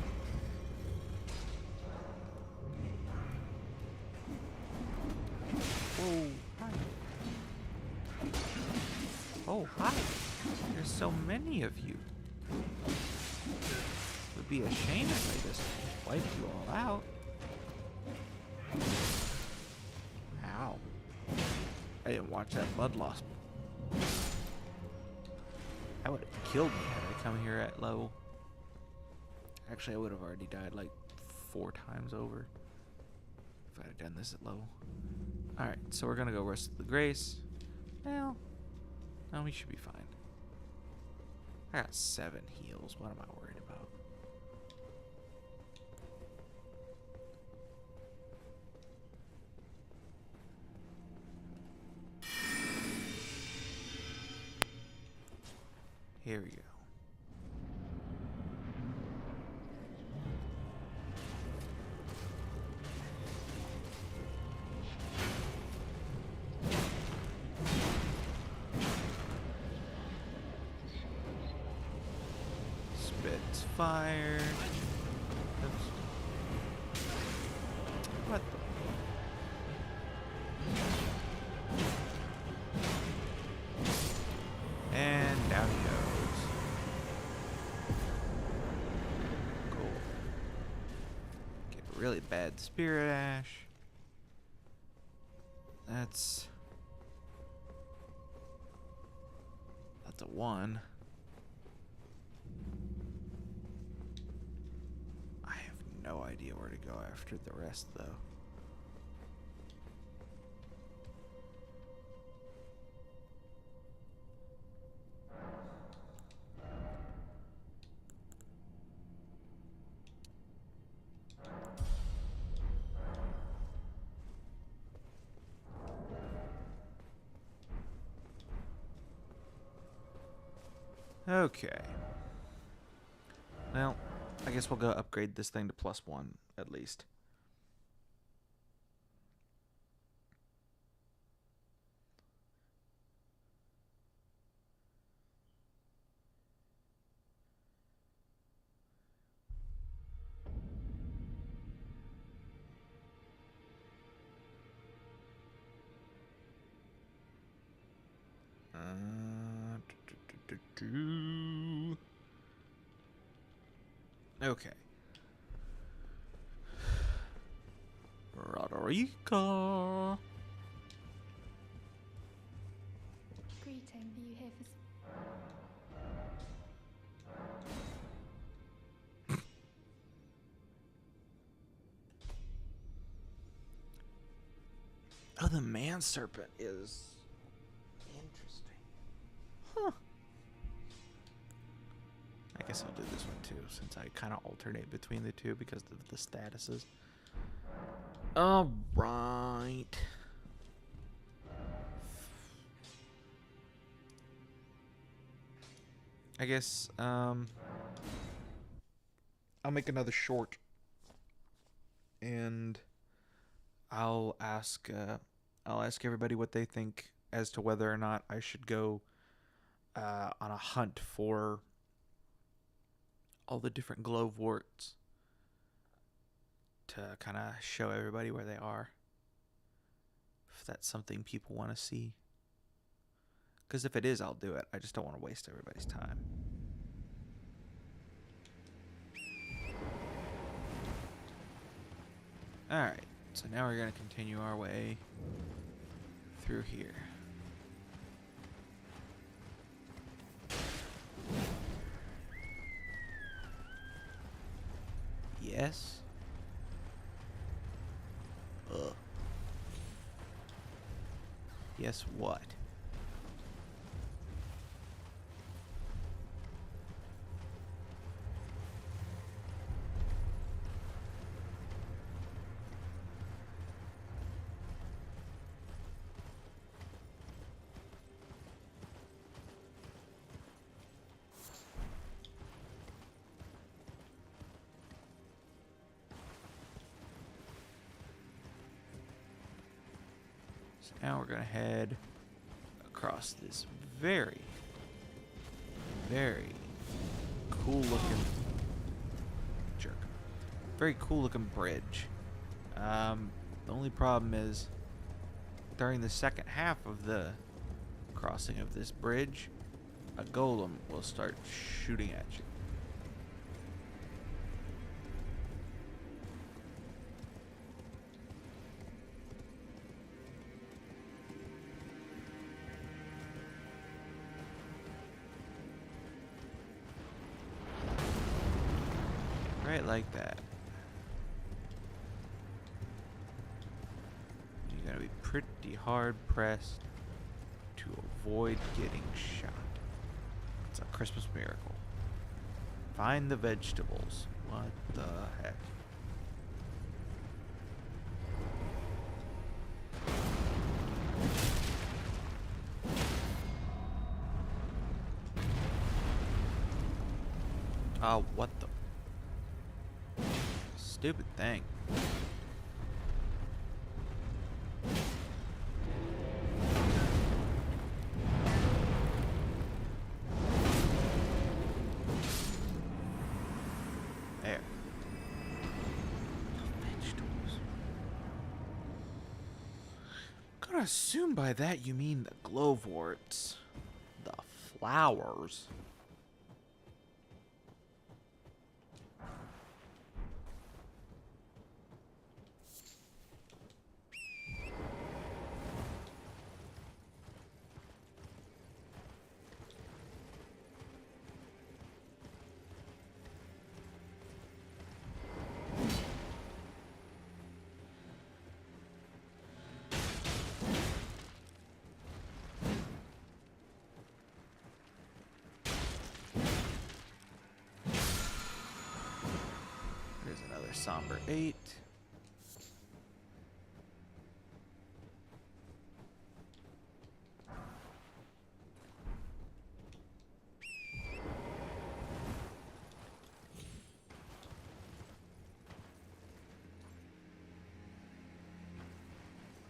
Whoa, hi. Oh, hi. There's so many of you. It would be a shame if I just wiped you all out. Ow. I didn't watch that blood loss. That would have killed me had I come here at level. Actually, I would have already died like 4 times over if I had done this at level. Alright, so we're gonna go Rest of the Grace. Well, no, we should be fine. I got 7 heals. What am I worried about? Here we go. Spits fire. Oops. What the? And down he goes. Cool. Get a really bad spirit ash. That's a 1. I have no idea where to go after the rest, though. Okay. Well, I guess we'll go upgrade this thing to +1 at least. Okay. Roderica. Greeting, are you here for... Oh, the man serpent is interesting. Huh. I guess I'll do this one too, since I kind of alternate between the two because of the statuses. All right. I guess I'll make another short, and I'll ask everybody what they think as to whether or not I should go on a hunt for all the different gloveworts to kind of show everybody where they are. If that's something people want to see. Because if it is, I'll do it. I just don't want to waste everybody's time. Alright, so now we're going to continue our way through here. Yes. Ugh. Yes, what? Now we're going to head across this very, very cool looking bridge. The only problem is during the second half of the crossing of this bridge, a golem will start shooting at you. Right like that. You're gonna be pretty hard pressed to avoid getting shot. It's a Christmas miracle. Find the vegetables. What the heck? What the? Stupid thing. There. Vegetables. Gonna assume by that you mean the glowworts. The flowers. There's another somber 8.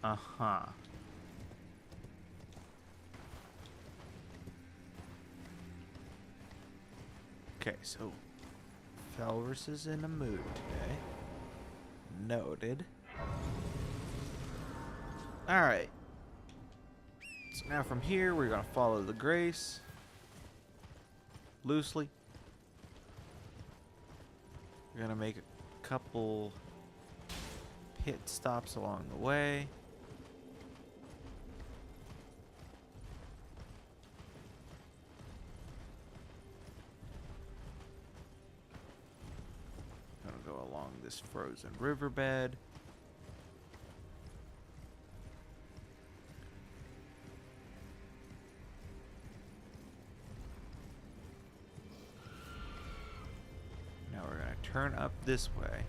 Uh-huh. Okay, so Felrus is in a mood today. Noted. Alright. So now from here, we're going to follow the grace. Loosely. We're going to make a couple pit stops along the way. Gonna go along this frozen riverbed. Now we're gonna turn up this way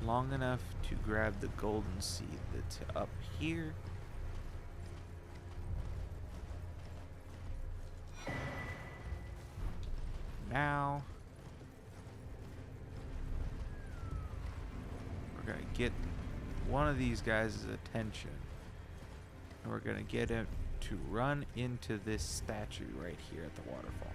long enough to grab the golden seed that's up here. Now we're gonna get one of these guys' attention, and we're gonna get him to run into this statue right here at the waterfall.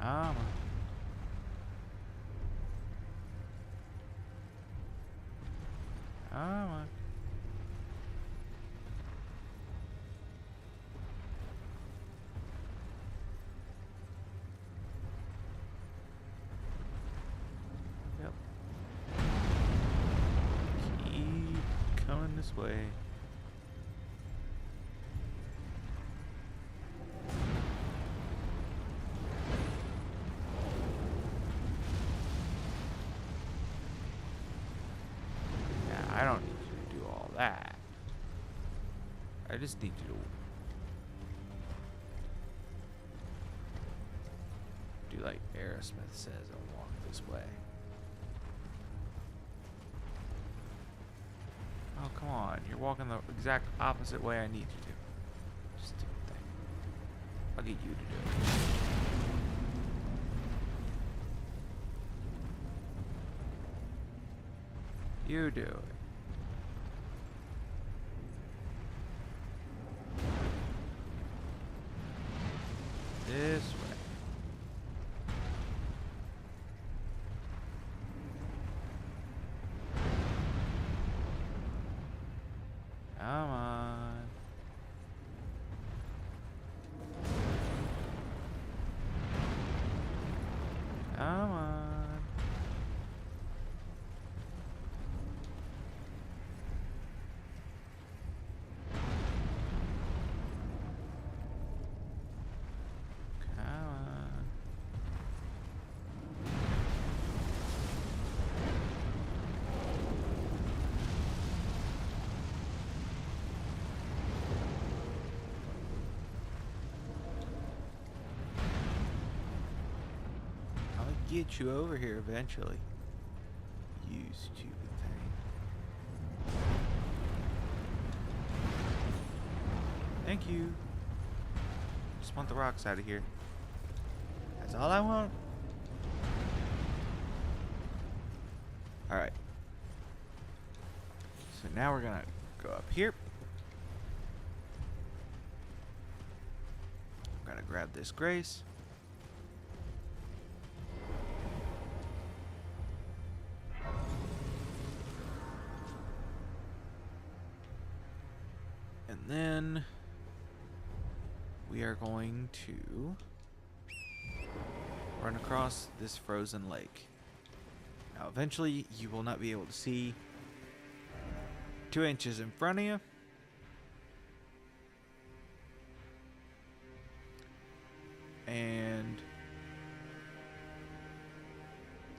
Come on. Come on. Yep. Keep coming this way. I don't need you to do all that. I just need you to do like Aerosmith says and walk this way. Oh, come on. You're walking the exact opposite way I need you to. Stupid thing. I'll get you to do it. You do it. This way. Come on. Come on. Come get you over here eventually. You stupid thing. Thank you. Just want the rocks out of here. That's all I want. Alright. So now we're gonna go up here. I'm gonna grab this grace. And then we are going to run across this frozen lake. Now eventually you will not be able to see 2 inches in front of you. And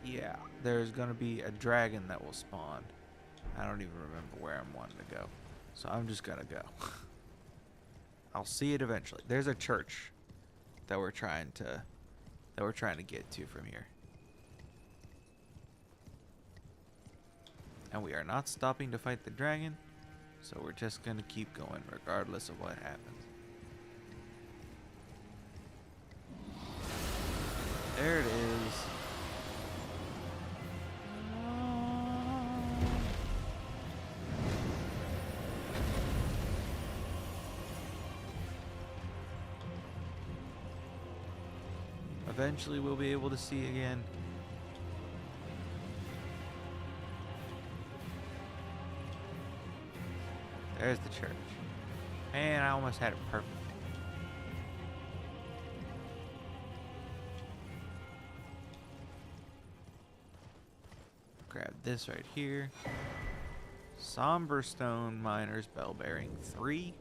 yeah, there's gonna be a dragon that will spawn. I don't even remember where I'm wanting to go. So I'm just gonna go. I'll see it eventually. There's a church that we're trying to get to from here. And we are not stopping to fight the dragon, so we're just gonna keep going regardless of what happens. There it is. Eventually we'll be able to see again. There's the church. Man, I almost had it perfect. Grab this right here. Somber Stone Miner's Bell Bearing 3.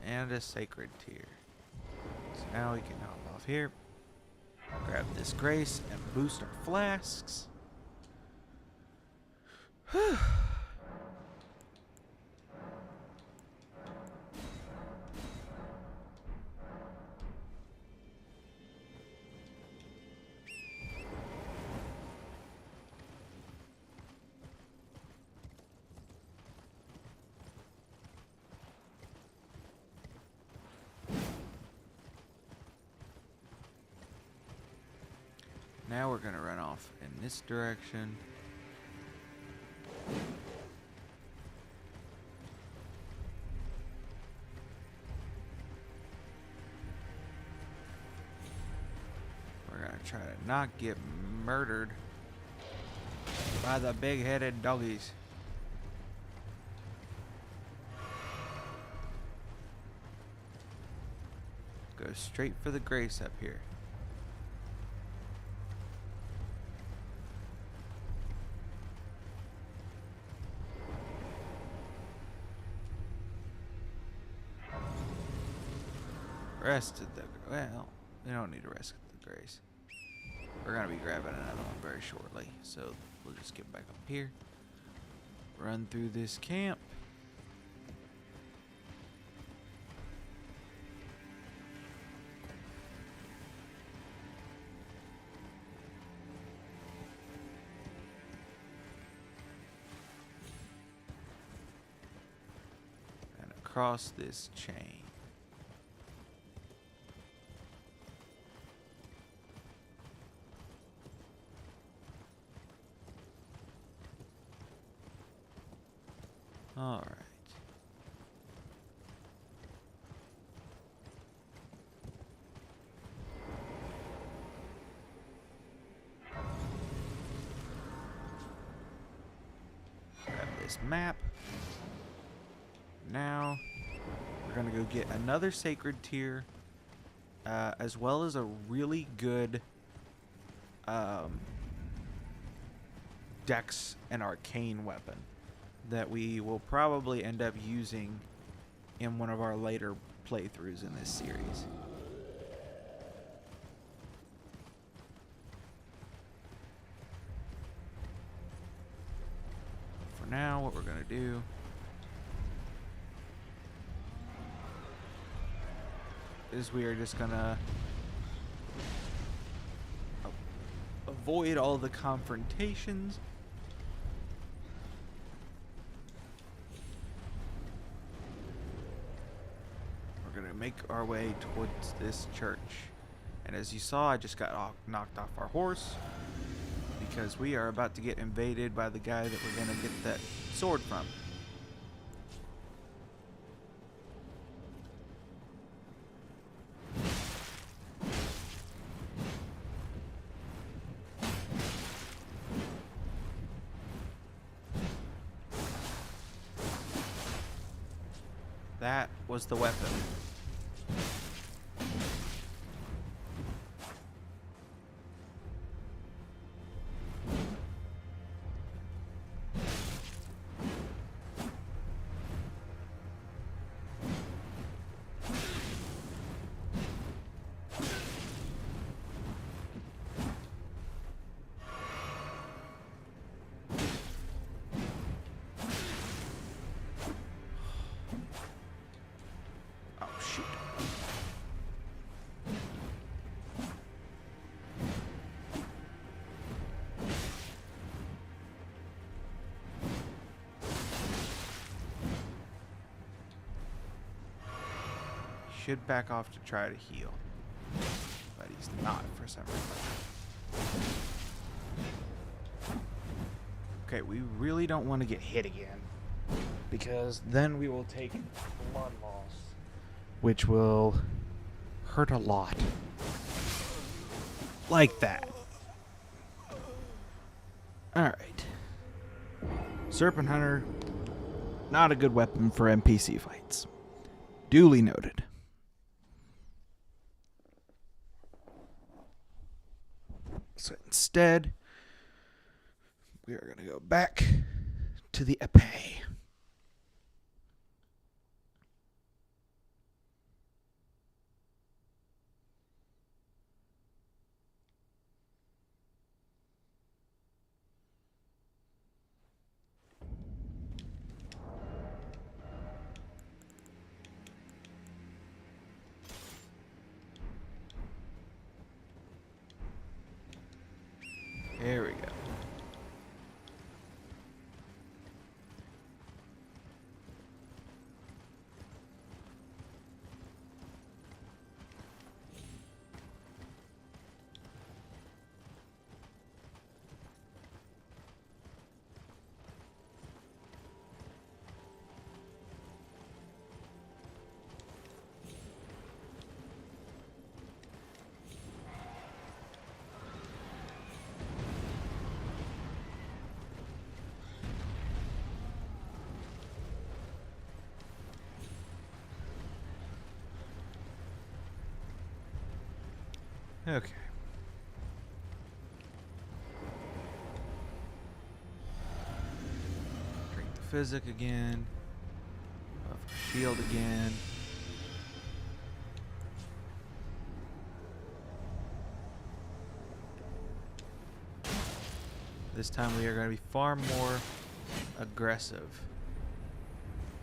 And a Sacred Tear. So now we can hop off here. Grab this grace and boost our flasks. Now we're gonna run off in this direction. We're gonna try to not get murdered by the big-headed doggies. Go straight for the grace up here. Rest of the... Well, we don't need to rest of the grace. We're going to be grabbing another one very shortly. So we'll just get back up here. Run through this camp. And across this chain. All right. Grab this map. Now we're gonna go get another sacred tier, as well as a really good dex and arcane weapon that we will probably end up using in one of our later playthroughs in this series. For now, what we're going to do is we are just gonna avoid all the confrontations. We're gonna make our way towards this church. And as you saw, I just got knocked off our horse because we are about to get invaded by the guy that we're gonna get that sword from. That was the weapon. Oh, shoot. Should back off to try to heal, but he's not for some reason. Okay, we really don't want to get hit again, because then we will take blood loss, which will hurt a lot. Like that. Alright. Serpent Hunter, not a good weapon for NPC fights. Duly noted. So instead, we are going to go back to the epee. There we go. Okay. Drink the physic again. Buff our shield again. This time we are going to be far more aggressive.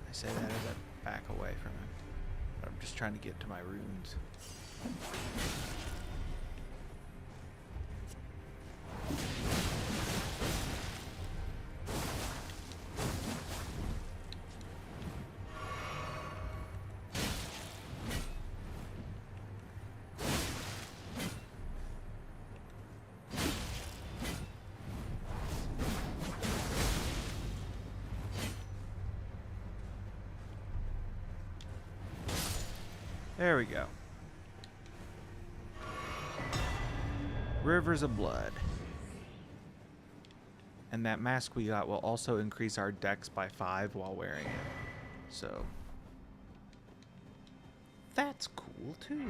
I say that as I back away from him. But I'm just trying to get to my runes. There we go. Rivers of Blood. And that mask we got will also increase our dex by 5 while wearing it. So, that's cool too.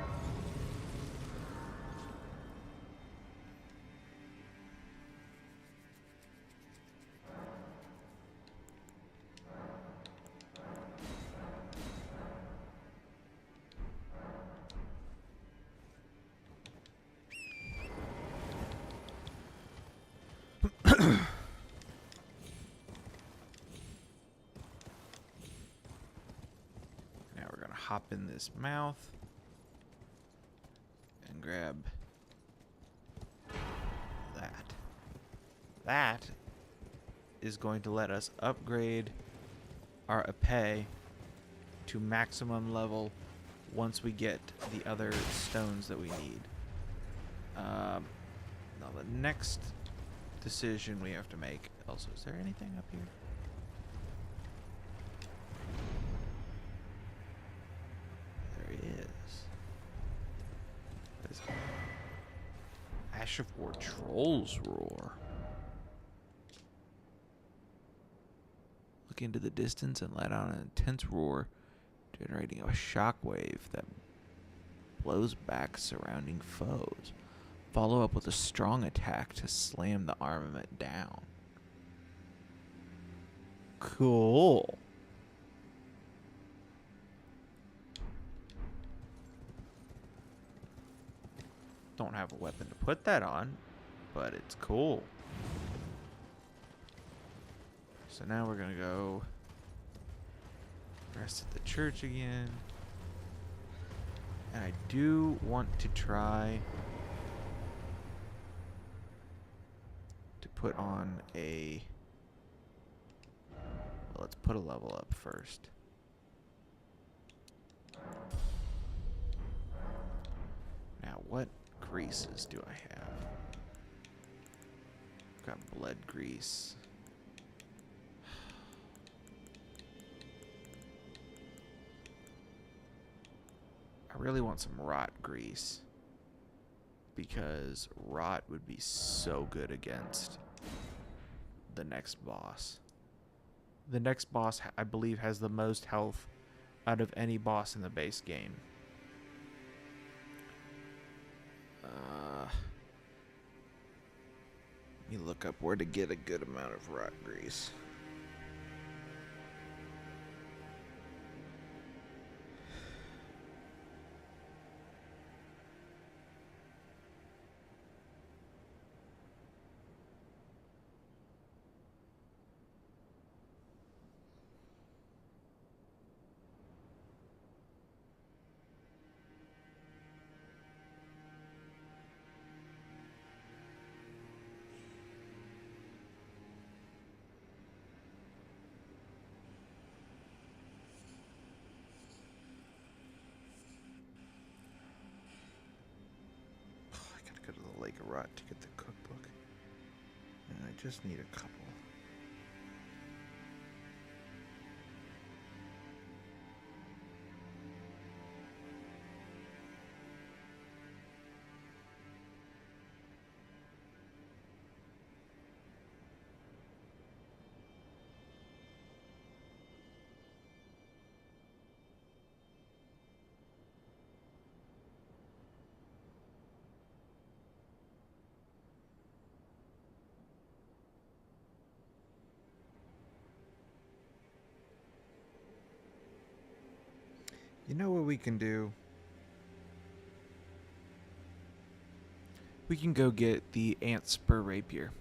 Now we're gonna hop in this mouth. grab that. That is going to let us upgrade our epee to maximum level once we get the other stones that we need. Now the next decision we have to make. Also, is there anything up here? There is. What is it? Ash of War Troll's Roar. Look into the distance and let out an intense roar, generating a shockwave that blows back surrounding foes. Follow up with a strong attack to slam the armament down. Cool. Don't have a weapon to put that on, but it's cool. So now we're gonna go rest at the church again. And I do want to try to put on a... Well, let's put a level up first. Now, what greases do I have? I've got blood grease. I really want some rot grease, because rot would be so good against the next boss. The next boss, I believe, has the most health out of any boss in the base game. Let me look up where to get a good amount of rot grease. Go to the Lake of Rot to get the cookbook. And I just need a couple. You know what we can do? We can go get the Ant Spur Rapier.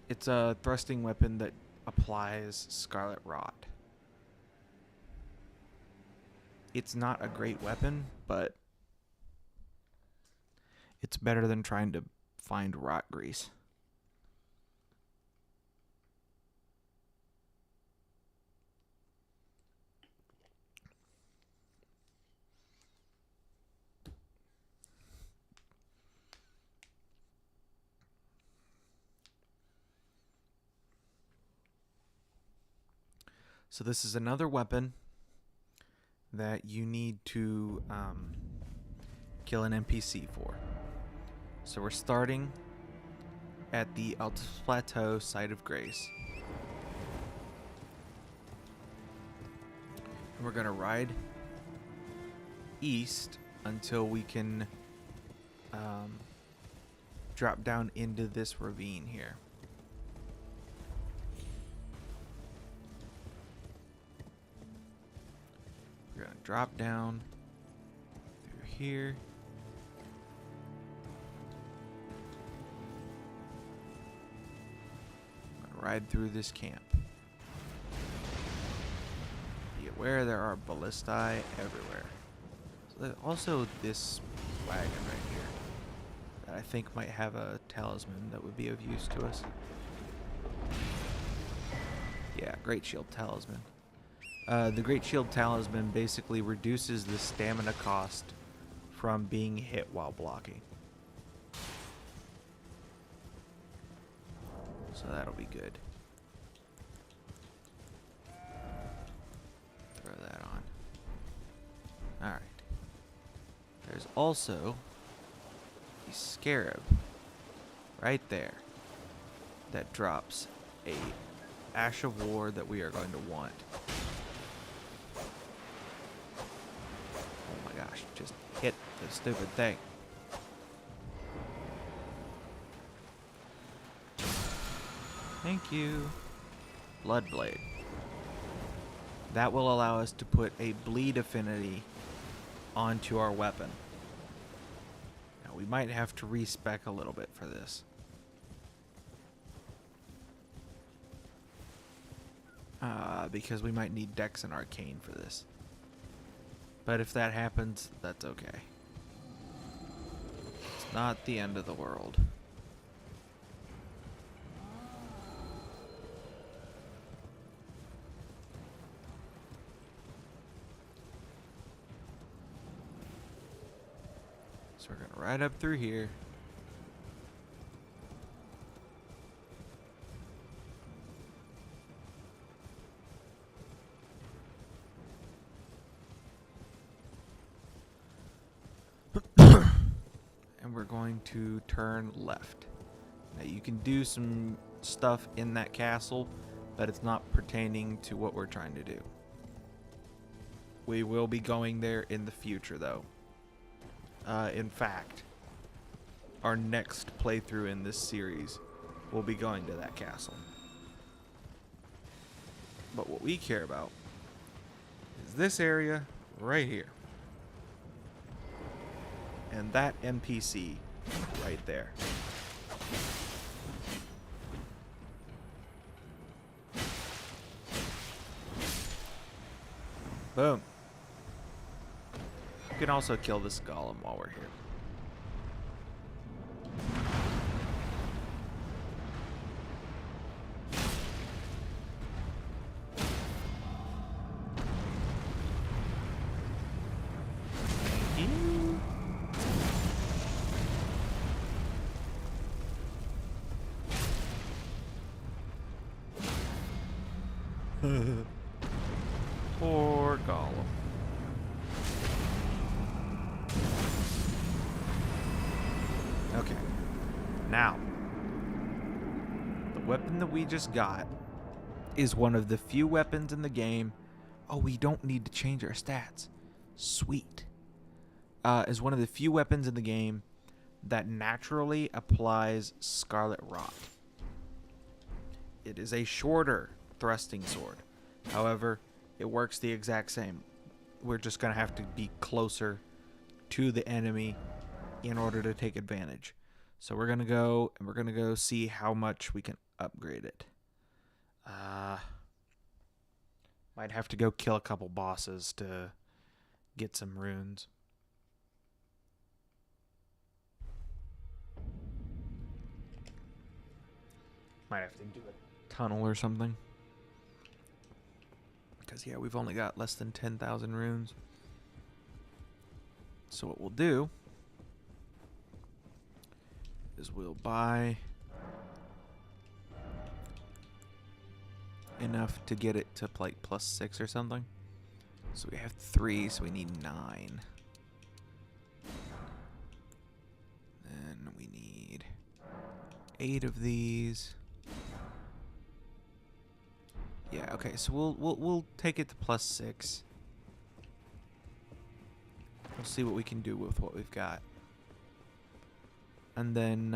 It's a thrusting weapon that applies Scarlet Rot. It's not a great weapon, but it's better than trying to find rot grease. So this is another weapon that you need to kill an NPC for. So we're starting at the Altus Plateau Site of Grace. And we're going to ride east until we can drop down into this ravine here. We're going to drop down through here. Ride through this camp. Be aware there are ballistae everywhere. So there's also this wagon right here. I think might have a talisman that would be of use to us. Yeah, Great Shield Talisman. The Great Shield Talisman basically reduces the stamina cost from being hit while blocking. So that'll be good. Throw that on. Alright. There's also a scarab right there that drops a Ash of War that we are going to want. Oh my gosh, just hit the stupid thing. Thank you. Bloodblade. That will allow us to put a bleed affinity onto our weapon. Now we might have to respec a little bit for this. Because we might need Dex and Arcane for this. But if that happens, that's okay. It's not the end of the world. So we're gonna ride up through here. And we're going to turn left. Now you can do some stuff in that castle, but it's not pertaining to what we're trying to do. We will be going there in the future though. In fact, our next playthrough in this series will be going to that castle. But what we care about is this area right here. And that NPC right there. Boom. You can also kill this golem while we're here. Poor golem. Okay. Now, the weapon that we just got is one of the few weapons in the game. Oh, we don't need to change our stats. Sweet. Is one of the few weapons in the game that naturally applies Scarlet Rot. It is a shorter thrusting sword. However, it works the exact same. We're just going to have to be closer to the enemy in order to take advantage. So we're going to go and we're going to go see how much we can upgrade it. Might have to go kill a couple bosses to get some runes. Might have to do a tunnel or something. Because, yeah, we've only got less than 10,000 runes. So what we'll do is we'll buy enough to get it to like +6 or something. So we have 3, so we need 9. Then we need 8 of these. Yeah, okay, so we'll take it to +6. We'll see what we can do with what we've got. And then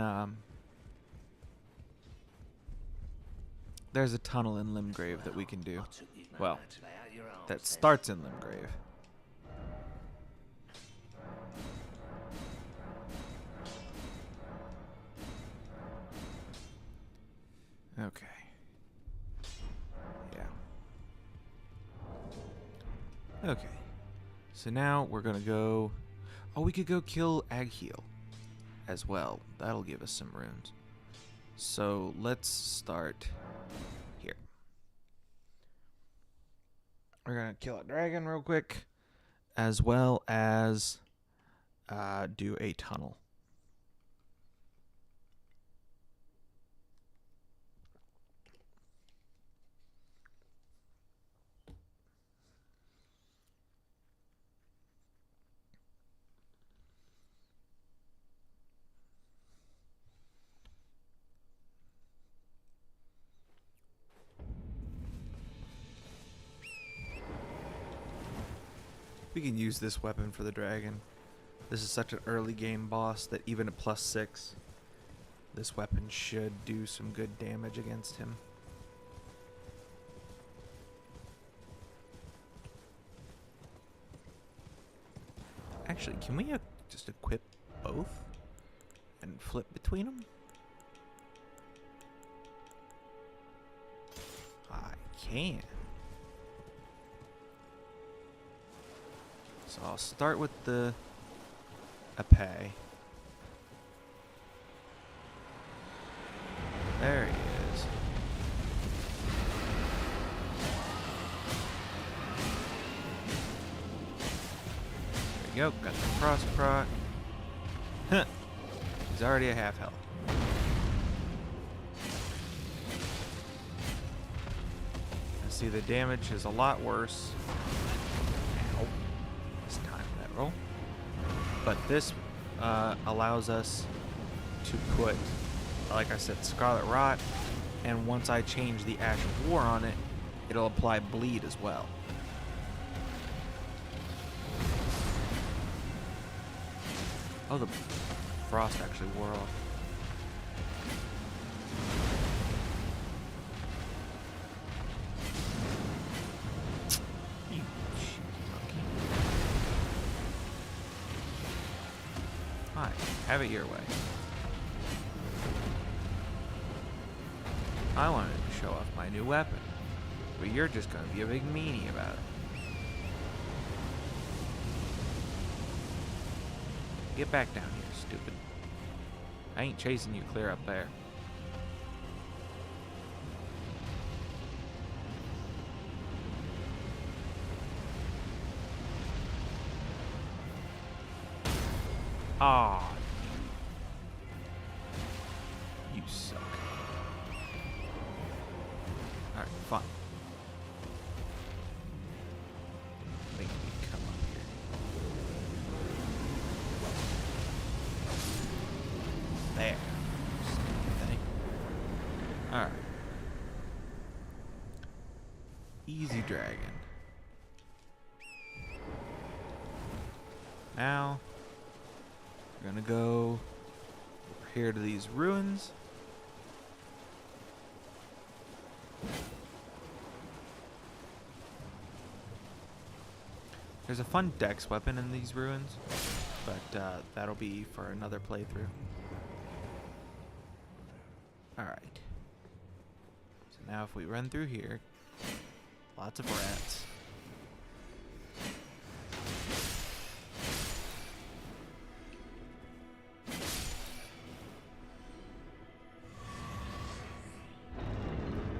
there's a tunnel in Limgrave that we can do. Well, that starts in Limgrave. Okay. Yeah. Okay. So now we're gonna go... Oh, we could go kill Agheel as well. That'll give us some runes. So let's start here. We're gonna kill a dragon real quick, as well as do a tunnel. We can use this weapon for the dragon. This is such an early game boss that even at +6, this weapon should do some good damage against him. Actually, can we just equip both and flip between them? I can. So I'll start with the epee. There he is. There we go. Got the cross proc. Huh. He's already a half health. I see the damage is a lot worse. Ow. This time that roll. But this allows us to put, like I said, Scarlet Rot, and once I change the Ash of War on it, it'll apply bleed as well. Oh, the frost actually wore off. You cheeky monkey. Hi, have it your way. I wanted to show off my new weapon, but you're just gonna be a big meanie about it. Get back down here, stupid. I ain't chasing you clear up there. Ah, you suck. Alright, fine. Make me come up here. There. Stupid thing. Alright. Easy dragon. Now, we're gonna go over here to these ruins. There's a fun dex weapon in these ruins, but that'll be for another playthrough. Alright. So now if we run through here, lots of rats.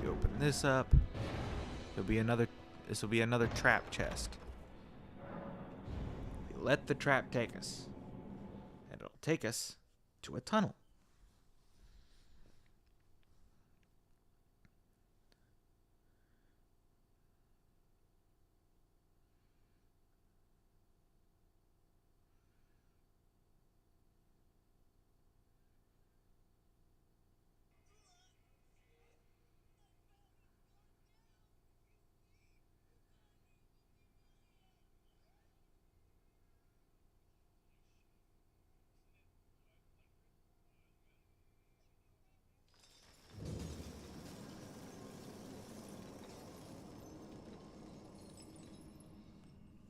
You open this up. There'll be another. This will be another trap chest. We let the trap take us, and it'll take us to a tunnel.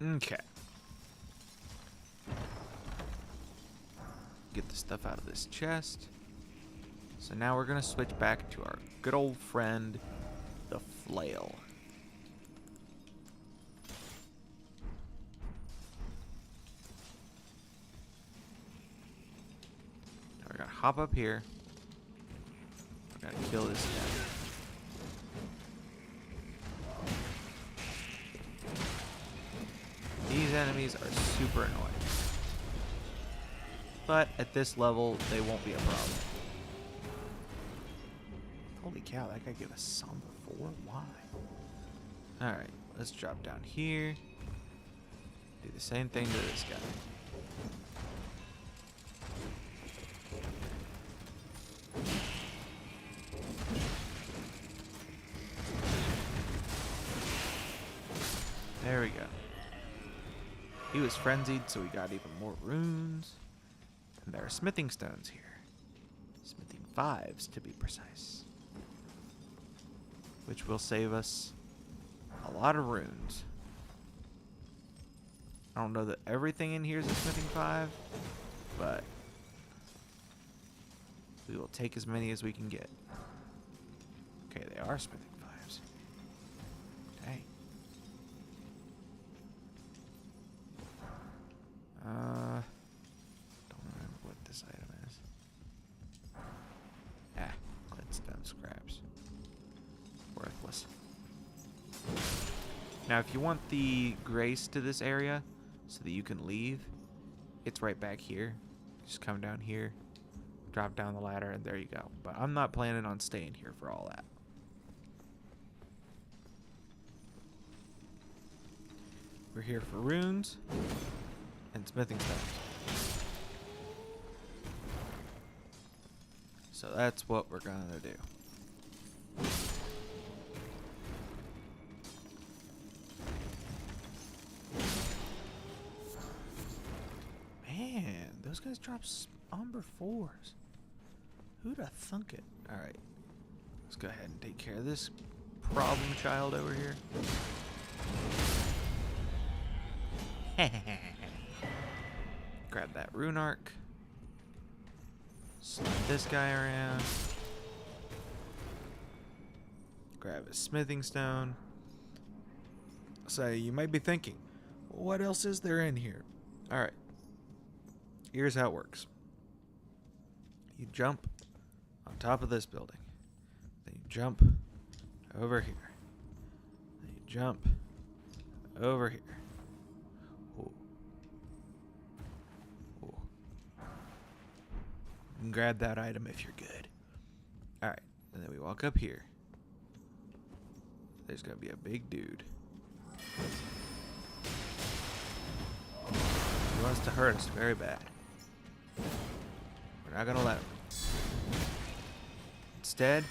Okay. Get the stuff out of this chest. So now we're gonna switch back to our good old friend, the flail. hop up here. I gotta kill this guy. These enemies are super annoying. But at this level, they won't be a problem. Holy cow, that guy gave us somber 4? Why? Alright, let's drop down here. Do the same thing to this guy. There we go. He was frenzied, so we got even more runes. And there are smithing stones here. Smithing 5s to be precise. Which will save us a lot of runes. I don't know that everything in here is a smithing 5, but we will take as many as we can get. Okay, they are smithing 5s. Dang. Don't remember what this item is. Ah, glintstone scraps. Worthless. Now, if you want the grace to this area so that you can leave, it's right back here. Just come down here, drop down the ladder, and there you go. But I'm not planning on staying here for all that. We're here for runes and smithing stones. So that's what we're gonna do. Man, those guys drop Umber 4s. Who'd have thunk it? Alright. Let's go ahead and take care of this problem child over here. Grab that rune arc. Slap this guy around. Grab a smithing stone. So you might be thinking, what else is there in here? Alright. Here's how it works. You jump on top of this building. Then you jump over here. Then you jump over here. Ooh. Ooh. You can grab that item if you're good. Alright, and then we walk up here. There's gonna be a big dude. He wants to hurt us very bad. We're not gonna let him. Instead,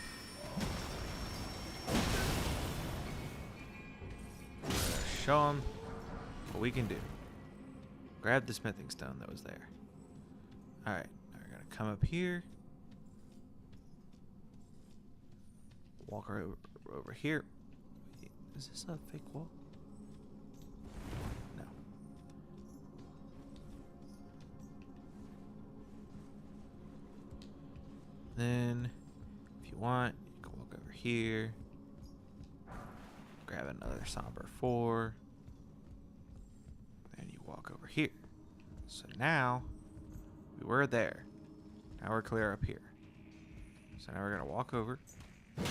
we're gonna show him what we can do. Grab the smithing stone that was there. Alright, now we're gonna come up here. Walk over here. Is this a fake wall? No. Then, if you want, you can walk over here. Grab another somber 4. Then you walk over here. So now, we were there. Now we're clear up here. So now we're going to walk over. Try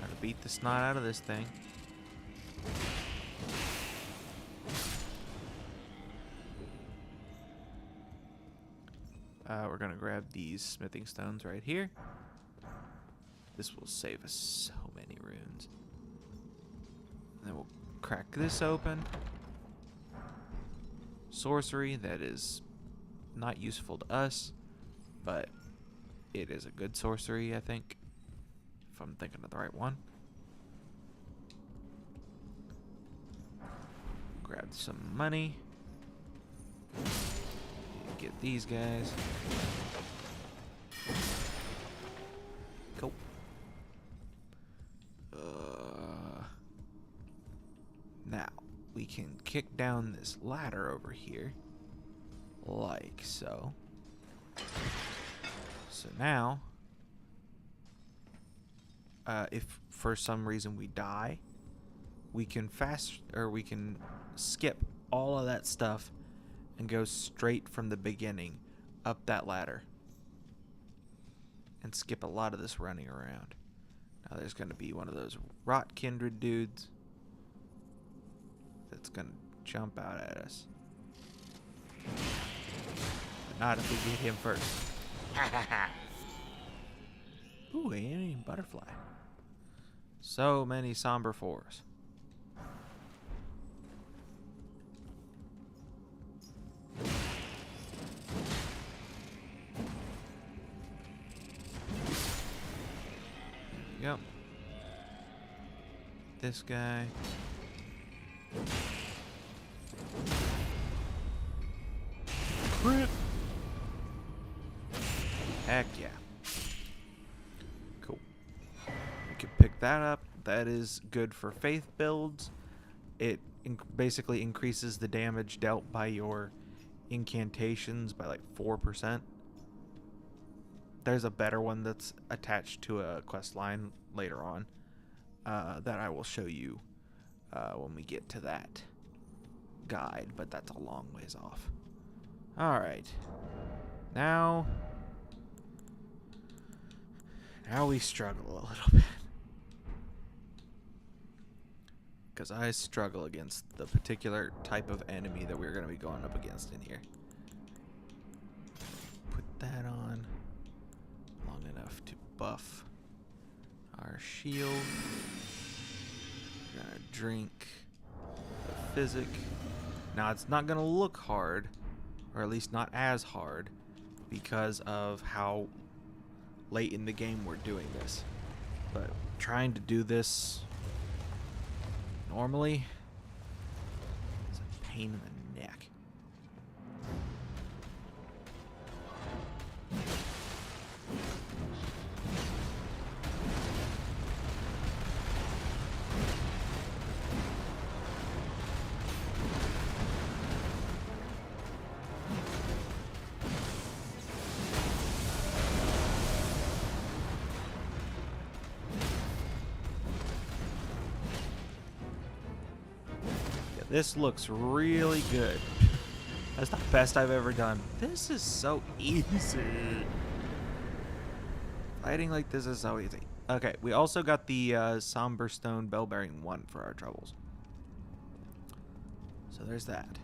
to beat the snot out of this thing. We're going to grab these smithing stones right here. This will save us so many runes. And then we'll crack this open. Sorcery that is not useful to us, but it is a good sorcery, I think. If I'm thinking of the right one. Grab some money. Get these guys. Go. Now, we can kick down this ladder over here. Like so. So now, if for some reason we die, we can we can skip all of that stuff and go straight from the beginning up that ladder. And skip a lot of this running around. Now there's going to be one of those rot kindred dudes that's going to jump out at us. But not if we get him first. Ooh, an alien butterfly. So many somber fours. Yep. This guy. Crit. Heck yeah. Cool. We can pick that up. That is good for faith builds. It basically increases the damage dealt by your incantations by like 4%. There's a better one that's attached to a quest line later on that I will show you when we get to that guide, but that's a long ways off. Alright. Now we struggle a little bit. Because I struggle against the particular type of enemy that we're going to be going up against in here. Put that on long enough to buff our shield. We're going to drink the physic. Now it's not going to look hard, or at least not as hard, because of how late in the game we're doing this. But trying to do this normally is a pain in the neck. This looks really good. That's the best I've ever done. This is so easy. Fighting like this is so easy. Okay, we also got the Somber Stone Bell-Bearing 1 for our troubles. So there's that.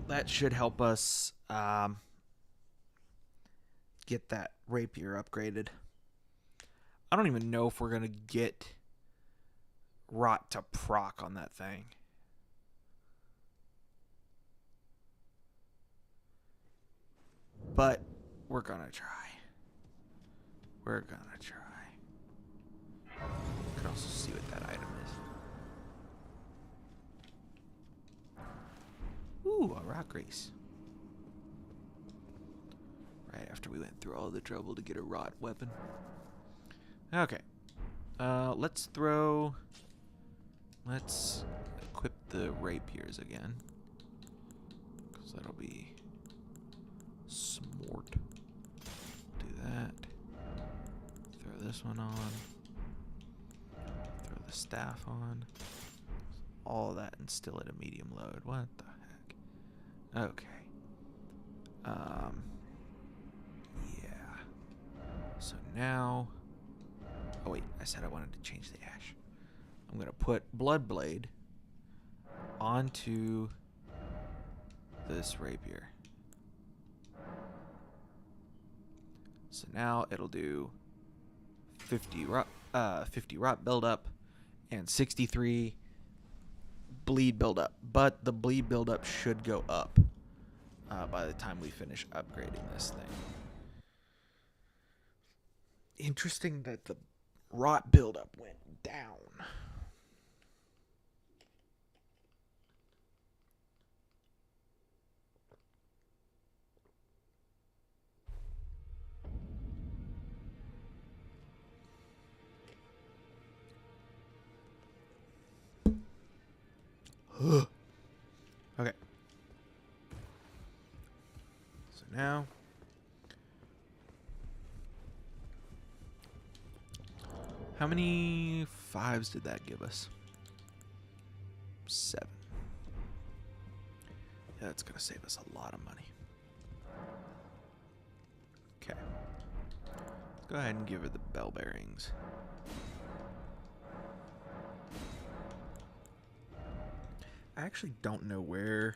That should help us get that rapier upgraded. I don't even know if we're going to get rot to proc on that thing. But we're gonna try. We're gonna try. You can also see what that item is. Ooh, a rock grease. Right after we went through all the trouble to get a rot weapon. Okay. Let's equip the rapiers again, because that'll be smart. Do that. Throw this one on. Throw the staff on. All of that and still at a medium load. What the heck? Okay. Yeah. So now. Oh wait, I said I wanted to change the ash. I'm going to put Bloodblade onto this rapier. So now it'll do 50 rot buildup and 63 bleed buildup. But the bleed buildup should go up by the time we finish upgrading this thing. Interesting that the rot buildup went down. Okay. So now how many 5s did that give us? 7. That's gonna save us a lot of money. Okay. Let's go ahead and give her the bell bearings. I actually don't know where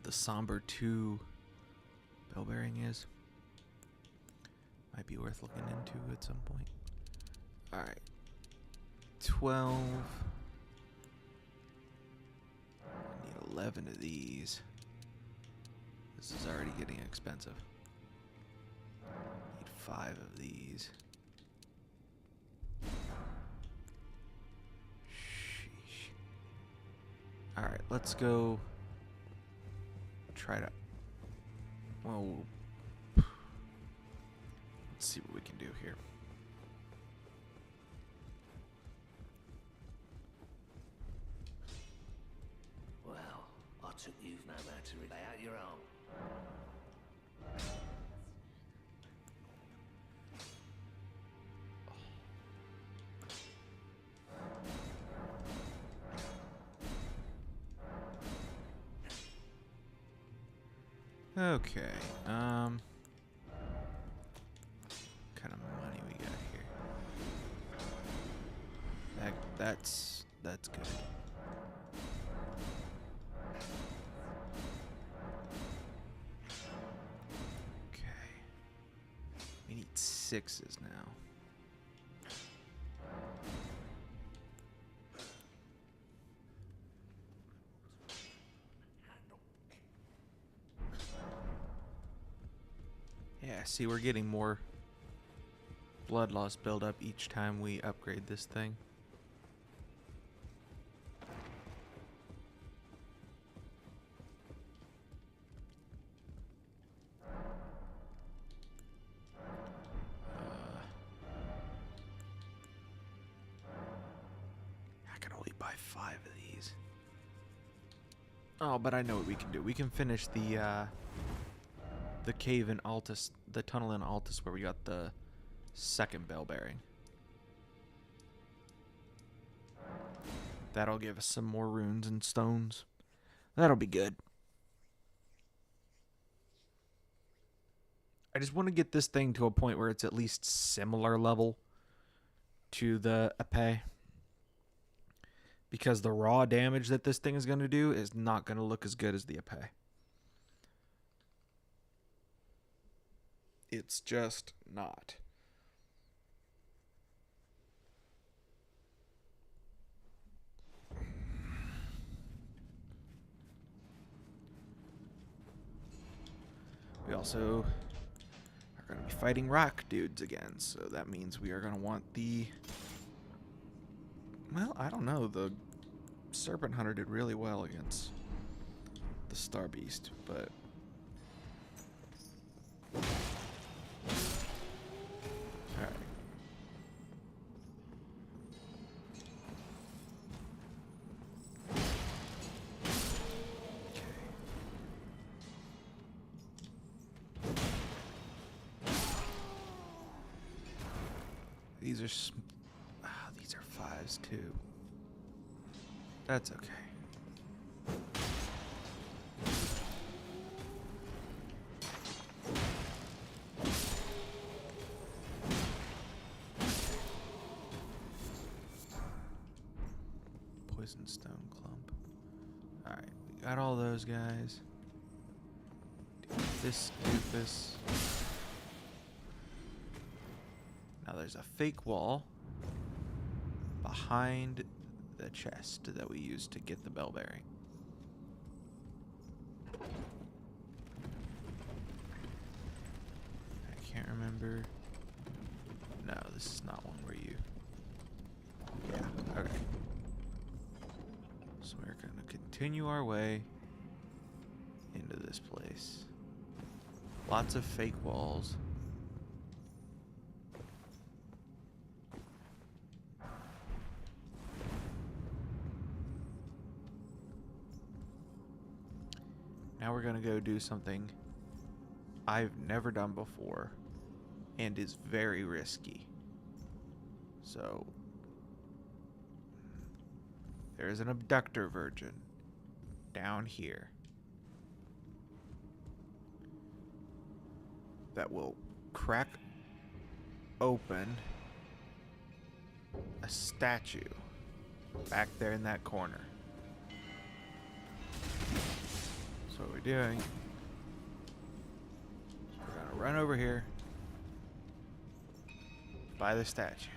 the Somber 2 bell bearing is. Might be worth looking into at some point. Alright. 12. I need 11 of these. This is already getting expensive. Need 5 of these. Sheesh. Alright, let's go try to... Well, let's see what we can do here. Well, I took you no matter lay out your own. Okay, kind of money we got here? That's good. Okay. We need 6s now. Yeah, see, we're getting more blood loss build up each time we upgrade this thing. I can only buy 5 of these. Oh, but I know what we can do. We can finish the cave in Altus, the tunnel in Altus where we got the second bell bearing. That'll give us some more runes and stones. That'll be good. I just want to get this thing to a point where it's at least similar level to the epee. Because the raw damage that this thing is going to do is not going to look as good as the epee. It's just not. We also are going to be fighting rock dudes again, so that means we are going to want the... Well, I don't know. The Serpent Hunter did really well against the Star Beast, but... Alright. These are these are 5s too. That's okay. Poison stone clump. All right, we got all those guys. This doofus. Now there's a fake wall behind the chest that we used to get the bell bearing. I can't remember. No, this is not one where you... Yeah, okay. So we're going to continue our way into this place. Lots of fake walls. Now we're going to go do something I've never done before and is very risky. So, there is an abductor virgin down here that will crack open a statue back there in that corner. So what we're doing, we're gonna run over here by the statue.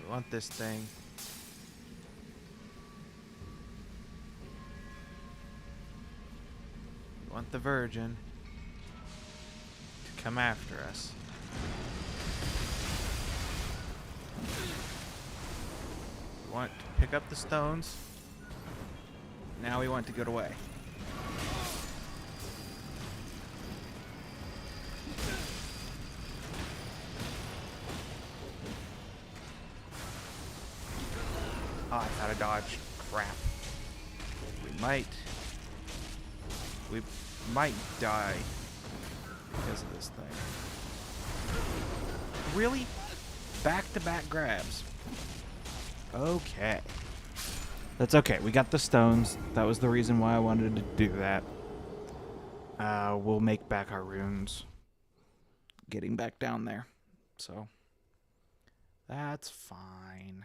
We want this thing. We want the Virgin to come after us. We want to pick up the stones. Now we want to get away. Oh, I thought I dodged. Crap. We might die because of this thing. Really? Back-to-back grabs. Okay. That's okay. We got the stones. That was the reason why I wanted to do that. We'll make back our runes getting back down there. So, that's fine.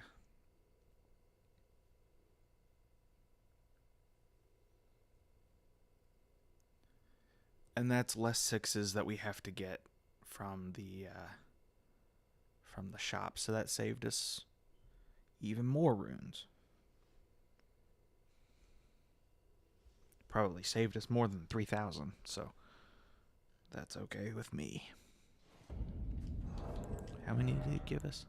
And that's less 6s that we have to get from the shop. So that saved us even more runes. Probably saved us more than 3,000, so that's okay with me. How many did it give us?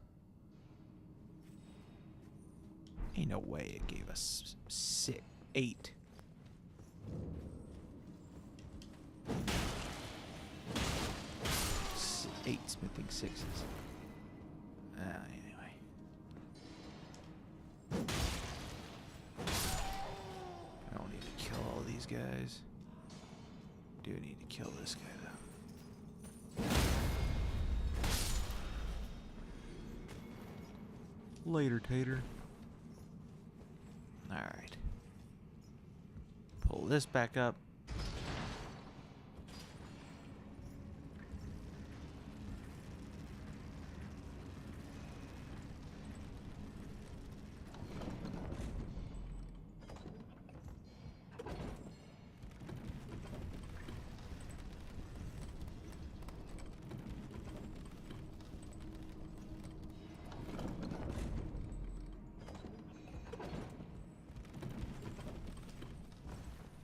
Ain't no way it gave us 8. Eight smithing 6s. Anyway. I don't need to kill all these guys. Do need to kill this guy though. Later, Tater. Alright. Pull this back up.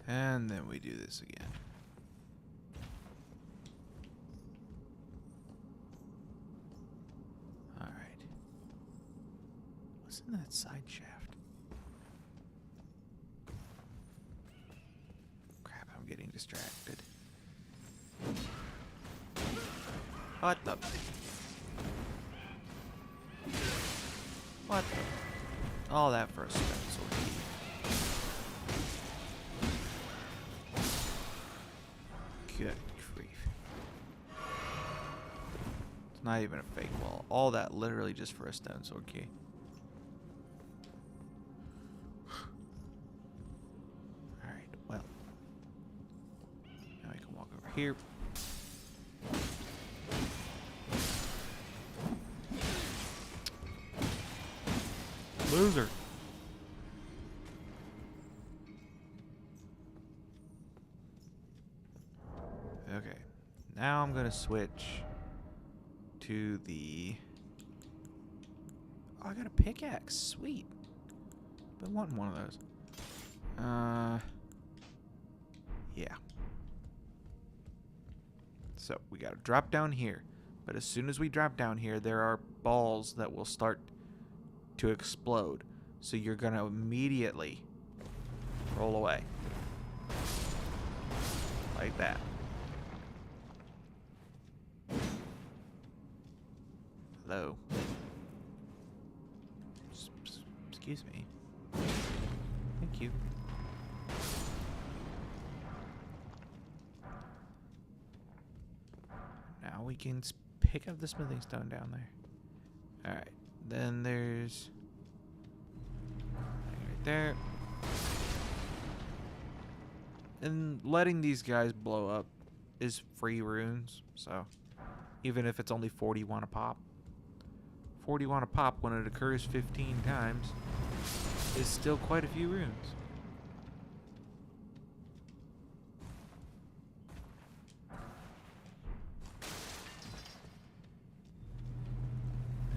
And then we do this again. Alright. What's in that side shaft? Crap, I'm getting distracted. What the? What the? All that for a stone sword key. Good grief. It's not even a fake wall. All that literally just for a stone sword key. Alright, well. Now I can walk over here. Loser. Okay, now I'm gonna switch to the... Oh, I got a pickaxe. Sweet. Been wanting one of those. Yeah. So, we gotta drop down here. But as soon as we drop down here, there are balls that will start to explode. So you're gonna immediately roll away. Like that. Hello. Excuse me. Thank you. Now we can pick up the smithing stone down there. Alright. Then there's... right there. And letting these guys blow up is free runes, so even if it's only 41 a pop. 41 a pop when it occurs 15 times is still quite a few runes.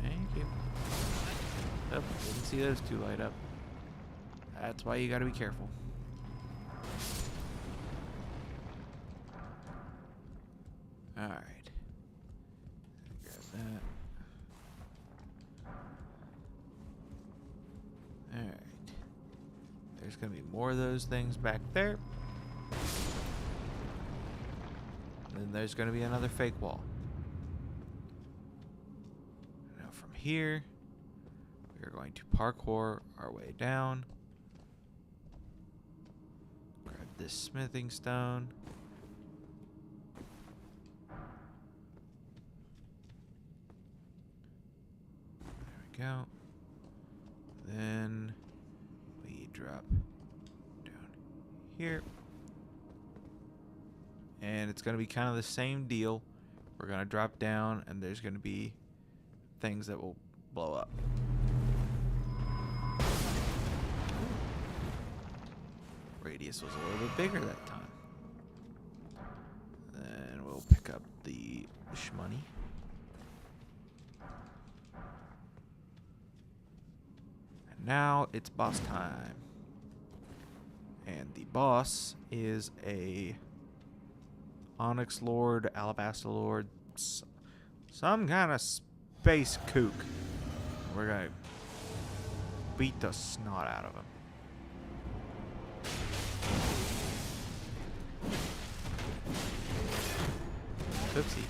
Thank you. Oh, didn't see those two light up. That's why you gotta be careful. Alright. Grab that. Alright. There's gonna be more of those things back there. And then there's gonna be another fake wall. Now from here, we're going to parkour our way down. Grab this smithing stone. Go. Then we drop down here. And it's going to be kind of the same deal. We're going to drop down and there's going to be things that will blow up. Radius was a little bit bigger that time. Then we'll pick up the shmoney. Now it's boss time. And the boss is a Onyx Lord, Alabaster Lord, some kind of space kook. We're gonna beat the snot out of him. Oopsie.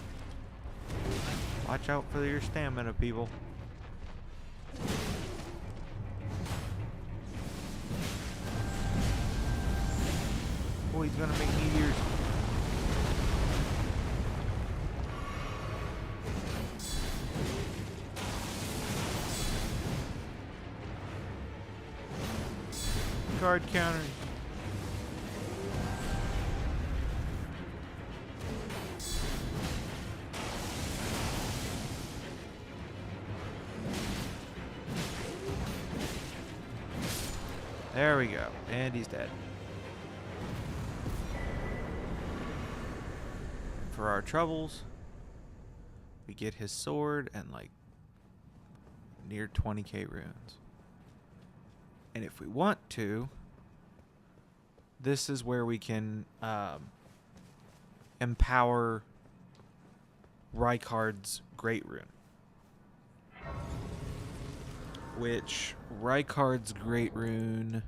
Watch out for your stamina, people. Oh, he's gonna make meteors. Card counters. There we go. And he's dead. For our troubles, we get his sword and like near 20k runes. And if we want to, this is where we can empower Rykard's Great Rune. Which Rykard's Great Rune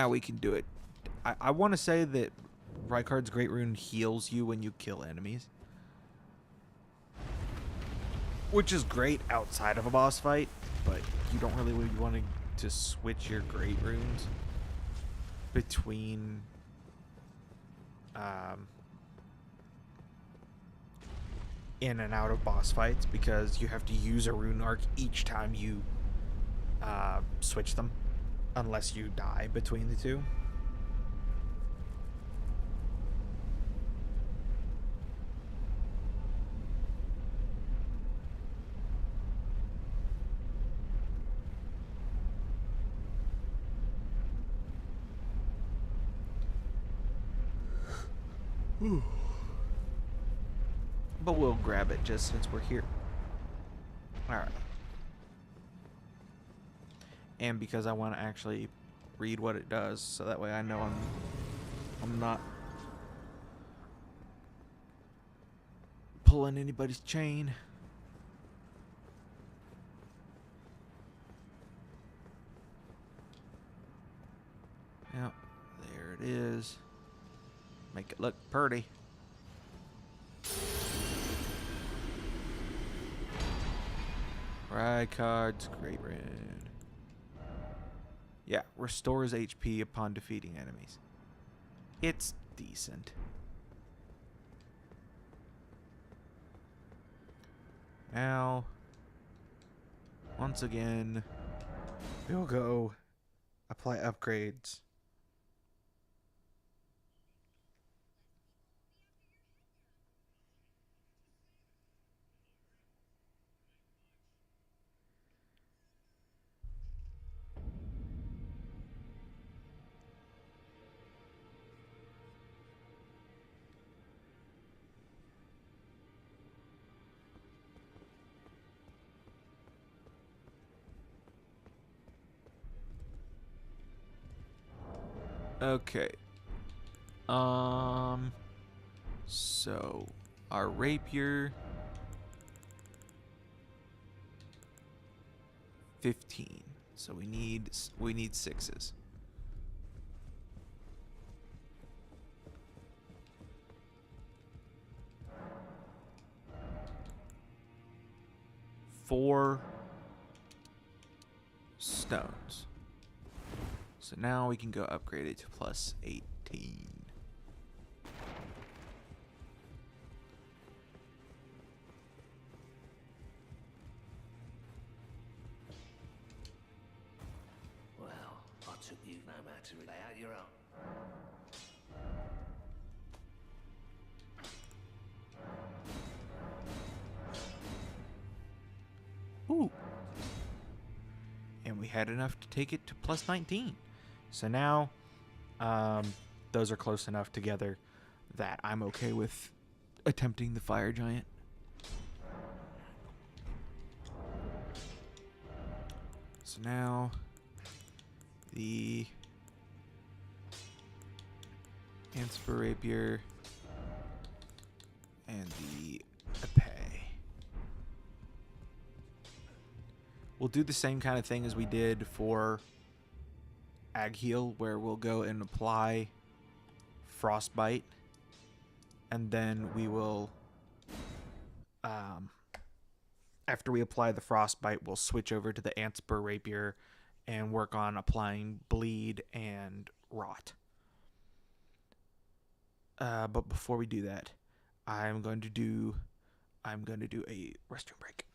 we can do it. I want to say that Rykard's Great Rune heals you when you kill enemies. Which is great outside of a boss fight, but you don't really want to switch your Great Runes between in and out of boss fights, because you have to use a rune arc each time you switch them, unless you die between the two. But we'll grab it just since we're here. Alright. And because I want to actually read what it does, so that way I know I'm not pulling anybody's chain. Yep, there it is. Make it look pretty. Rykard's Great Rune. Yeah, restores HP upon defeating enemies. It's decent. Now, once again, we'll go apply upgrades. Okay. So our rapier 15. So we need sixes. Four stones. So now we can go upgrade it to plus 18. Well, I took you no matter. Lay out your own. Ooh. And we had enough to take it to plus 19. So now, those are close enough together that I'm okay with attempting the fire giant. So now, the Anspur Rapier and the Epee. We'll do the same kind of thing as we did for Ag Heal, where we'll go and apply Frostbite, and then we will, after we apply the Frostbite, we'll switch over to the Anspur Rapier and work on applying Bleed and Rot. But before we do that, I'm going to do a restroom break.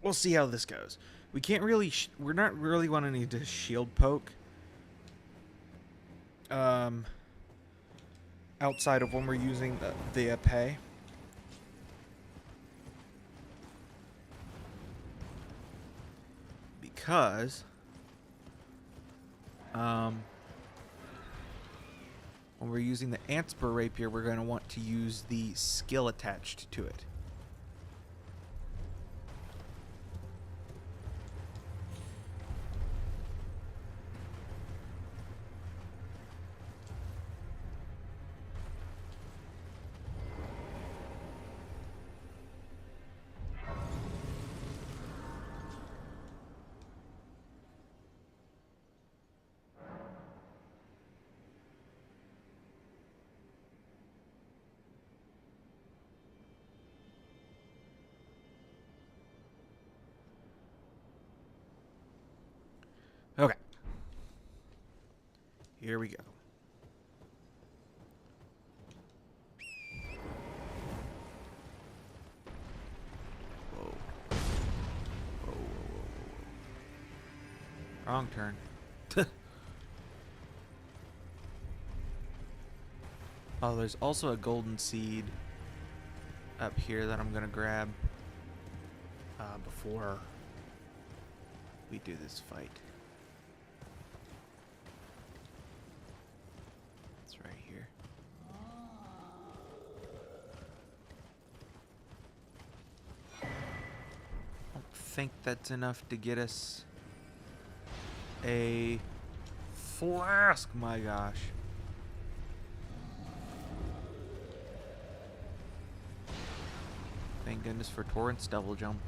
we'll see how this goes. We can't really, we're not really wanting to shield poke. Outside of when we're using the epee. Because, when we're using the Antspur rapier, we're going to want to use the skill attached to it. Okay. Here we go. Whoa. Whoa, whoa, whoa, whoa. Wrong turn. Oh, there's also a golden seed up here that I'm going to grab before we do this fight. It's right here. I don't think that's enough to get us a flask, my gosh. Thank goodness for Torrent's double jump.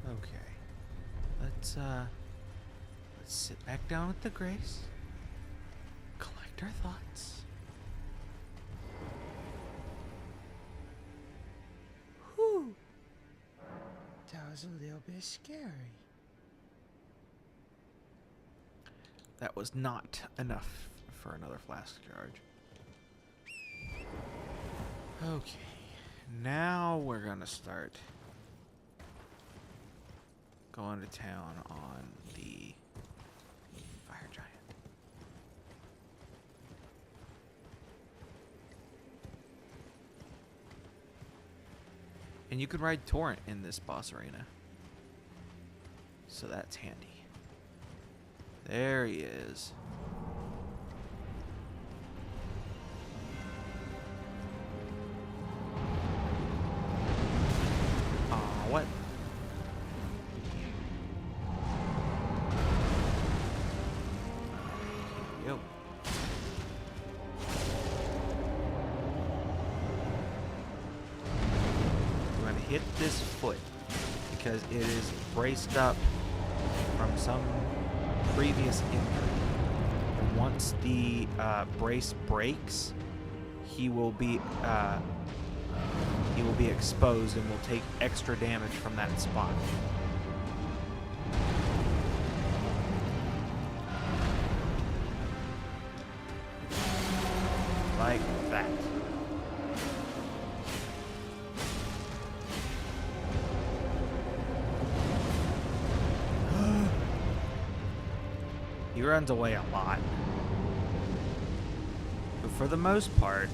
Okay. Let's sit back down with the grace. Collect our thoughts. Whew. That was a little bit scary. That was not enough for another flask charge. Okay, now we're gonna start going to town on the fire giant. And you can ride Torrent in this boss arena, so that's handy. There he is. What? Yo. We're gonna hit this foot because it is braced up from some previous injury. And once the brace breaks, he will be exposed and will take extra damage from that spot. Like that. He runs away a lot. But for the most part,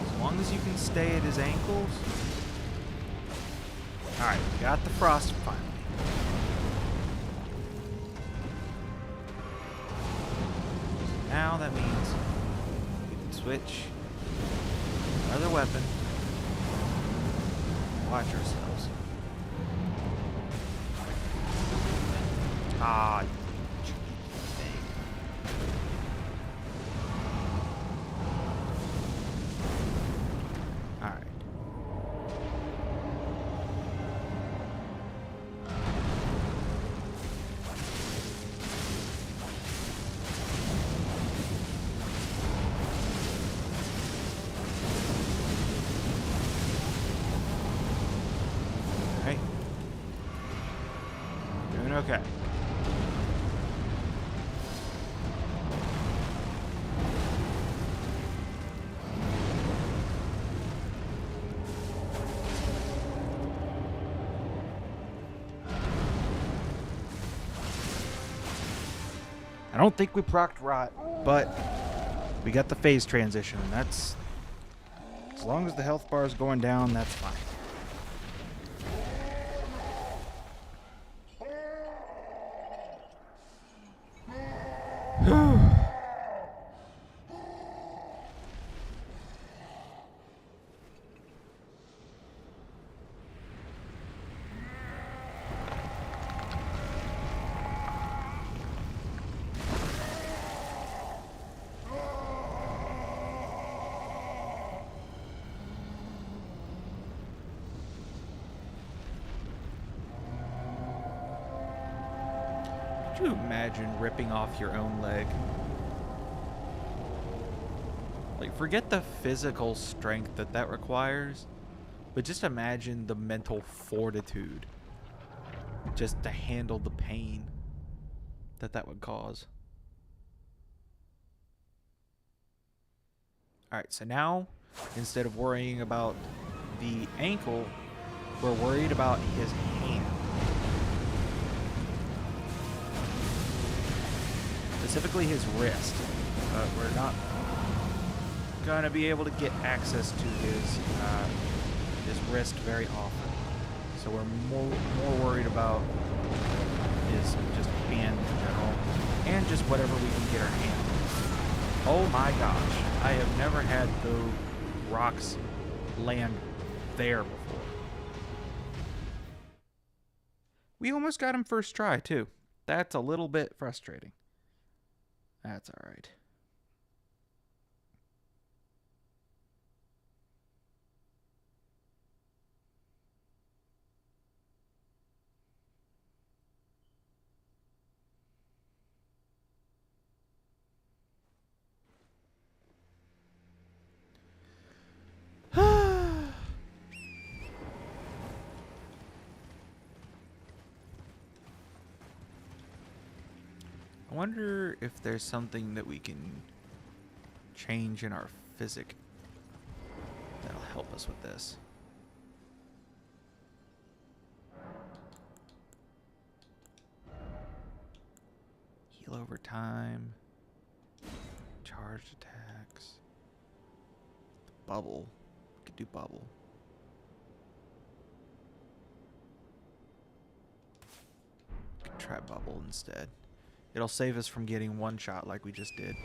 as long as you can stay at his ankles. Alright, we got the frost finally. Now that means we can switch another weapon. Watch ourselves. Ah, okay. I don't think we procced rot, but we got the phase transition, and that's... As long as the health bar is going down, that's fine. Could you imagine ripping off your own leg? Like, forget the physical strength that requires, but just imagine the mental fortitude just to handle the pain that would cause. Alright, so now, instead of worrying about the ankle, we're worried about his hand. Specifically his wrist. We're not gonna be able to get access to his wrist very often. So we're more worried about his just hand in general, and just whatever we can get our hand on. Oh my gosh, I have never had the rocks land there before. We almost got him first try too. That's a little bit frustrating. That's all right. I wonder if there's something that we can change in our physic that'll help us with this. Heal over time. Charged attacks. Bubble. We could do bubble. Could try bubble instead. It'll save us from getting one shot like we just did.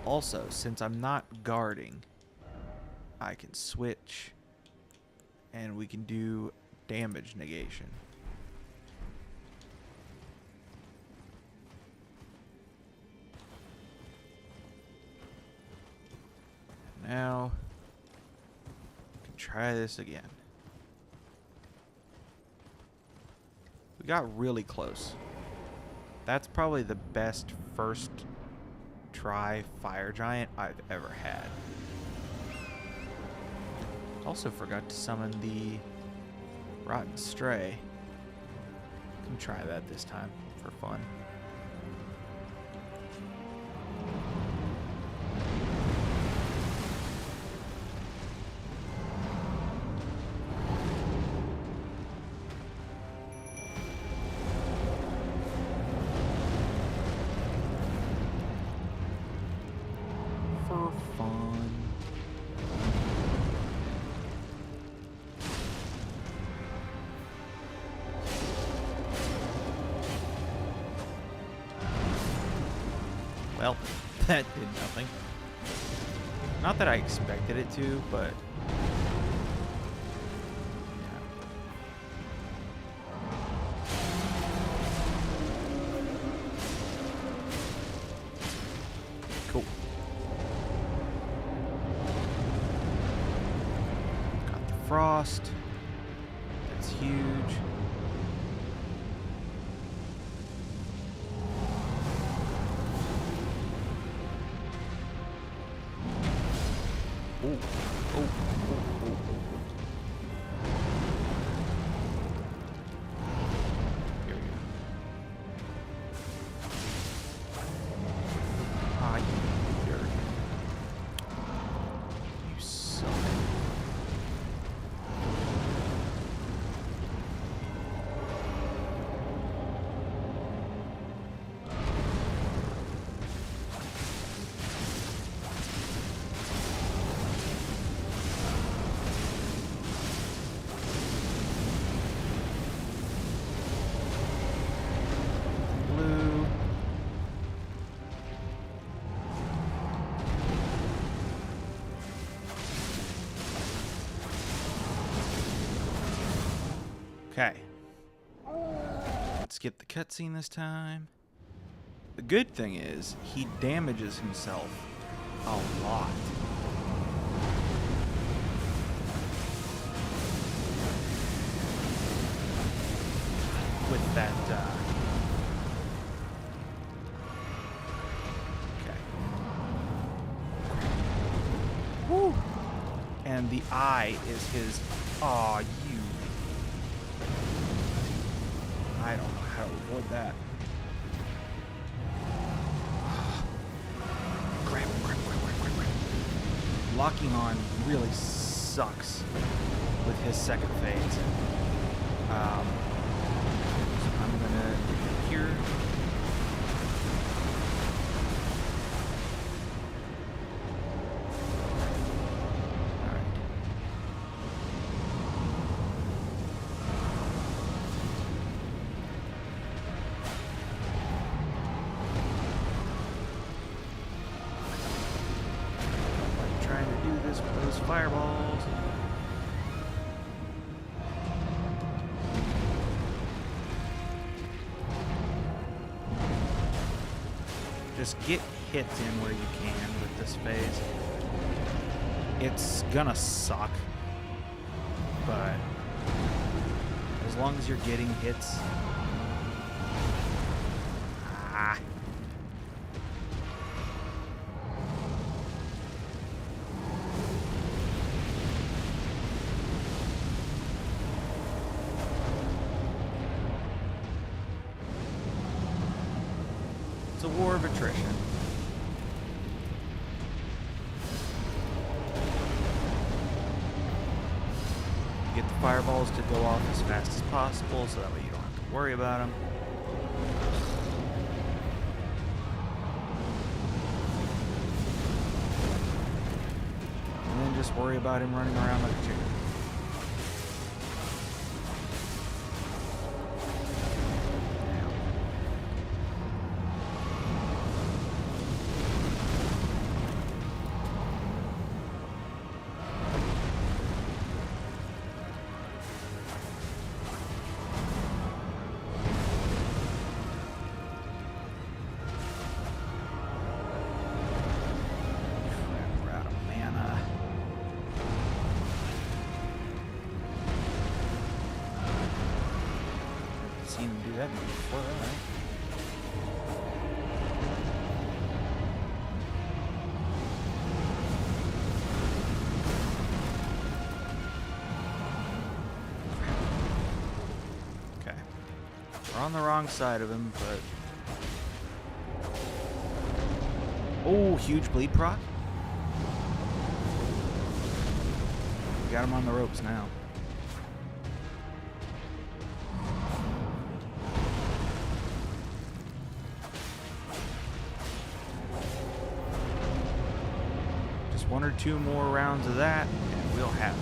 Also, since I'm not guarding, I can switch and we can do damage negation. Now, we can try this again. We got really close. That's probably the best first try fire giant I've ever had. Also forgot to summon the Rotten Stray. Can try that this time for fun. Well, that did nothing. Not that I expected it to, but... Cool. Got the frost. That's huge. Here we go. Ah, you jerk. You suck. Okay. Let's skip the cutscene this time. The good thing is, he damages himself a lot. With that, okay. Woo! And the eye is his, aw, you. I don't know how to avoid that. Grab. Locking on really sucks with his second phase. So I'm gonna get here. Alright. I'm trying to do this with those fireballs. Just get hits in where you can with this phase. It's gonna suck, but as long as you're getting hits. Ah. It's a war of attrition. Get the fireballs to go off as fast as possible so that way you don't have to worry about them. And then just worry about him running around like a chicken. We're out of mana. Haven't seen him do that much before, alright. Okay. We're on the wrong side of him, but... Oh, huge bleed proc. Got him on the ropes now. Just one or two more rounds of that, and we'll have it.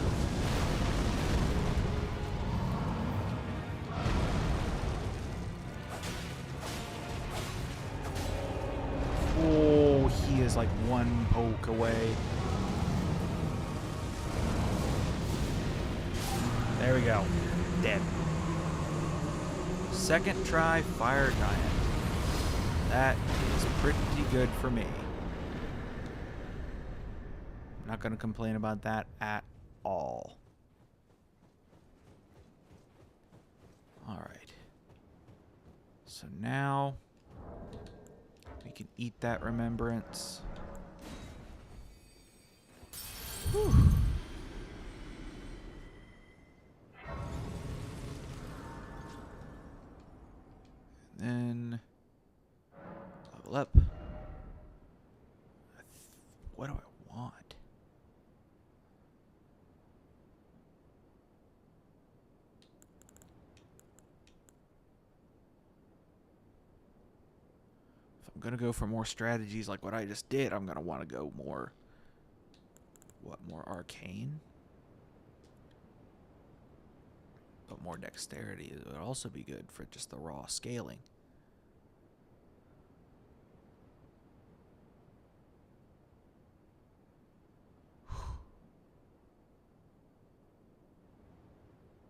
Oh, he is like one poke away. There we go. Dead. Second try, fire giant. That is pretty good for me. I'm not going to complain about that at all. Alright. So now we can eat that remembrance. Whew. Then level up. What do I want? If I'm gonna go for more strategies like what I just did, I'm gonna want to go more. What, more arcane? But more dexterity would also be good for just the raw scaling.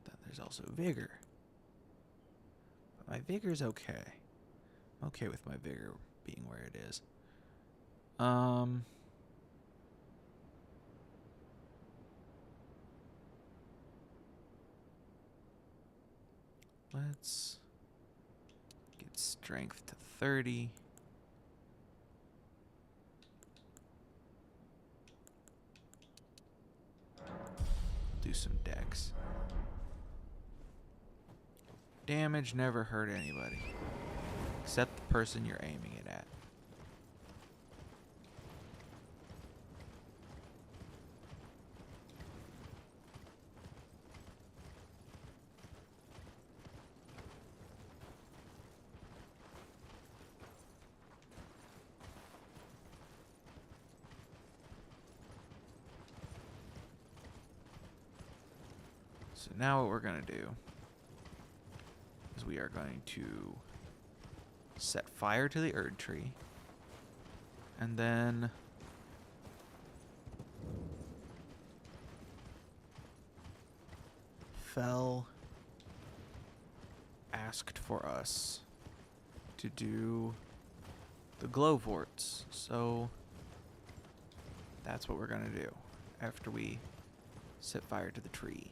Then there's also vigor. My vigor's okay. I'm okay with my vigor being where it is. Let's get strength to 30. Do some dex. Damage never hurt anybody. Except the person you're aiming it at. So now what we're going to do is we are going to set fire to the Erd Tree. And then Fel asked for us to do the glowvorts. So that's what we're going to do after we set fire to the tree.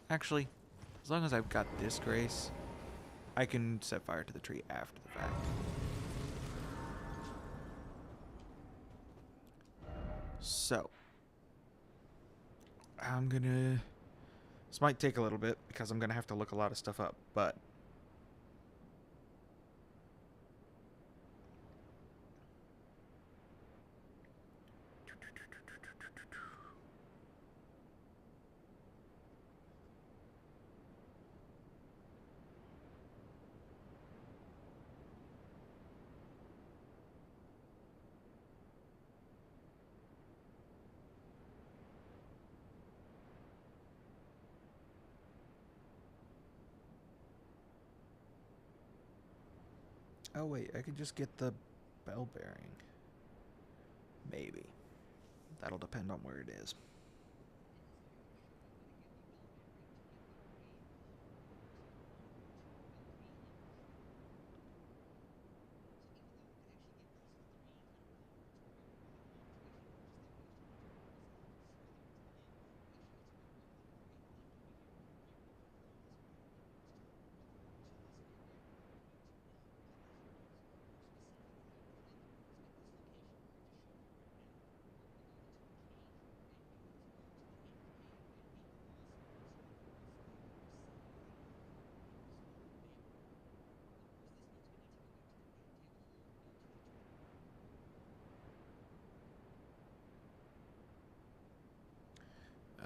Actually, as long as I've got this grace, I can set fire to the tree after the fact. So, I'm gonna... This might take a little bit because I'm gonna have to look a lot of stuff up, but... Oh wait, I could just get the bell bearing. Maybe. That'll depend on where it is.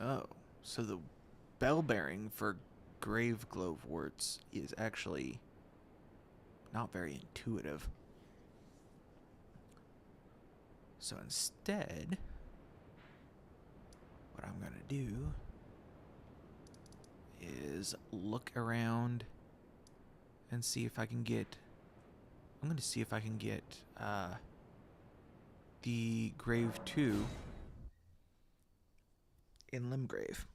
Oh, so the bell bearing for grave gloveworts is actually not very intuitive. So instead, what I'm going to do is look around and see if I can get... I'm going to see if I can get the Grave 2 in Limgrave.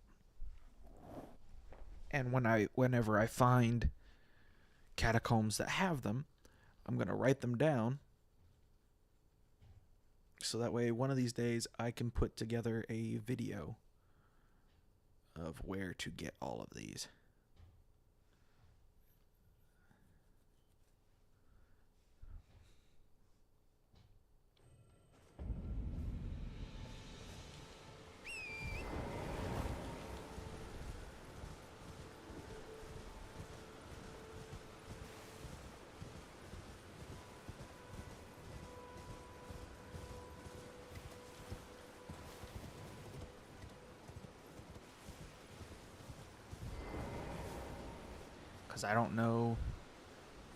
And whenever I find catacombs that have them, I'm going to write them down. So that way, one of these days, I can put together a video of where to get all of these. Because I don't know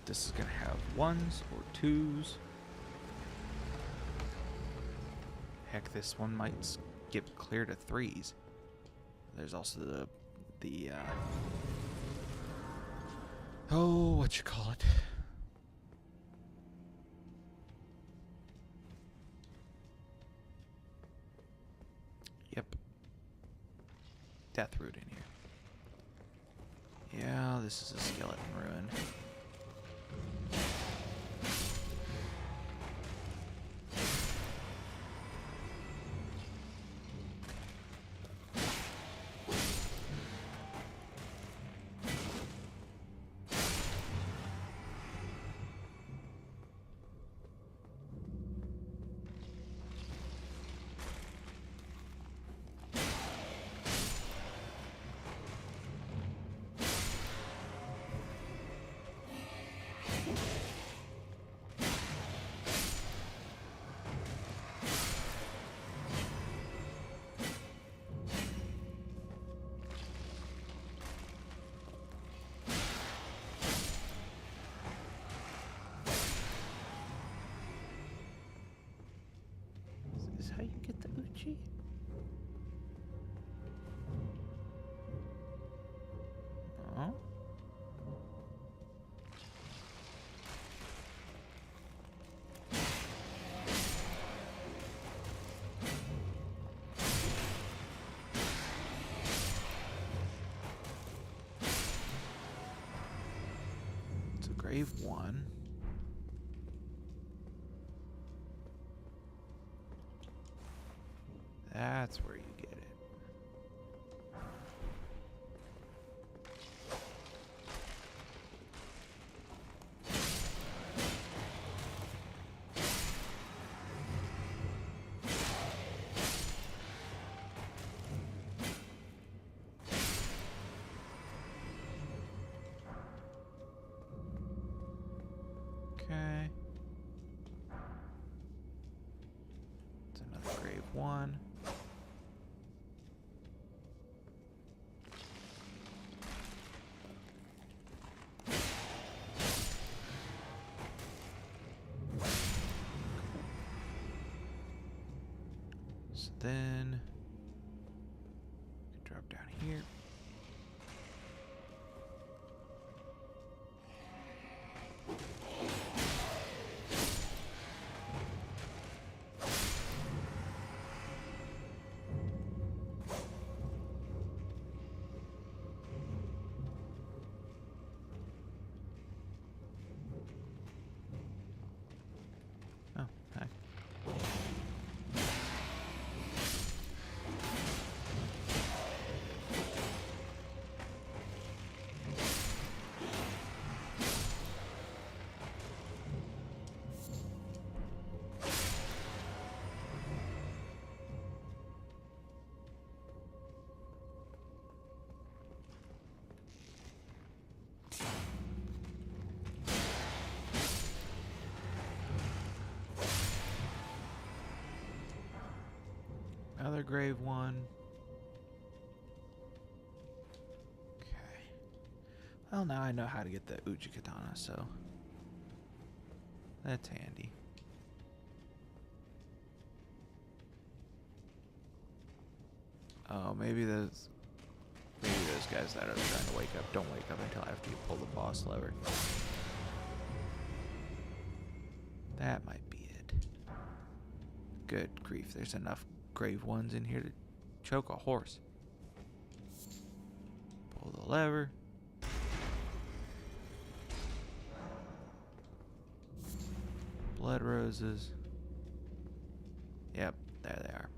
if this is going to have 1s or 2s. Heck, this one might skip clear to 3s. There's also the oh, what you call it? Yep. Death root in here. Yeah, this is a skeleton ruin. Is this how you get the Uchi? Oh. It's a grave one. That's where you get it. Okay. It's another grave one. So then drop down here. Oh, hi. Another grave one. Okay. Well, now I know how to get the Uchi Katana, so that's handy. Oh, maybe those guys that are trying to wake up don't wake up until after you pull the boss lever. That might be it. Good grief, there's enough grave ones in here to choke a horse. Pull the lever. Blood roses. Yep, there they are.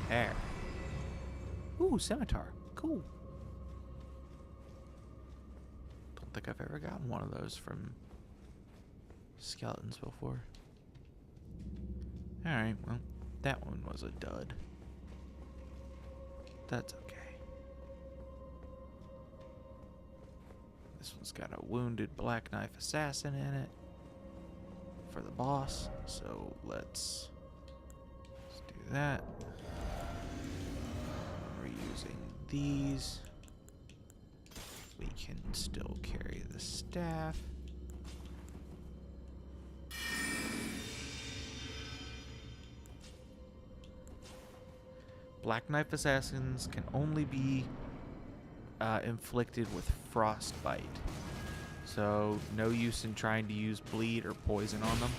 There. Ooh, scimitar. Cool. Don't think I've ever gotten one of those from skeletons before. Alright, well, that one was a dud. That's okay. This one's got a wounded black knife assassin in it for the boss, so let's do that. We're using these. We can still carry the staff. Black knife assassins can only be inflicted with frostbite. So no use in trying to use bleed or poison on them,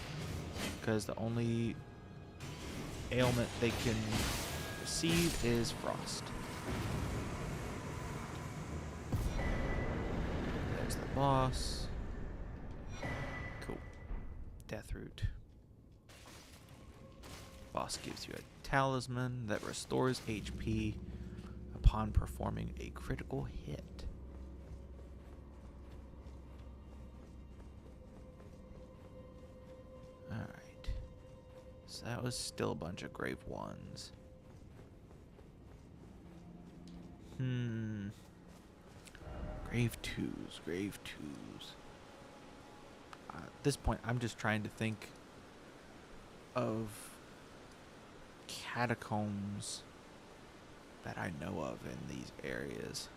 because the only ailment they can receive is frost. There's the boss. Cool. Deathroot. Boss gives you a talisman that restores HP upon performing a critical hit. Alright. So that was still a bunch of grave ones. Grave twos, grave twos. At this point, I'm just trying to think of catacombs that I know of in these areas.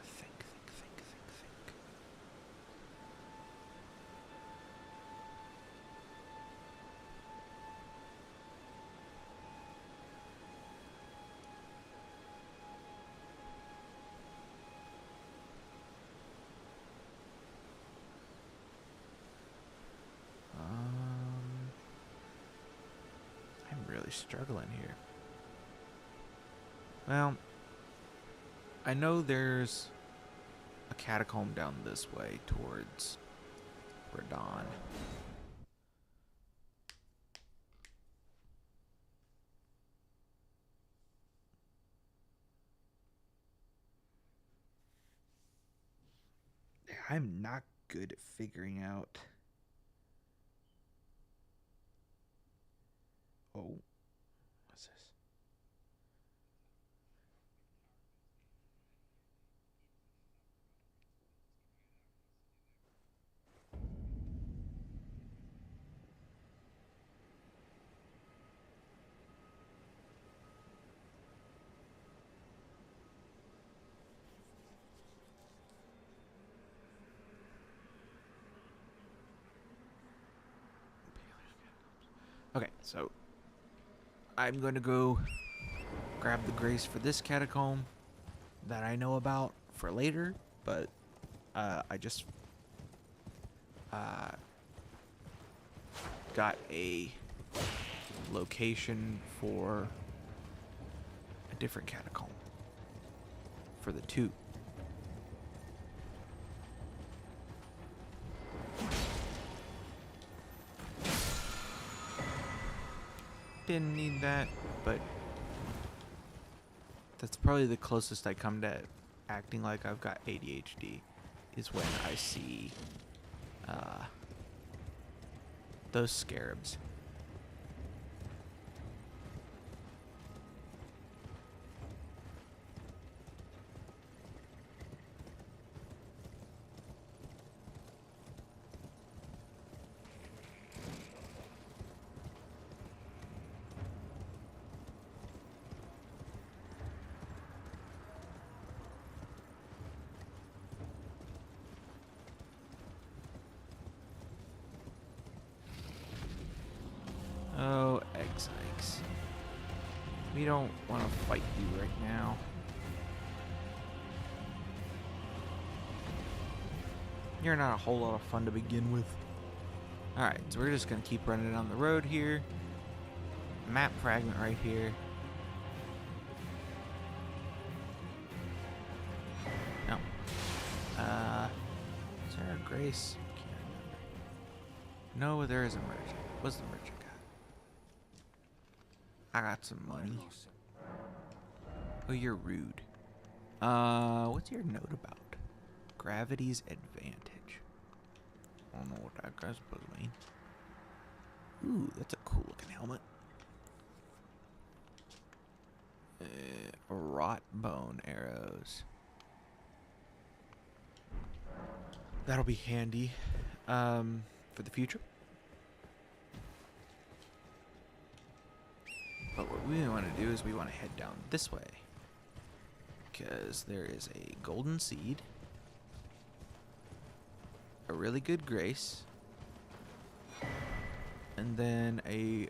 Think. I'm really struggling here. Well, I know there's a catacomb down this way towards Radon. I'm not good at figuring out. Oh, what's this? Okay, so I'm going to go grab the grace for this catacomb that I know about for later, but I just got a location for a different catacomb for the 2. Didn't need that, but that's probably the closest I come to acting like I've got ADHD, is when I see those scarabs. Oh, X-Ikes. We don't want to fight you right now. You're not a whole lot of fun to begin with. Alright, so we're just going to keep running down the road here. Map fragment right here. No. Is there a grace? Can't remember. No, there is a merchant. What's the merchant got? I got some money. Oh, you're rude. What's your note about? Gravity's advantage. I don't know what that guy's supposed to mean. Ooh, that's a cool looking helmet. Rot bone arrows. That'll be handy for the future. But what we want to do is we want to head down this way. because there is a golden seed, a really good grace, and then a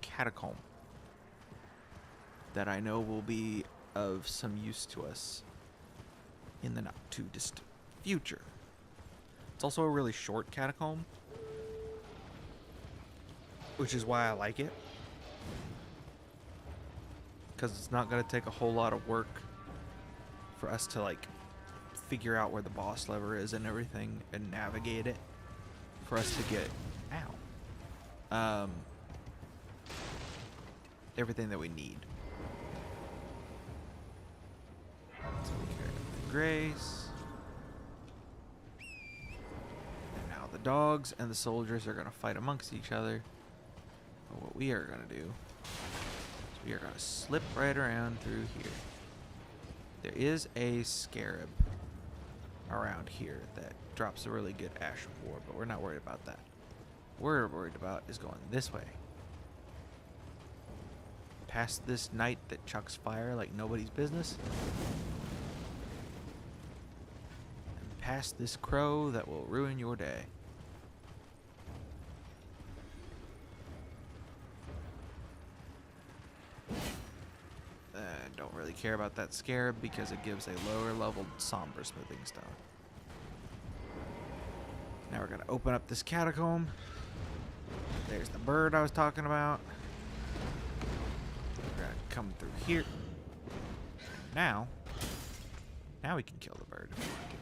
catacomb that I know will be of some use to us in the not too distant future. It's also a really short catacomb, which is why I like it, because it's not going to take a whole lot of work for us to like figure out where the boss lever is and everything and navigate it for us to get everything that we need. So we carry the grace, and now the dogs and the soldiers are going to fight amongst each other. But what we are going to do is we are going to slip right around through here. There is a scarab around here that drops a really good ash of war, but we're not worried about that. What we're worried about is going this way. Past this knight that chucks fire like nobody's business. And past this crow that will ruin your day. Don't really care about that scarab because it gives a lower level somber smithing stone. Now we're going to open up this catacomb. There's the bird I was talking about. We're going to come through here. Now we can kill the bird if we want to.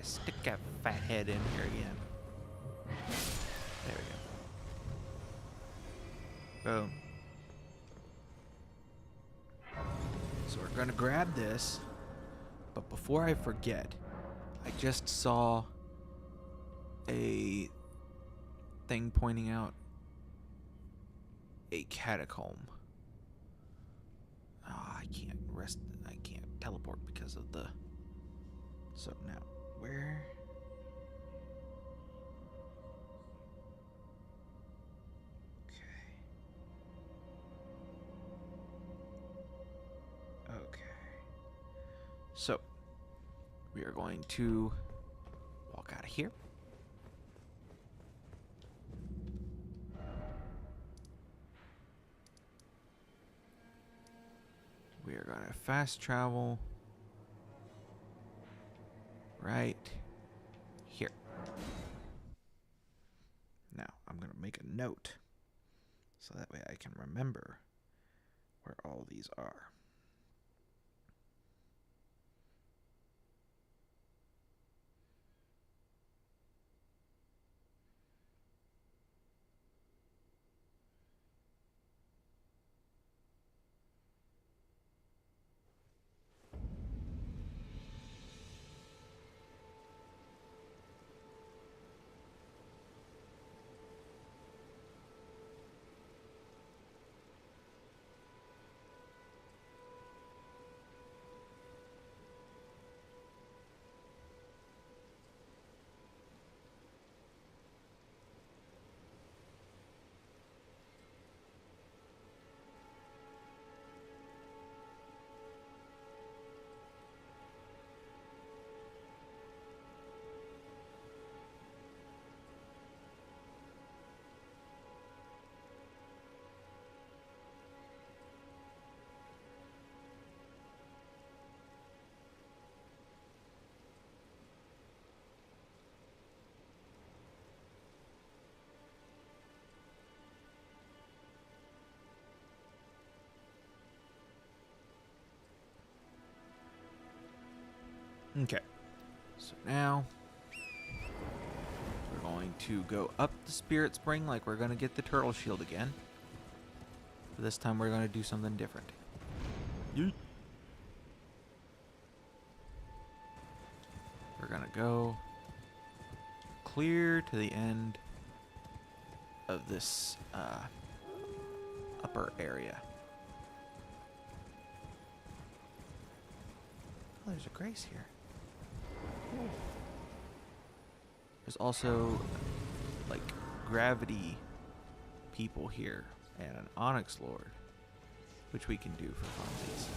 Stick that fat head in here again. There we go. Boom. So we're gonna grab this, but before I forget, I just saw a thing pointing out a catacomb. Oh, I can't teleport because of the... So now, where? Okay. So, we are going to walk out of here. We are going to fast travel right here. Now, I'm going to make a note so that way I can remember where all these are. Okay, so now we're going to go up the Spirit Spring like we're going to get the turtle shield again. But this time we're going to do something different. Yeet. We're going to go clear to the end of this upper area. Oh, there's a grace here. There's also like gravity people here and an Onyx Lord, which we can do for funsies.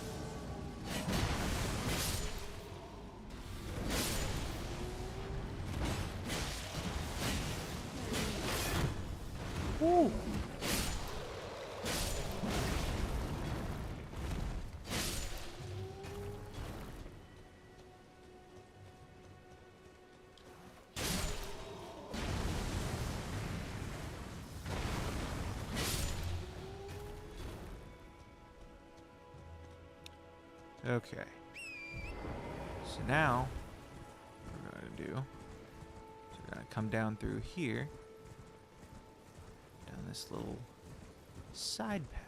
Woo! Okay. So now, what we're going to do is we're going to come down through here, down this little side path.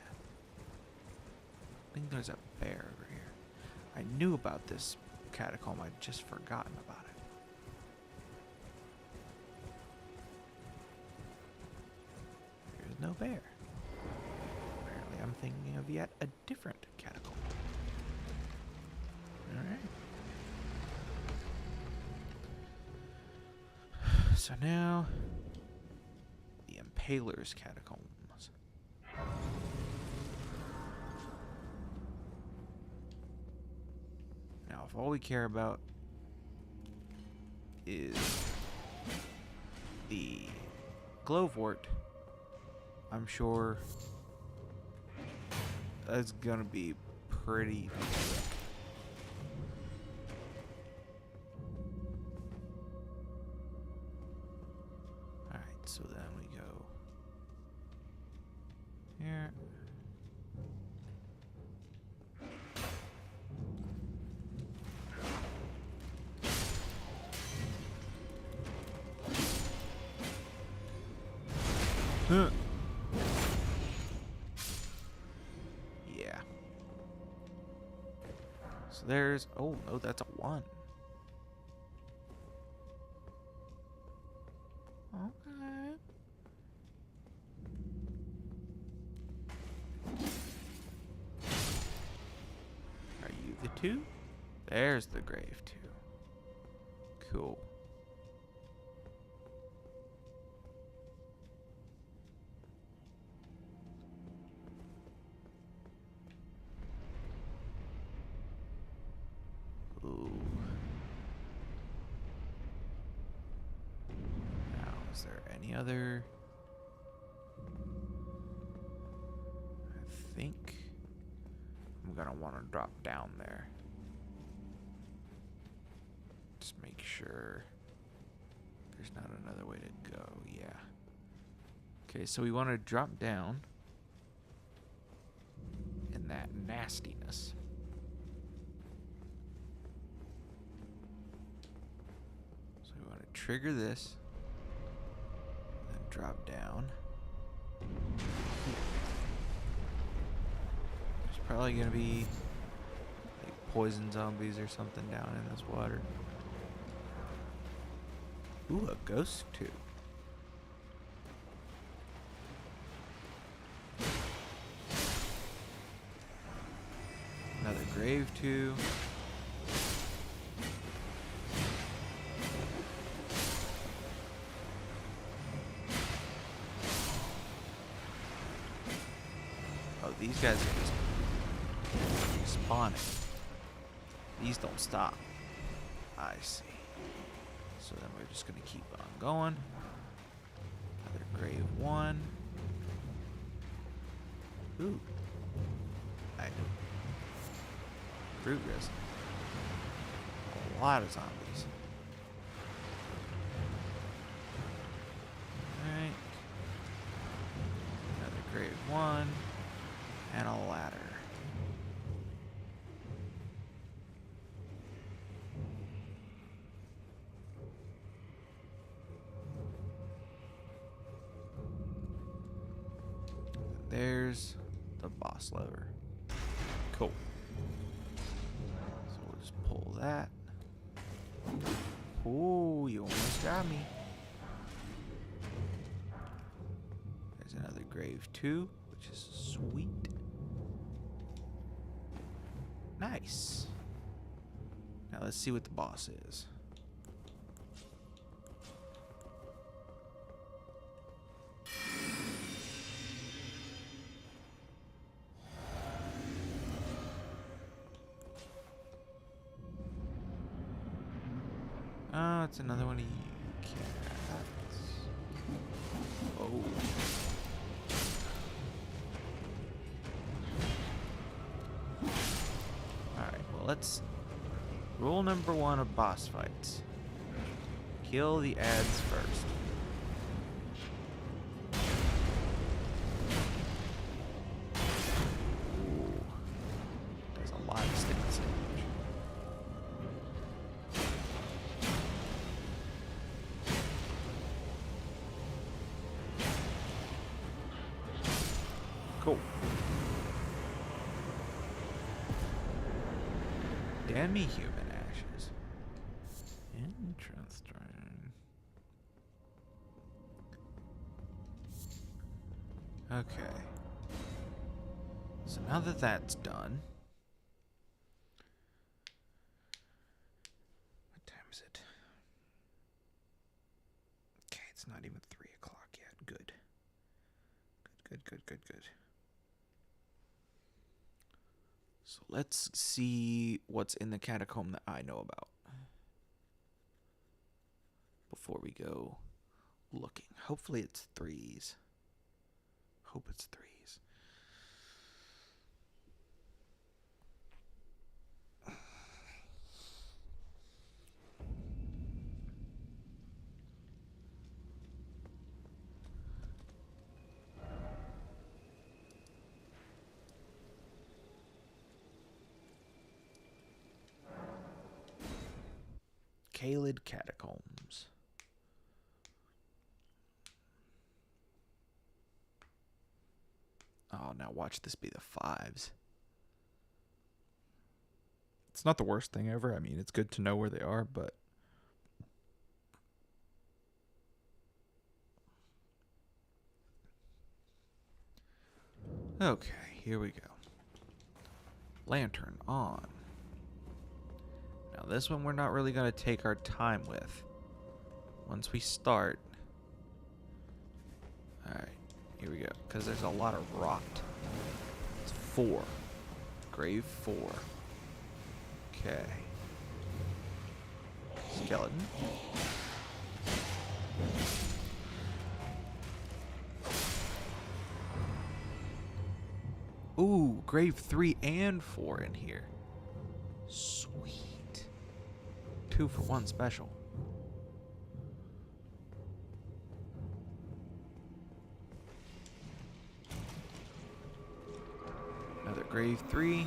I think there's a bear over here. I knew about this catacomb, I'd just forgotten about it. There's no bear. Apparently I'm thinking of yet a different catacomb. Alright. So now, the Impaler's Catacombs. Now, if all we care about is the Glowvort, I'm sure that's gonna be pretty quick. So then we go here. Huh. Yeah. So there's, oh no, that's a 1. Okay. Are you the 2? There's the grave 2. Cool. Ooh. Now, is there any other? I think I'm gonna want to drop down there. Just make sure there's not another way to go. Yeah. Okay, so we want to drop down in that nastiness. So we want to trigger this, then drop down. There's probably gonna be like poison zombies or something down in this water. Ooh, a ghost tube. Another grave tube. Oh, these guys are just spawning. These don't stop. I see. So then we're just gonna keep on going. Another grave 1. Ooh. Item. Fruit resin. A lot of zombies. Alright. Another grave 1. And a ladder. There's the boss lever. Cool. So we'll just pull that. Ooh, you almost got me. There's another grave 2, which is sweet. Nice. Now let's see what the boss is. it's another one of you cats. Oh. Alright, well let's... Rule number 1 of boss fights. Kill the ads first. Ooh. Does a lot of stance damage. Cool. Demi-human ashes. Interesting. Okay. So now that that's done. What time is it? Okay, it's not even 3 o'clock yet. Good. Good. So let's see what's in the catacomb that I know about before we go looking. Hopefully it's 3s. Hope it's 3s. Kaled Catacombs. Oh, now watch this be the 5s. It's not the worst thing ever. I mean, it's good to know where they are, but... Okay, here we go. Lantern on. Now this one we're not really going to take our time with. Once we start... Alright, here we go. Because there's a lot of rot. It's 4. Grave 4. Okay. Skeleton. Ooh, grave 3 and 4 in here. Sweet. 2 for 1 special. Another grave 3.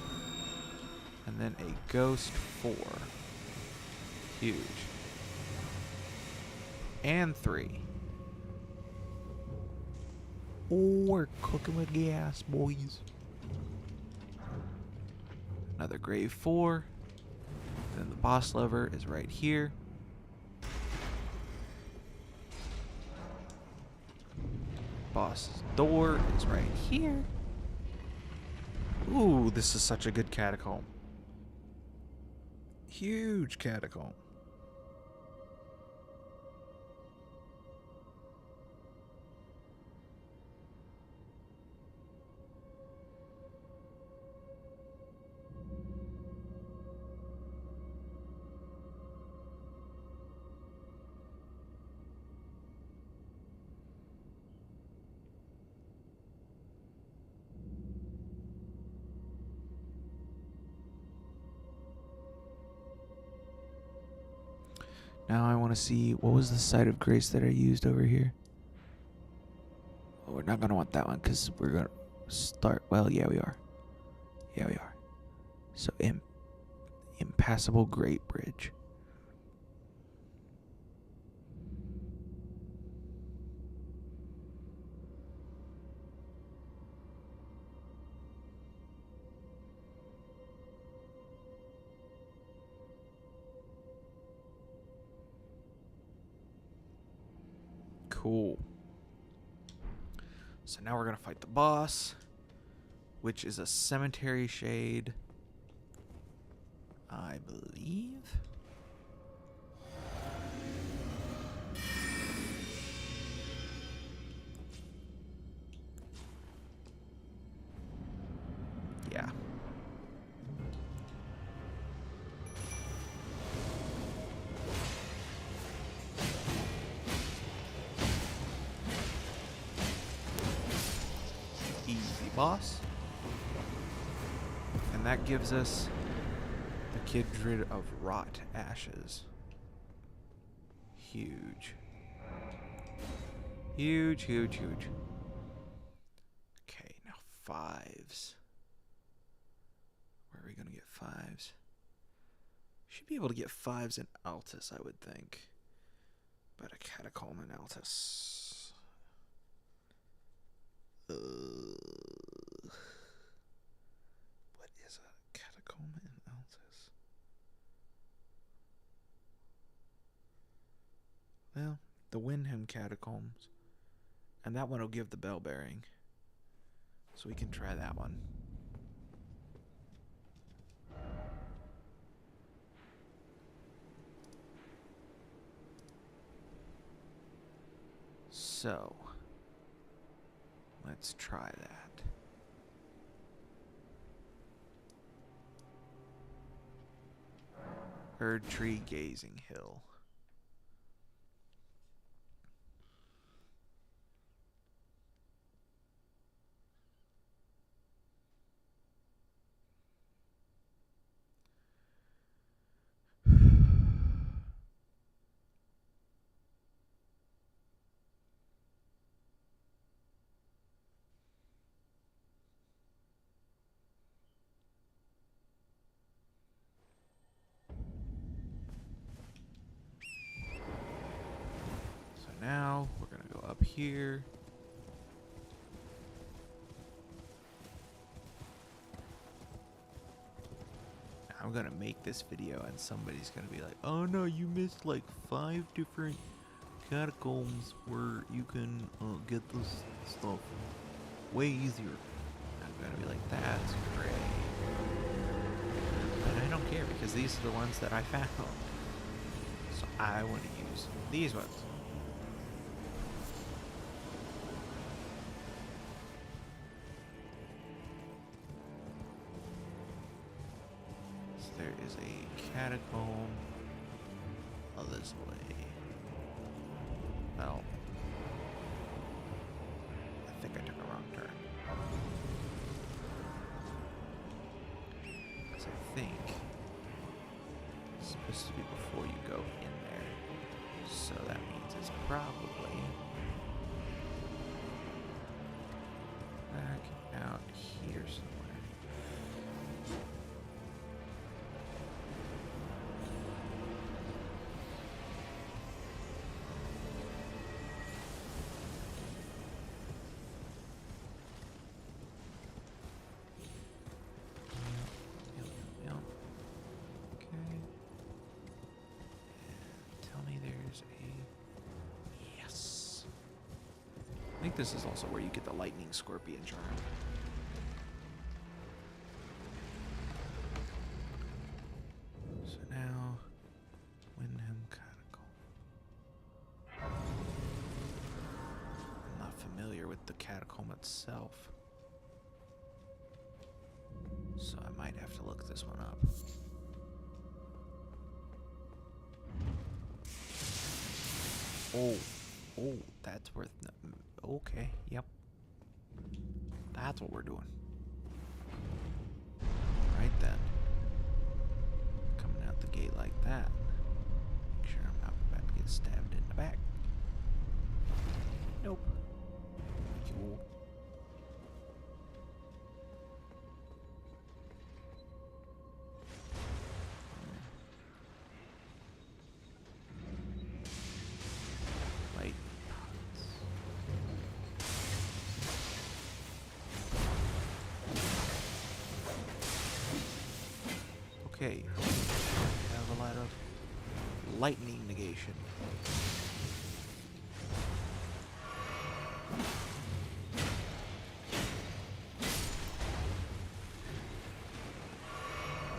And then a ghost 4. Huge. And 3. Oh, we're cooking with gas, boys. Another grave 4. Then the boss lever is right here. Boss's door is right here. Ooh, this is such a good catacomb. Huge catacomb. Now I want to see, what was the site of grace that I used over here? Oh, we're not going to want that one because we're going to start, well, yeah, we are. Yeah, we are. So, impassable Great Bridge. Cool. So now we're going to fight the boss, which is a cemetery shade, I believe. Yeah. boss. And that gives us the Kindred of Rot Ashes. Huge. Huge, huge, huge. Okay, now 5s. Where are we going to get 5s? Should be able to get 5s in Altus, I would think. But a Catacomb in Altus. What is a Catacomb in Altus? Well, the Windham Catacombs. And that one will give the bell bearing. So we can try that one. So, let's try that. Erd Tree Gazing Hill. Now we're gonna go up here. I'm gonna make this video and somebody's gonna be like, oh no, you missed like 5 different catacombs where you can get this stuff way easier. I'm gonna be like, that's great. But I don't care because these are the ones that I found. So I want to use these ones. There is a catacomb this way. Well, I think I took a wrong turn. Because I think it's supposed to be before you go in there. So that means it's probably back out here somewhere. I think this is also where you get the lightning scorpion charm. So now, Windham Catacomb. I'm not familiar with the catacomb itself, so I might have to look this one up. Oh, that's worth. Okay, yep. That's what we're doing. Right then. Coming out the gate like that. Make sure I'm not about to get stabbed in the back. Nope. Cool. Okay, have a lot of lightning negation.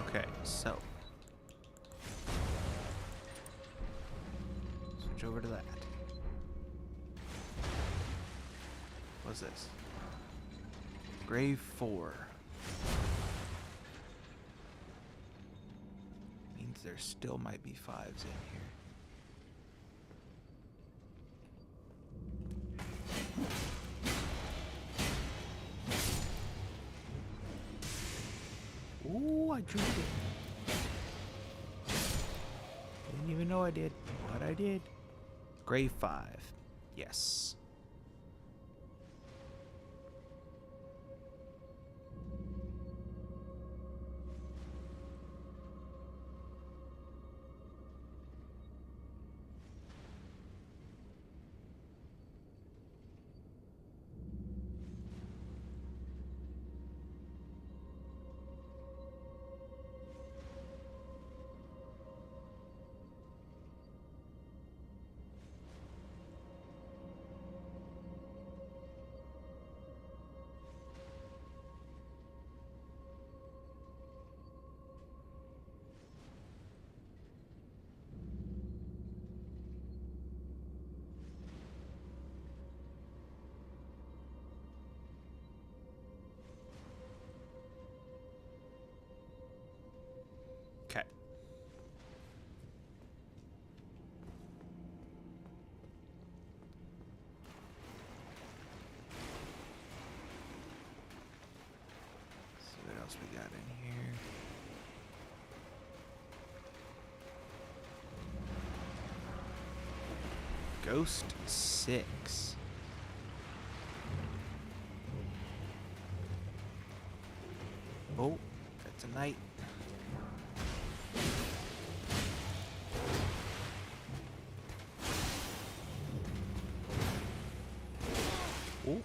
Okay, so switch over to that. What's this? Grave 4. There still might be 5s in here. Ooh, I juiced it. Didn't even know I did, but I did. Grave 5. Yes. Okay. See what else we got in here. Ghost 6. Oh, that's a knight. Oh.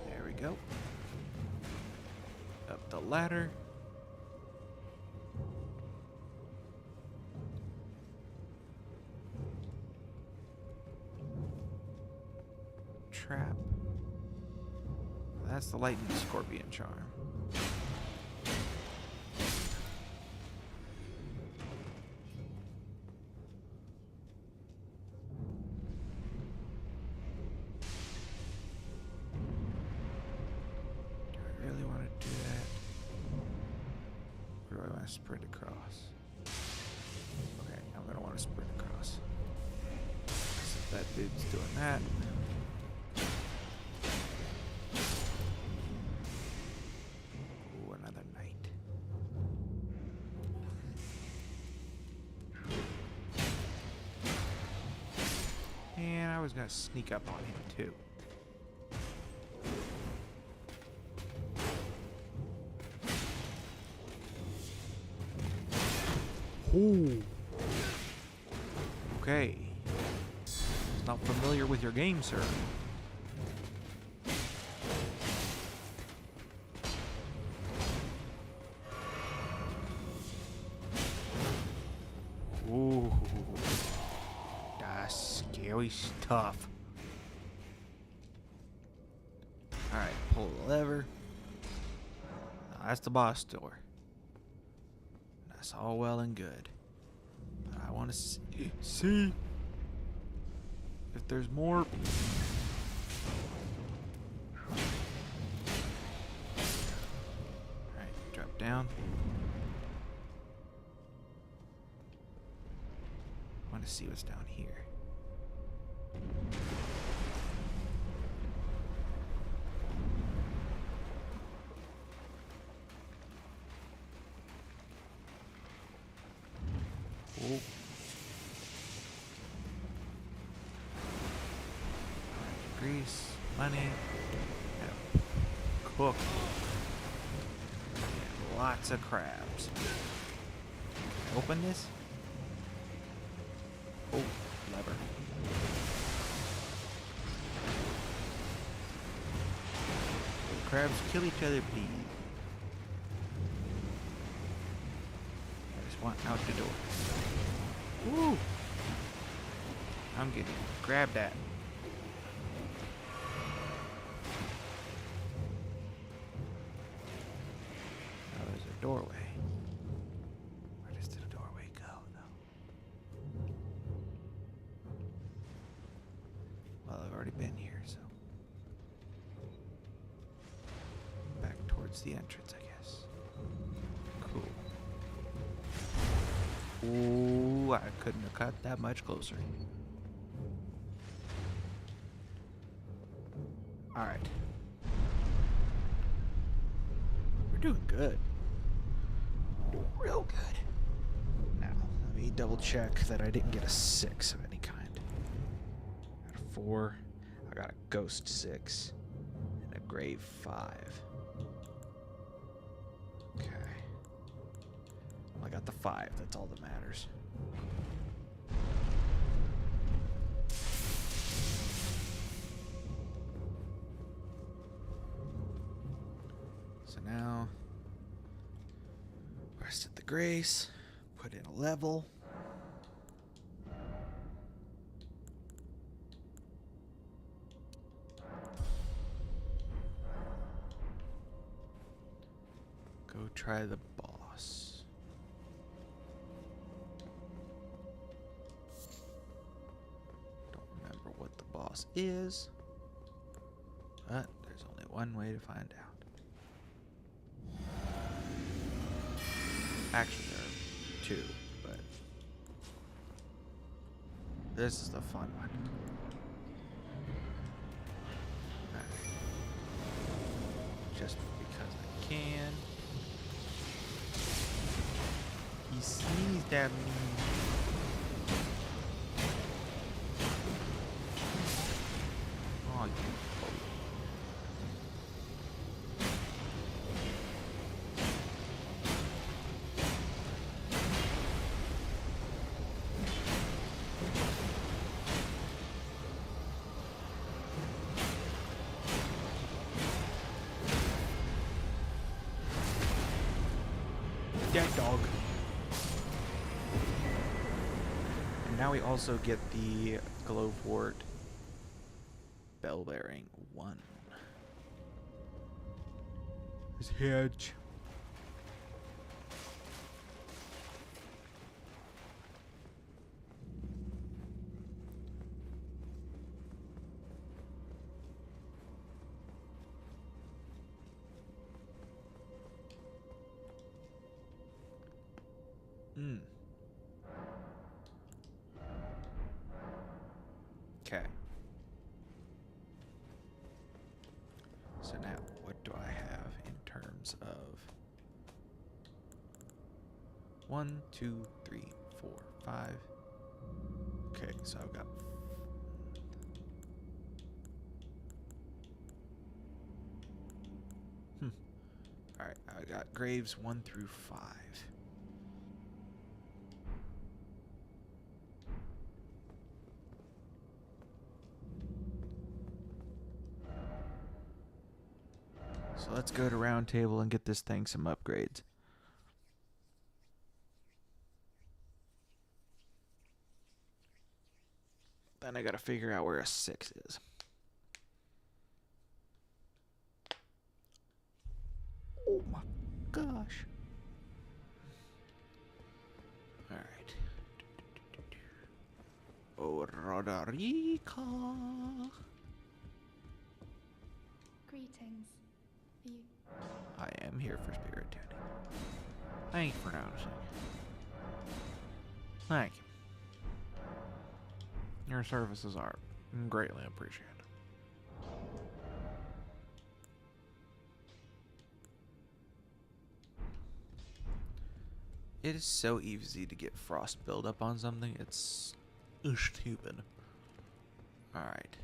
There we go. Up the ladder. Trap. That's the lightning scorpion charm. Do I really want to do that? Or do I want to sprint across? Okay, I'm going to want to sprint across. So that dude's doing that. Ooh, another knight. And I was going to sneak up on him too. Ooh. Okay. Not familiar with your game, sir. Ooh. That's scary stuff. Alright, pull the lever. Now, that's the boss door. That's all well and good. But I want to see if there's more. Alright, drop down. I want to see what's down here. Oh. Grease, money, and cook. And lots of crabs. Can I open this? Oh, lever. Crabs kill each other, please. I just want out the door. Woo! I'm getting grabbed at. Now there's a doorway. Where does the doorway go, though? Well, I've already been here, so. Back towards the entrance, I guess. Cool. Ooh, I couldn't have got that much closer. Alright. We're doing good. Doing real good. Now, let me double check that I didn't get a 6 of any kind. I got a 4. I got a ghost 6. And a grave 5. Okay. Well, I got the 5. That's all that matters. So now, rest at the grace, put in a level. Go try the boss. Don't remember what the boss is, but there's only one way to find out. Actually, there are 2, but this is the fun one. Alright. Just because I can. He sneezed at me. Oh, you. Dead dog. And now we also get the Glowwort bell bearing 1. It's huge. Okay. So now, what do I have in terms of 1, 2, 3, 4, 5? Okay, so I've got Alright, I got graves 1 through 5. So let's go to round table and get this thing some upgrades. Then I gotta figure out where a 6 is. Oh my gosh. Alright. Oh, Roderica. Greetings. Are you... I am here for spirit tuning. Thank you for noticing. Thank you. Your services are greatly appreciated. It is so easy to get frost buildup on something. It's stupid. Alright.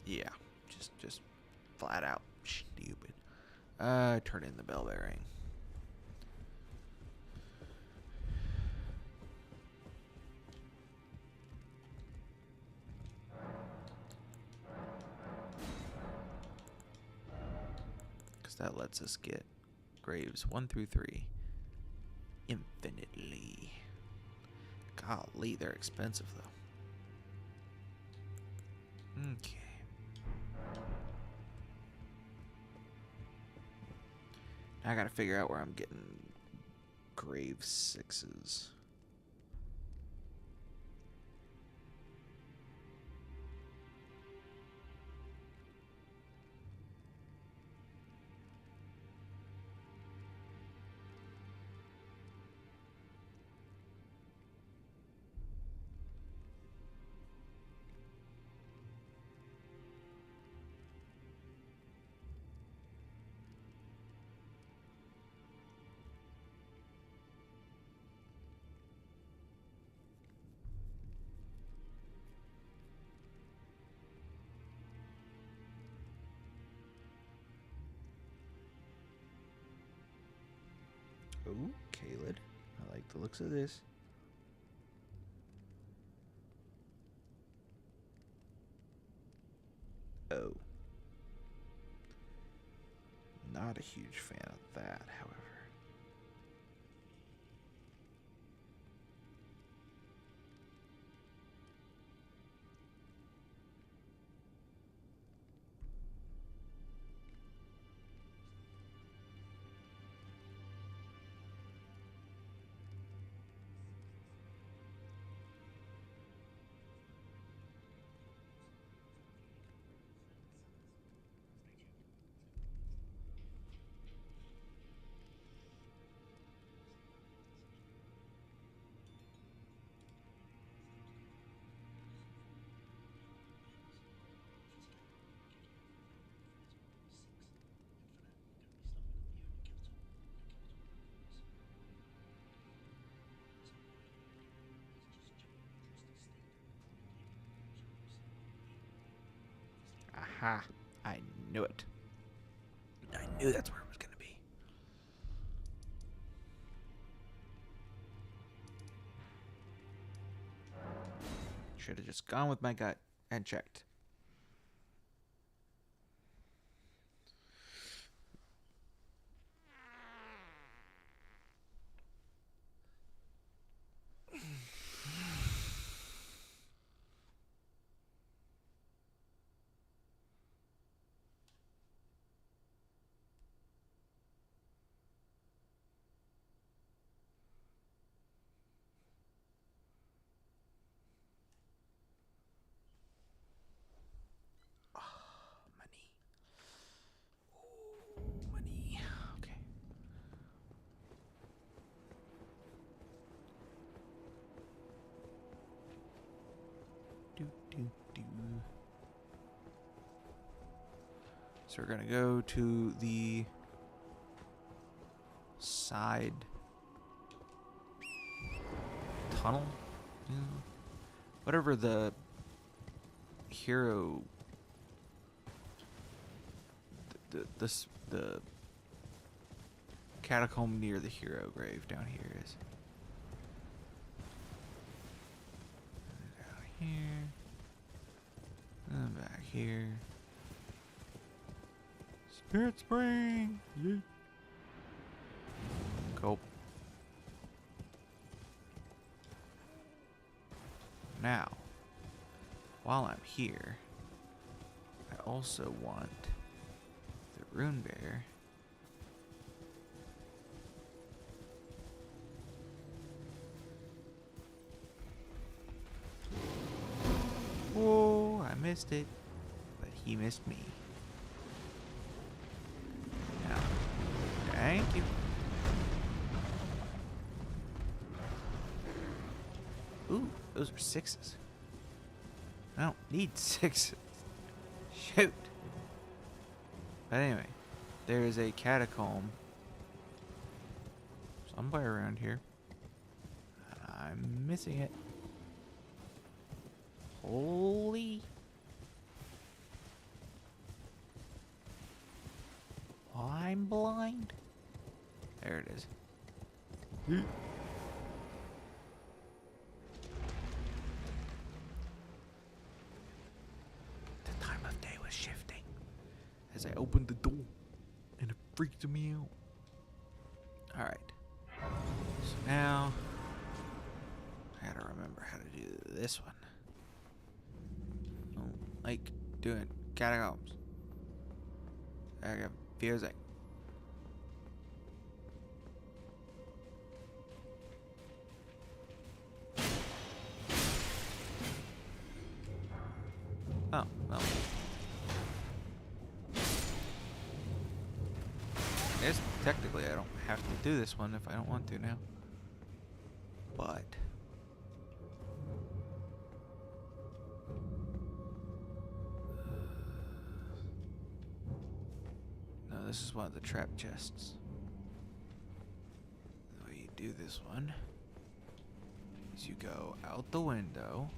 Yeah. Just flat out stupid. Turn in the bell bearing. Because that lets us get graves 1 through 3 infinitely. Golly, they're expensive though. Okay. Now I gotta figure out where I'm getting grave 6s. Oh, Caled. I like the looks of this. Oh. Not a huge fan of that, however. Aha! I knew it. I knew that's where it was going to be. Should have just gone with my gut and checked. Money. Ooh, money. Okay. Do, do, do. So we're gonna go to the side tunnel? Yeah. Whatever the hero the catacomb near the hero grave down here is. Down here. And back here. Spirit Spring! Yeet. Cool. Now, while I'm here, I also want the rune bear. Whoa, I missed it, but he missed me. Now, thank you. Ooh, those are sixes. I don't need sixes. Shoot. But anyway, there is a catacomb somewhere around here. I'm missing it. Holy. I'm blind. There it is. The time of day was shifting as I opened the door, and it freaked me out. Alright. So now, I gotta remember how to do this one. I don't like doing catacombs. I got confusing. Oh, well. I guess technically I don't have to do this one if I don't want to now. But no, this is one of the trap chests. The way you do this one is you go out the window.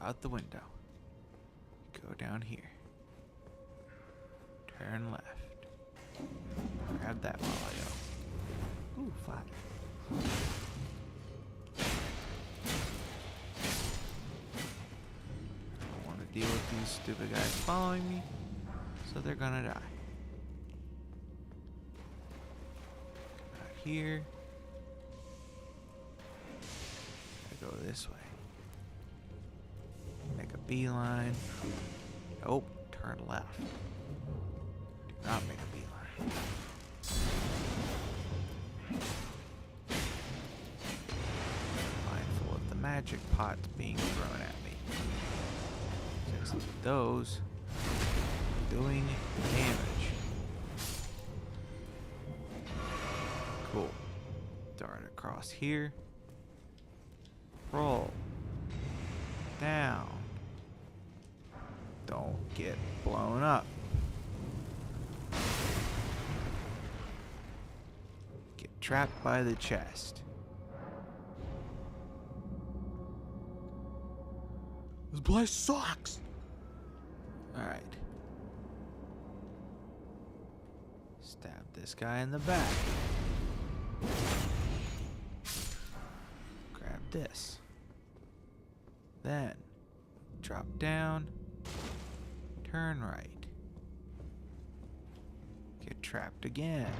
out the window. Go down here. Turn left. Grab that while I go. Ooh, 5. I don't want to deal with these stupid guys following me, so they're gonna die. Come out here. I go this way. Make a beeline. Nope, turn left. Do not make a beeline. Mindful of the magic pots being thrown at me. Just those doing damage. Cool. Dart across here. Roll. Down. Don't get blown up. Get trapped by the chest. This place sucks. Alright. Stab this guy in the back. Grab this. Then drop down. Turn right. Get trapped again.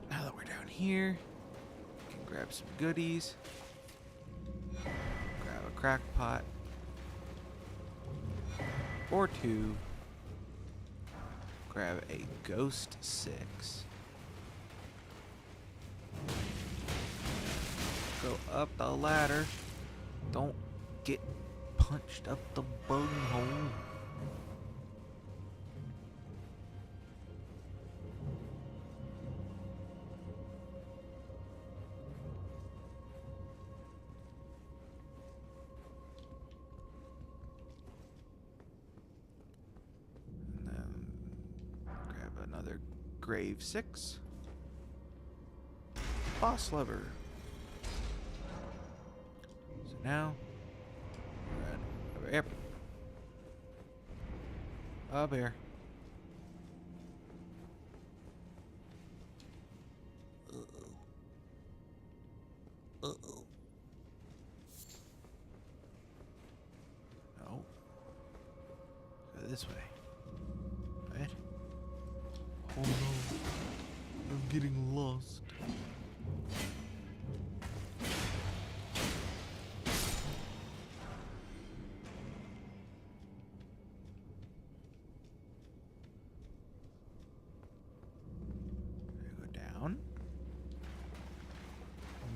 Now that we're down here, we can grab some goodies. Grab a crack pot. Or 2. Grab a ghost 6. Go up the ladder. Don't get punched up the bung hole. And then grab another grave 6. Boss lever. Now, over here. Up here. No. Go this way. Right? Oh no. I'm getting lost.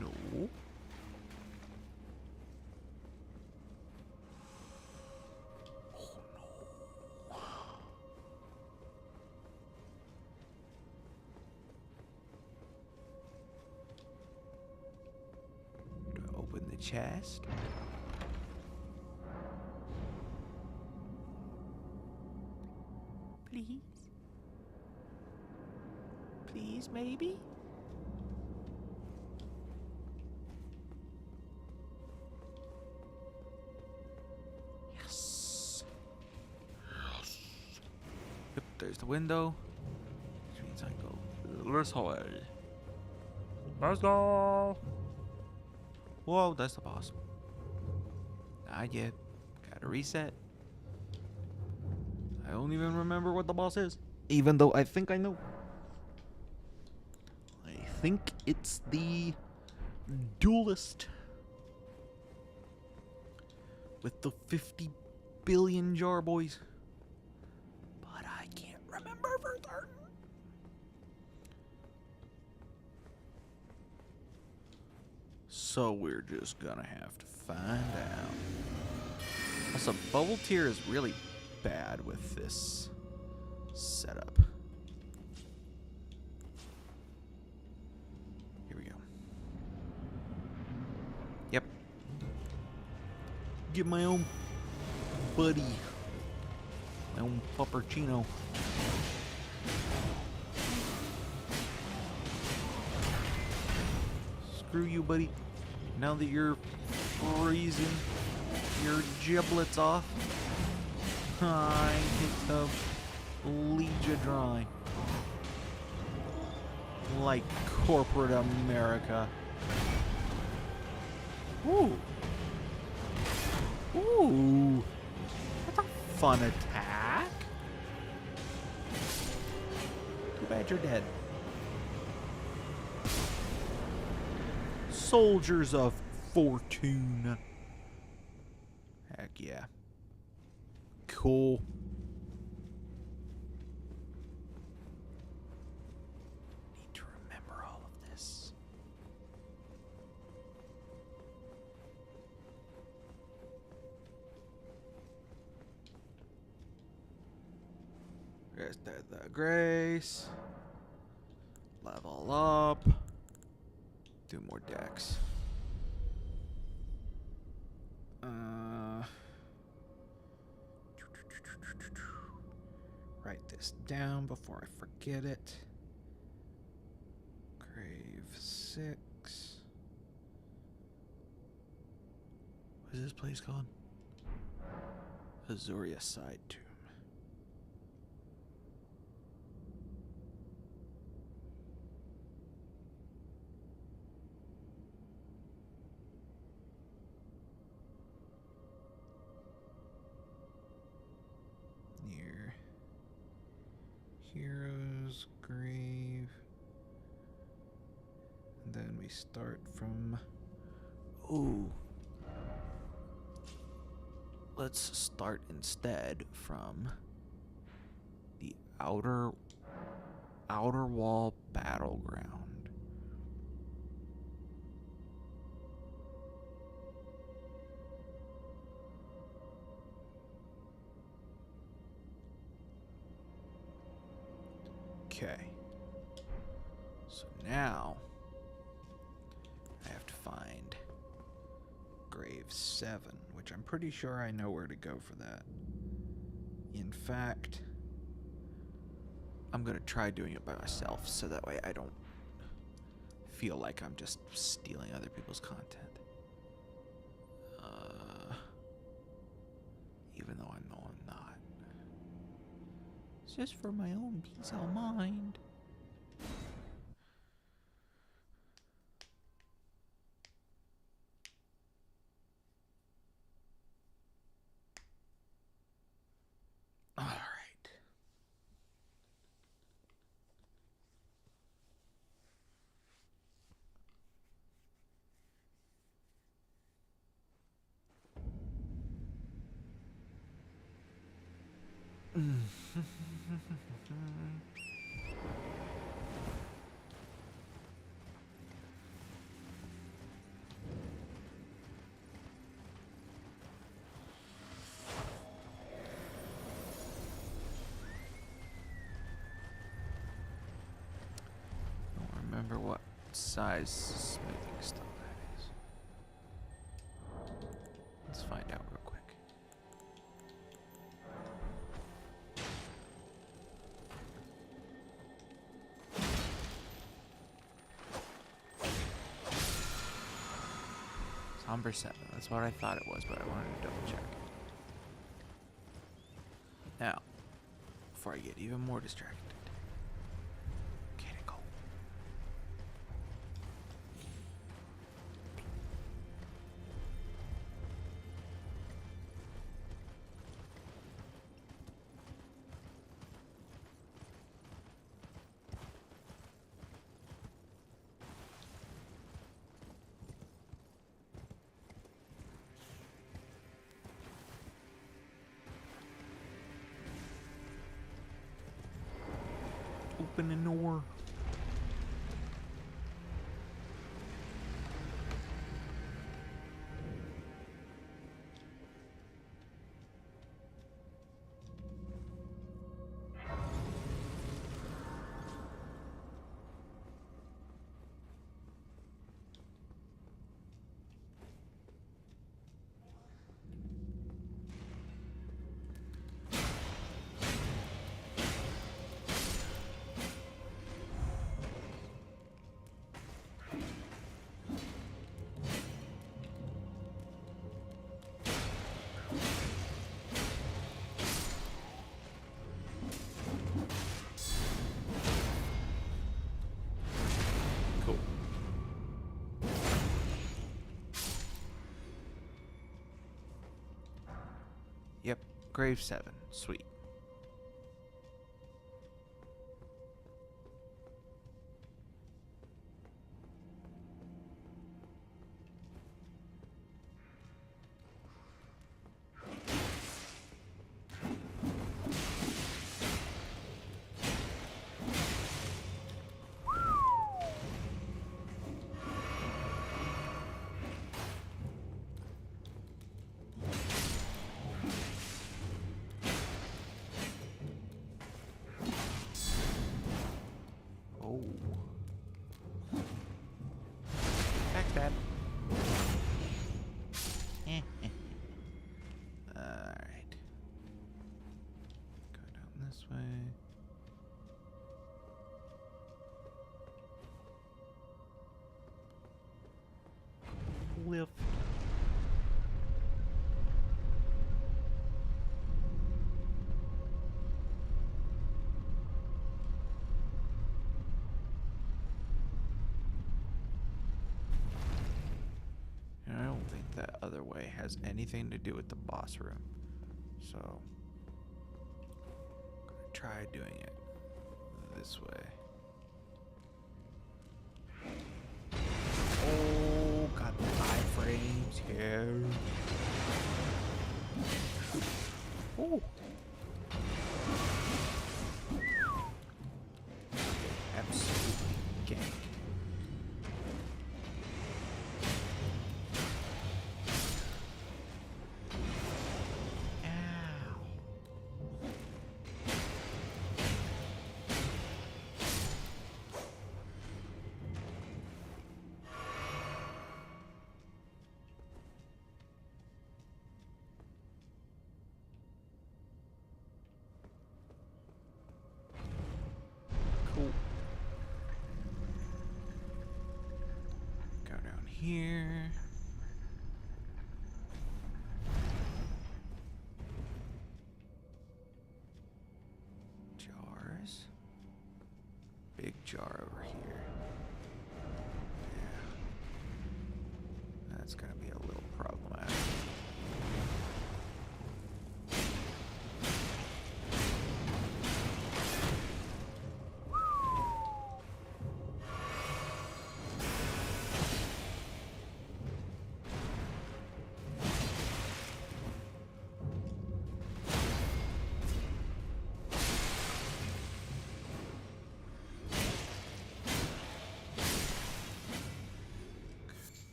No. Do I open the chest? Please? Please, maybe? Yep, there's the window. Which means I go this way. Let's go. Whoa, that's the boss. Not yet. Gotta reset. I don't even remember what the boss is. Even though I think I know. I think it's the duelist. With the 50 billion jar boys. But I can't remember for certain. So we're just gonna have to find out. Also, bubble tier is really bad with this setup. Here we go. Yep. Get my own buddy. My own puppuccino. screw you, buddy. Now that you're freezing your giblets off, I get to lead you dry. Like corporate America. Ooh. Ooh. That's a fun attack. Too bad you're dead. Soldiers of Fortune. Heck yeah. Cool. Need to remember all of this. Rest at the grace. Level up. Do more decks. Write this down before I forget it. Grave 6. What is this place called? Azuria Side Tomb. Near Hero's Grave. And then we start from... Ooh. Let's start instead from the outer wall battleground. Okay. So now I have to find Grave 7, which I'm pretty sure I know where to go for that. In fact, I'm going to try doing it by myself so that way I don't feel like I'm just stealing other people's content. Even though I know I'm not. It's just for my own peace of mind. All right. Don't remember what size smithing stuff that is. Let's find out real quick. Somber 7, that's what I thought it was, but I wanted to double check. Now, before I get even more distracted, get it go. Open the door. Grave 7. Sweet. Oh. Backstab. Alright. Go down this way. Lift. And I don't think that other way has anything to do with the boss room. So, I'm gonna try doing it this way. Oh, got the iframes here. Oh. Absolutely gank. Ow. Cool. Go down here. Jars. Big jar over here. Yeah. That's gonna be a little problematic.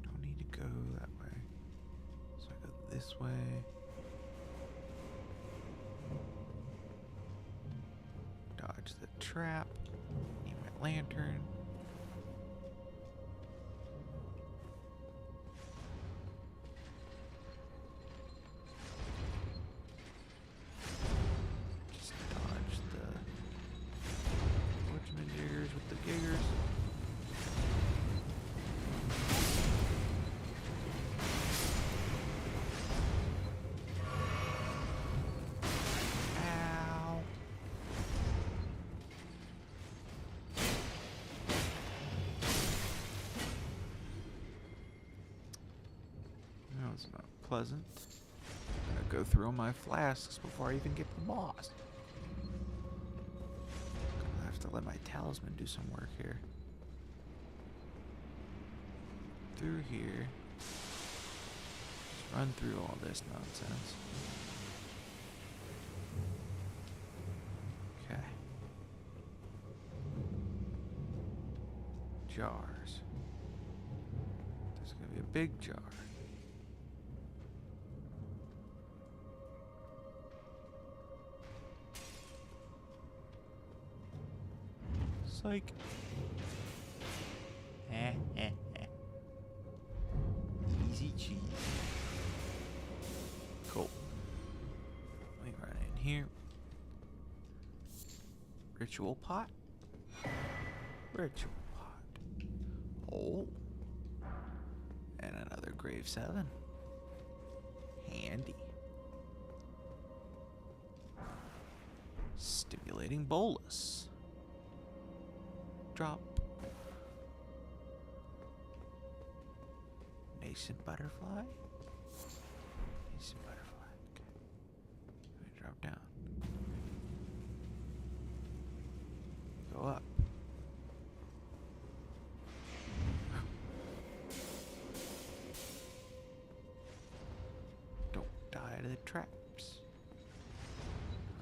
Don't need to go that way. So I go this way. Dodge the trap. Need my lantern. Just dodge the Watchman jiggers with the giggers. Ow. That was not pleasant. I'm gonna go through all my flasks before I even get the boss. Gonna have to let my talisman do some work here. Through here. Just run through all this nonsense. Okay. Jars. There's gonna be a big jar. Psych. Easy cheese. Cool. Let me run in here. Ritual pot. Ritual pot. Oh. And another grave 7. Handy. Stimulating bolus. Drop. Nascent butterfly. down. Go up. Don't die to the traps.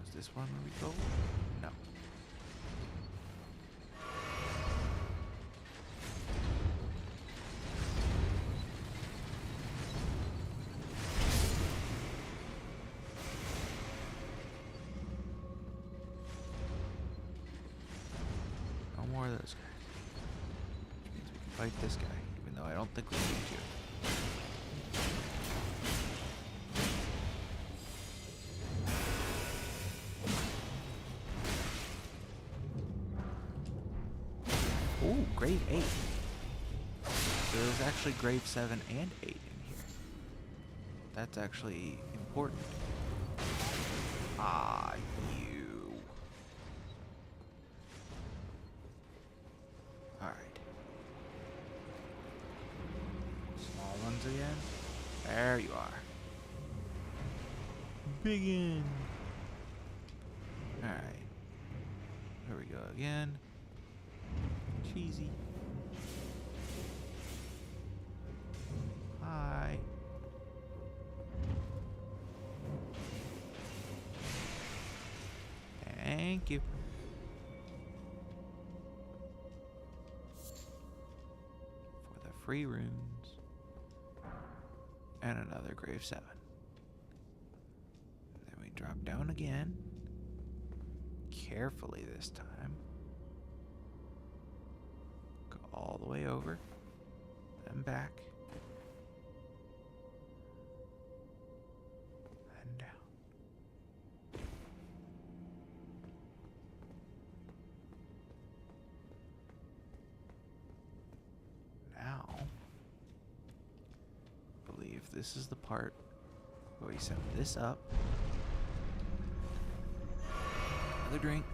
Is this one where we go? No. No more of those guys. Which means we can fight this guy, even though I don't think we need to. Ooh, grave 8. So there's actually grave 7 and 8 in here. That's actually important. Ah, you. Alright. Small ones again. There you are. Big in. Alright. Here we go again. Cheesy. Hi. Thank you. For the free runes. And another grave 7. Then we drop down again. Carefully this time. Go all the way over. Then back. And down. Now, I believe this is the part where we set this up. Another drink.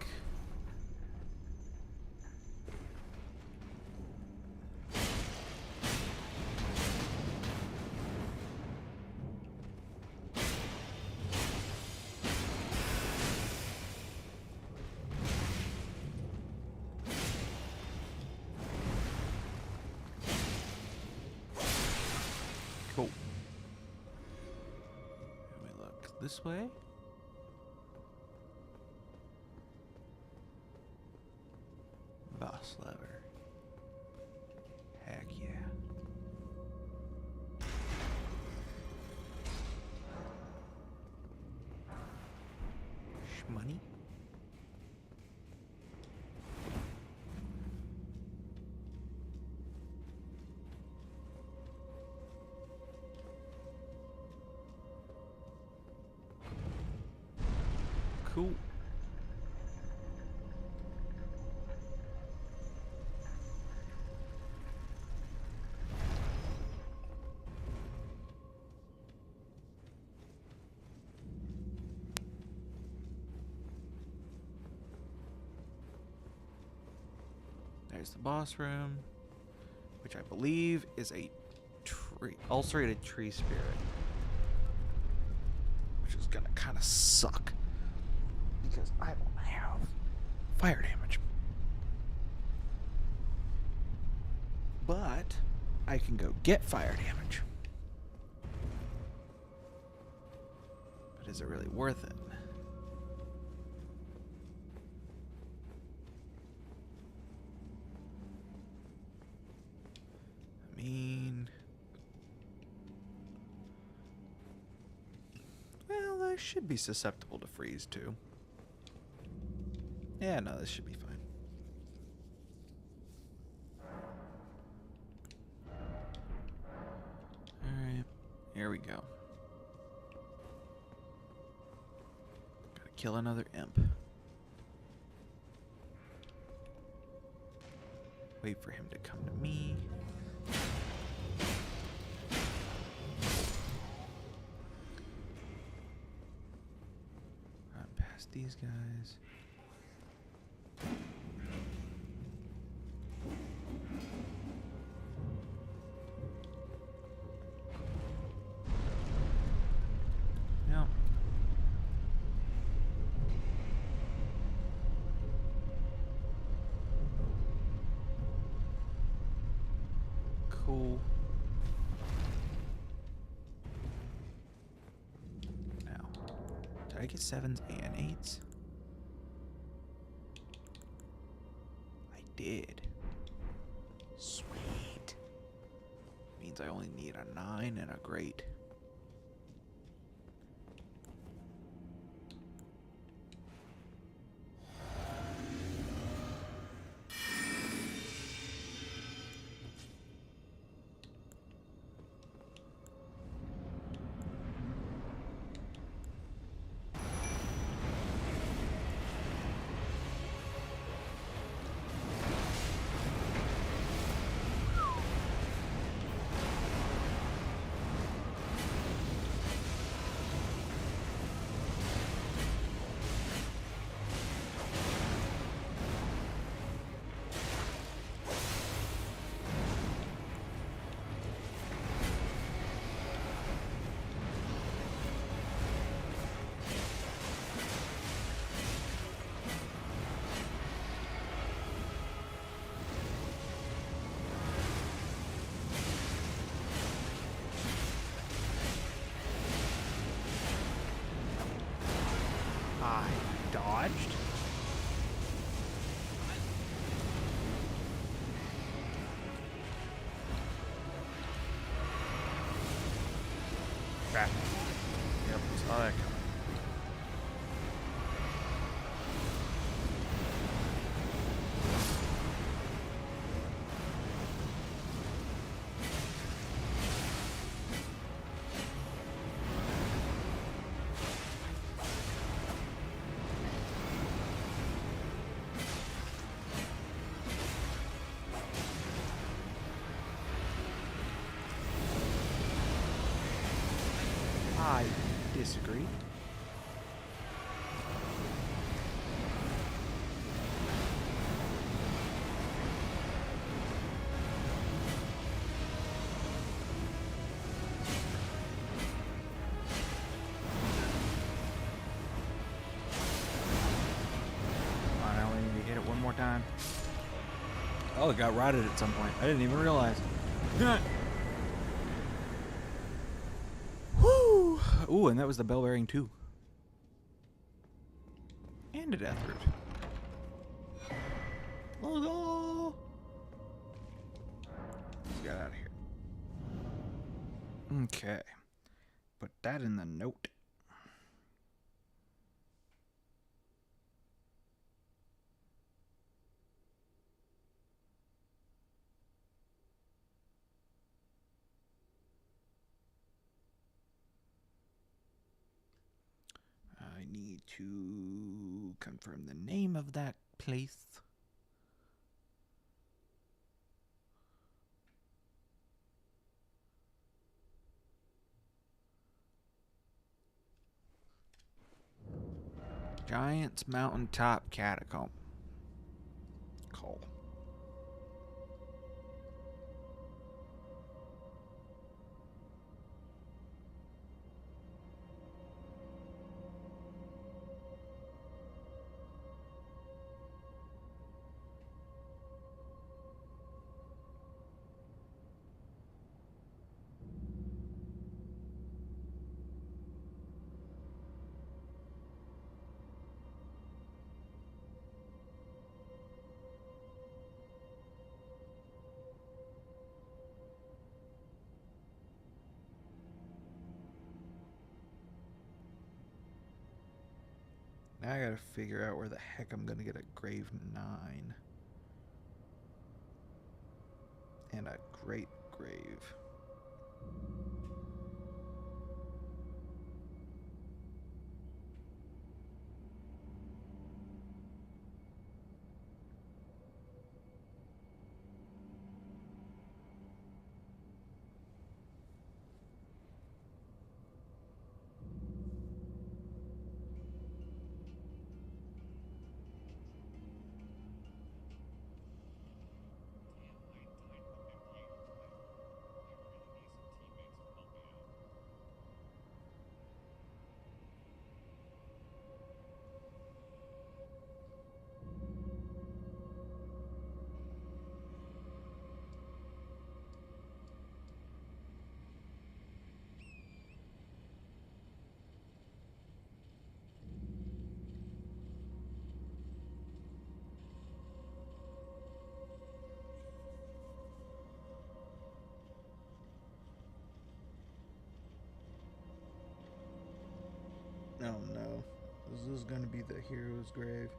Cool. And we look this way. Boss lever. Heck yeah. Shmoney. Cool. There's the boss room, which I believe is a ulcerated tree spirit, which is gonna kind of suck because I don't have fire damage. But I can go get fire damage. But is it really worth it? I mean, well, I should be susceptible to freeze too. Yeah, no, this should be fine. Alright, here we go. Gotta kill another imp. Wait for him to come to me. Run past these guys. cool. Now, did I get 7s and 8s? I did. Sweet. Means I only need a 9 and a great. I dodged. Crap. Yep, saw that coming. I disagree. I only need to hit it one more time. Oh, it got rotted at some point. I didn't even realize. Woo! Ooh, and that was the bell bearing too. And a death root. Let's go! Let's get out of here. Okay. Put that in the note. I need to confirm the name of that place. Giant's Mountaintop Catacomb. Cool. Now I gotta figure out where the heck I'm gonna get a grave 9. And a great grave. Oh no. This is gonna be the hero's grave.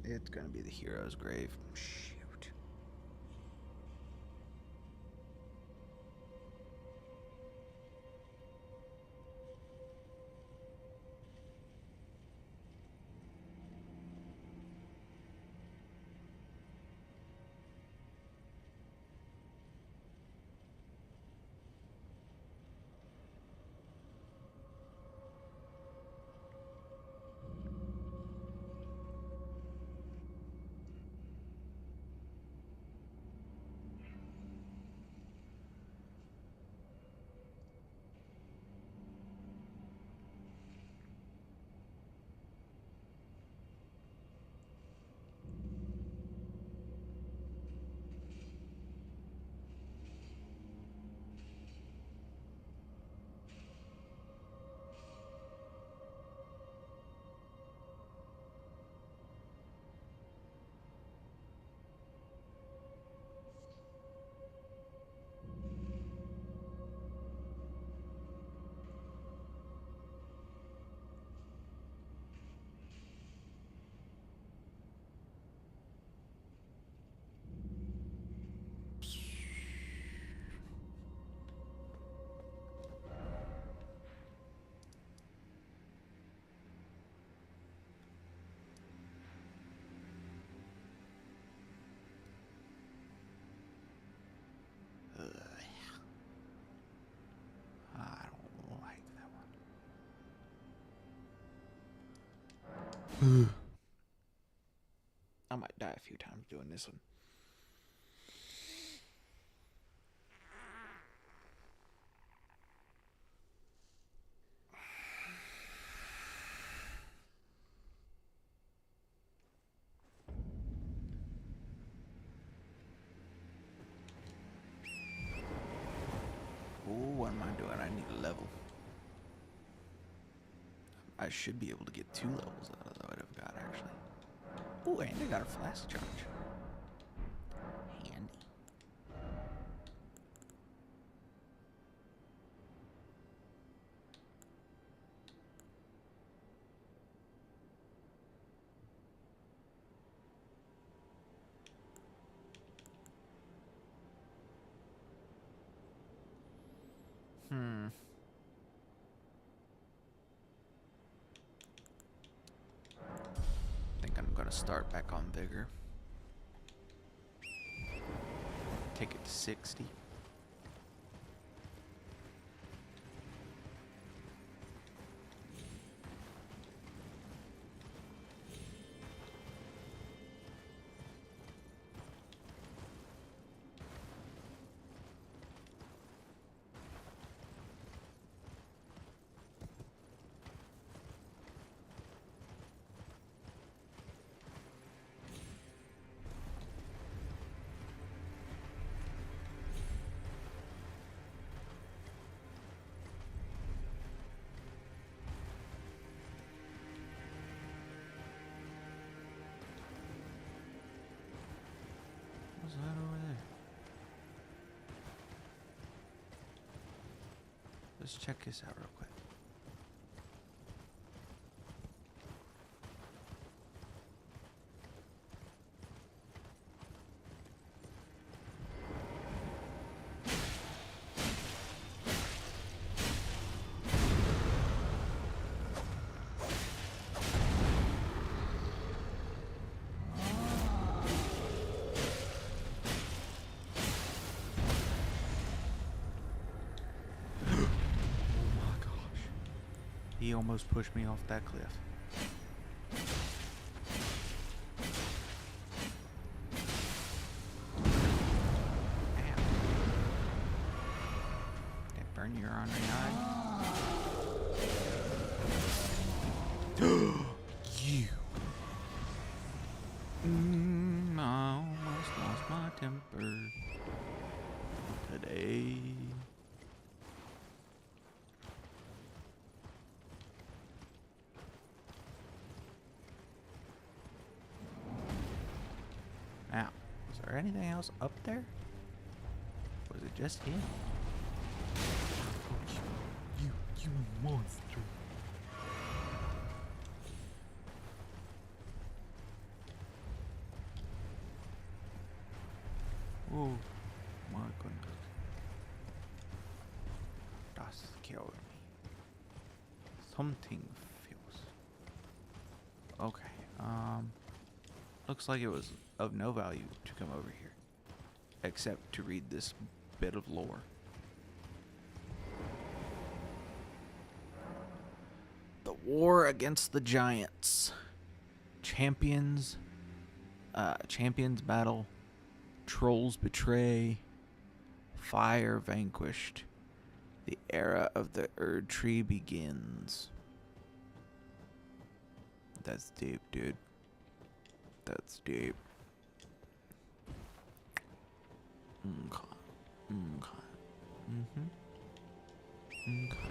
It's gonna be the hero's grave. Shoot. I don't like that one. I might die a few times doing this one. Oh, what am I doing? I need a level. I should be able to get 2 levels out of what I've got, actually. Oh, and I got a flask charge. Handy. I think I'm gonna start back on vigor. Take it to 60. What's that over there? Let's check this out real quick. He almost pushed me off that cliff. Ow. That burn your on your eye? You. I almost lost my temper today. Ow. Is there anything else up there? Or is it just him? You monster. Oh my goodness. Das killed me. Something feels. Okay. Looks like it was of no value to come over here. Except to read this bit of lore. The war against the giants. Champions battle. Trolls betray. Fire vanquished. The era of the Erd Tree begins. That's deep, dude. That's deep. Okay. Okay. Okay.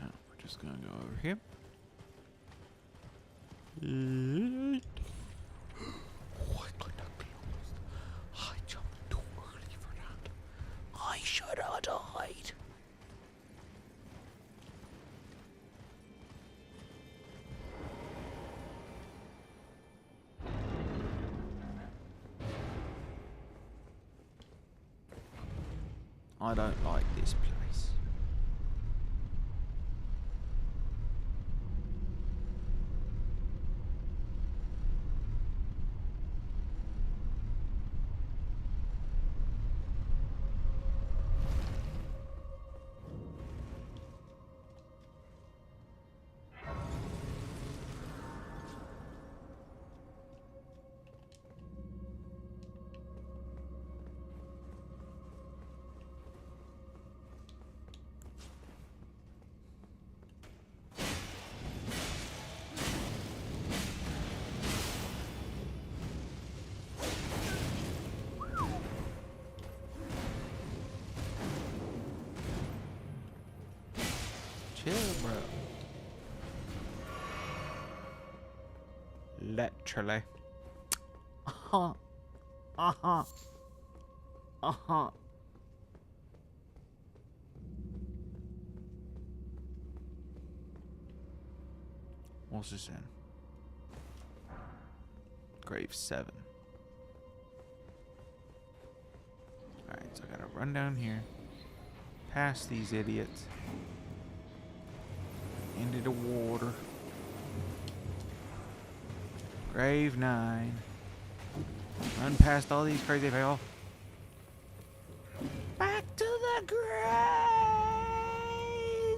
Now we're just gonna go over here. Why could I close? I jumped too early for that. I should have died. I don't like this place. Chill, bro. Literally. Uh-huh. Uh-huh. Uh-huh. What's this in? Grave 7. Alright, so I gotta run down here. Past these idiots. Into the water. Grave 9. Run past all these crazy people. Back to the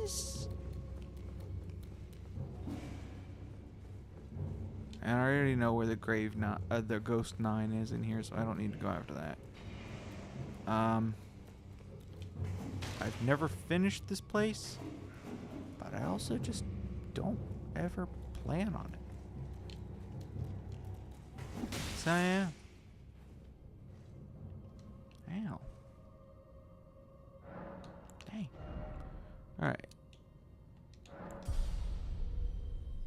graves. And I already know where the the ghost 9 is in here, so I don't need to go after that. I've never finished this place, but I also just don't ever plan on it. So yeah. Ow. Dang. Alright.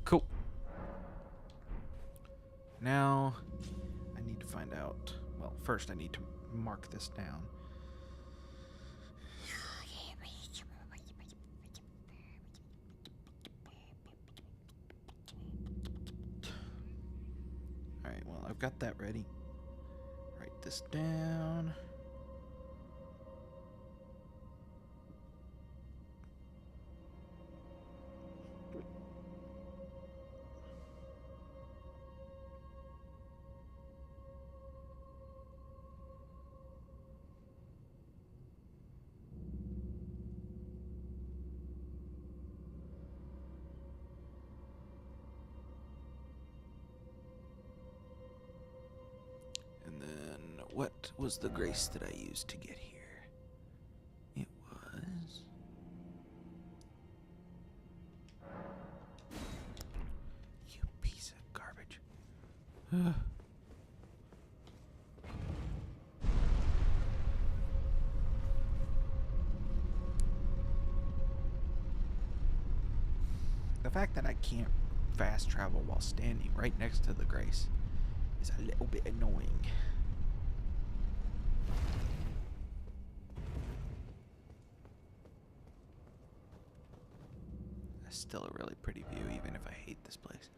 Cool. Now, I need to find out. Well, first I need to mark this down. Alright, well, I've got that ready. Write this down. What was the grace that I used to get here? It was... You piece of garbage. The fact that I can't fast travel while standing right next to the Grace is a little bit annoying. That's still a really pretty view, even if I hate this place.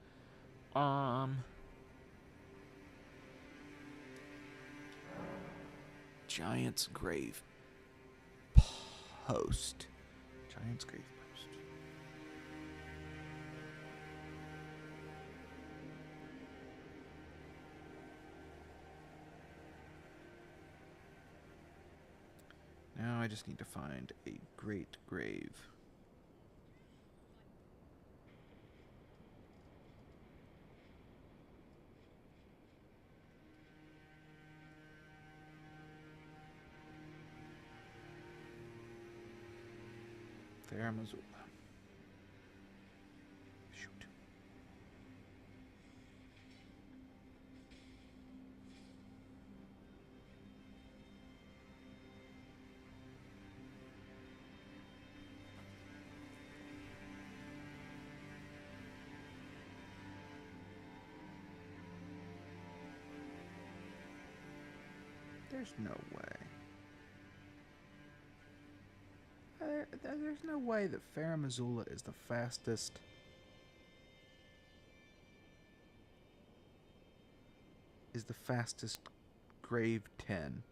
Giant's Grave Post. Giant's Grave Post. Now I just need to find a great grave. Fair Missoula. Shoot. There's no way. There's no way that Fair Missoula is the fastest. Is the fastest grave 10.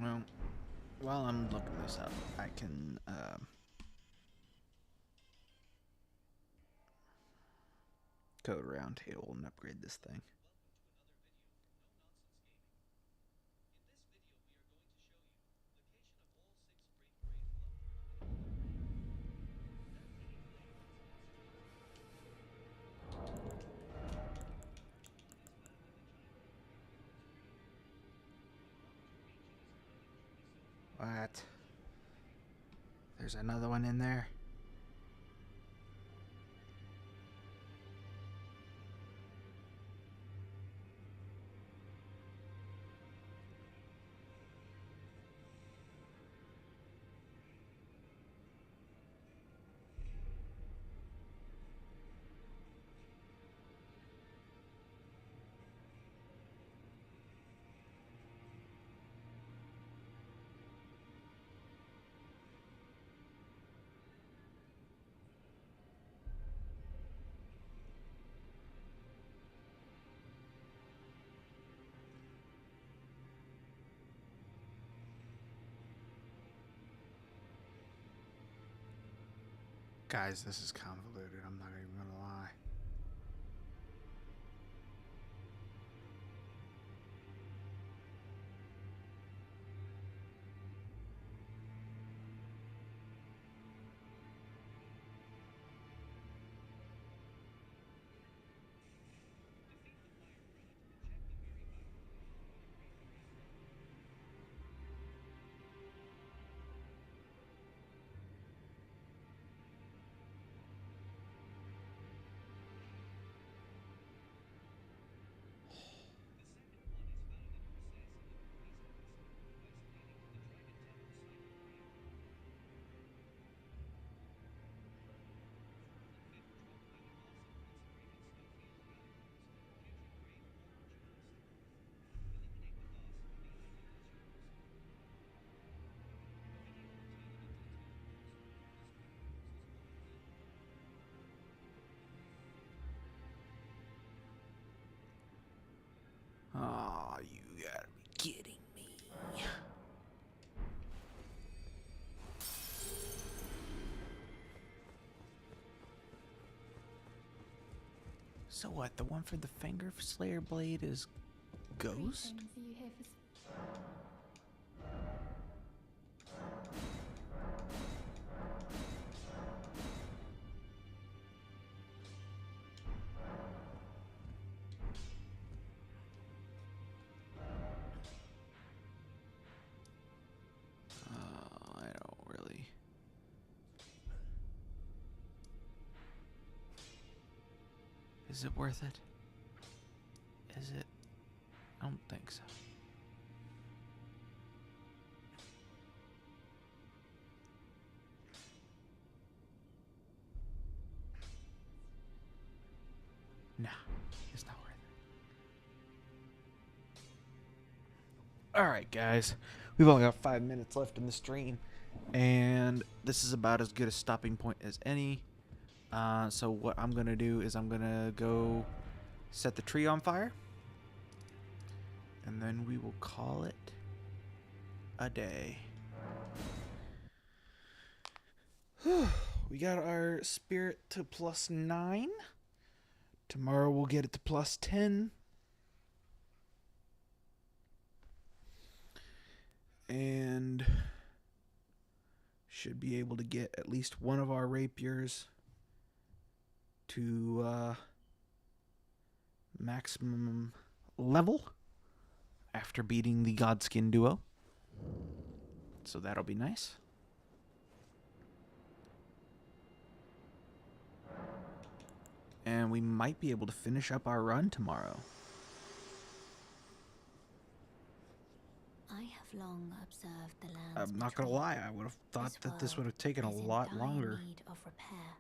Well, while I'm looking this up, I can go to Roundtable and upgrade this thing. What? There's another one in there? Guys, this is convoluted. I'm not even gonna lie. So what? The one for the Finger Slayer blade is Ghost? Greetings, are you here for... I don't really. Is it worth it? Is it? I don't think so. Nah, it's not worth it. Alright, guys. We've only got 5 minutes left in the stream. And this is about as good a stopping point as any. So what I'm going to do is I'm going to go set the tree on fire. And then we will call it a day. We got our spirit to +9. Tomorrow we'll get it to +10. And should be able to get at least one of our rapiers to maximum level after beating the Godskin duo. So that'll be nice. And we might be able to finish up our run tomorrow. I have long observed the lands. I'm not gonna lie, I would have thought that this would have taken a lot longer. Need of repair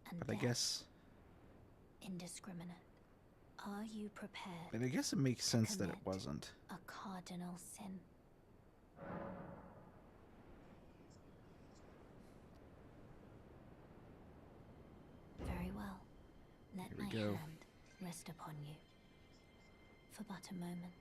and But I guess indiscriminate. Are you prepared? I guess it makes sense that it wasn't. A cardinal sin. Very well. Let Here we my go. hand rest upon you for but a moment.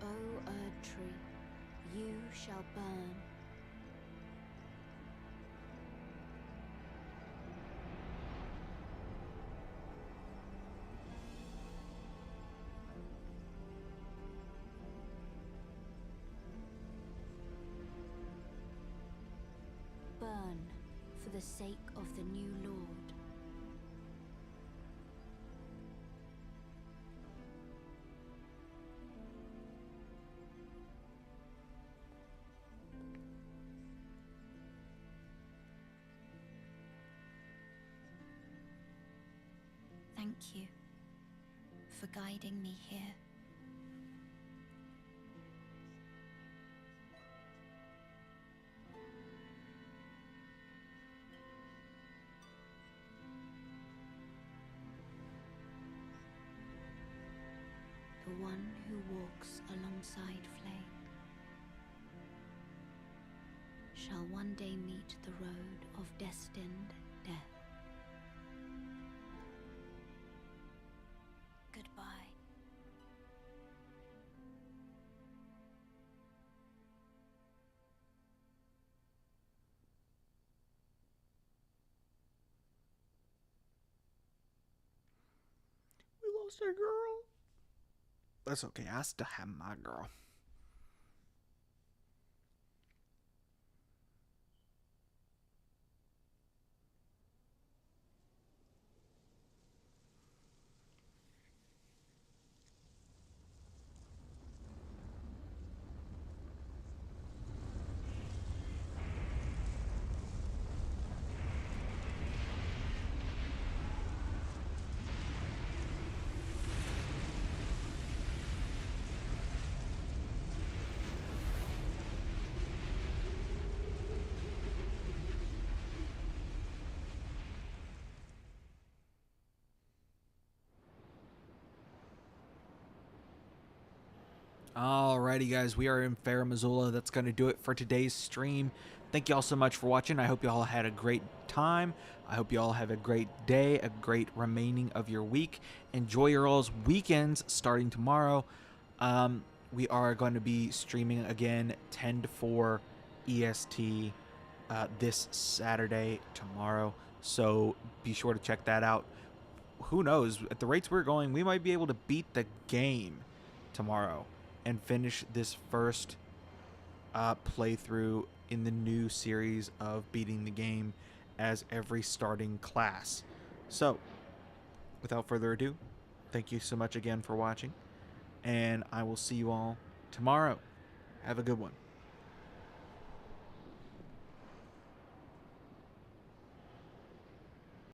O Erd tree, you shall burn. Burn for the sake of the new Lord. Thank you for guiding me here. The one who walks alongside flame shall one day meet the road of destined death. Goodbye. We lost a girl. That's okay. I still have my girl. Alrighty, guys, we are in Fair Missoula. That's going to do it for today's stream. Thank you all so much for watching. I hope you all had a great time. I hope you all have a great day, a great remaining of your week. Enjoy your all's weekends starting tomorrow. We are going to be streaming again 10 to 4 EST this Saturday tomorrow. So be sure to check that out. Who knows? At the rates we're going, we might be able to beat the game tomorrow and finish this first playthrough in the new series of beating the game as every starting class. So, without further ado, thank you so much again for watching, and I will see you all tomorrow. Have a good one.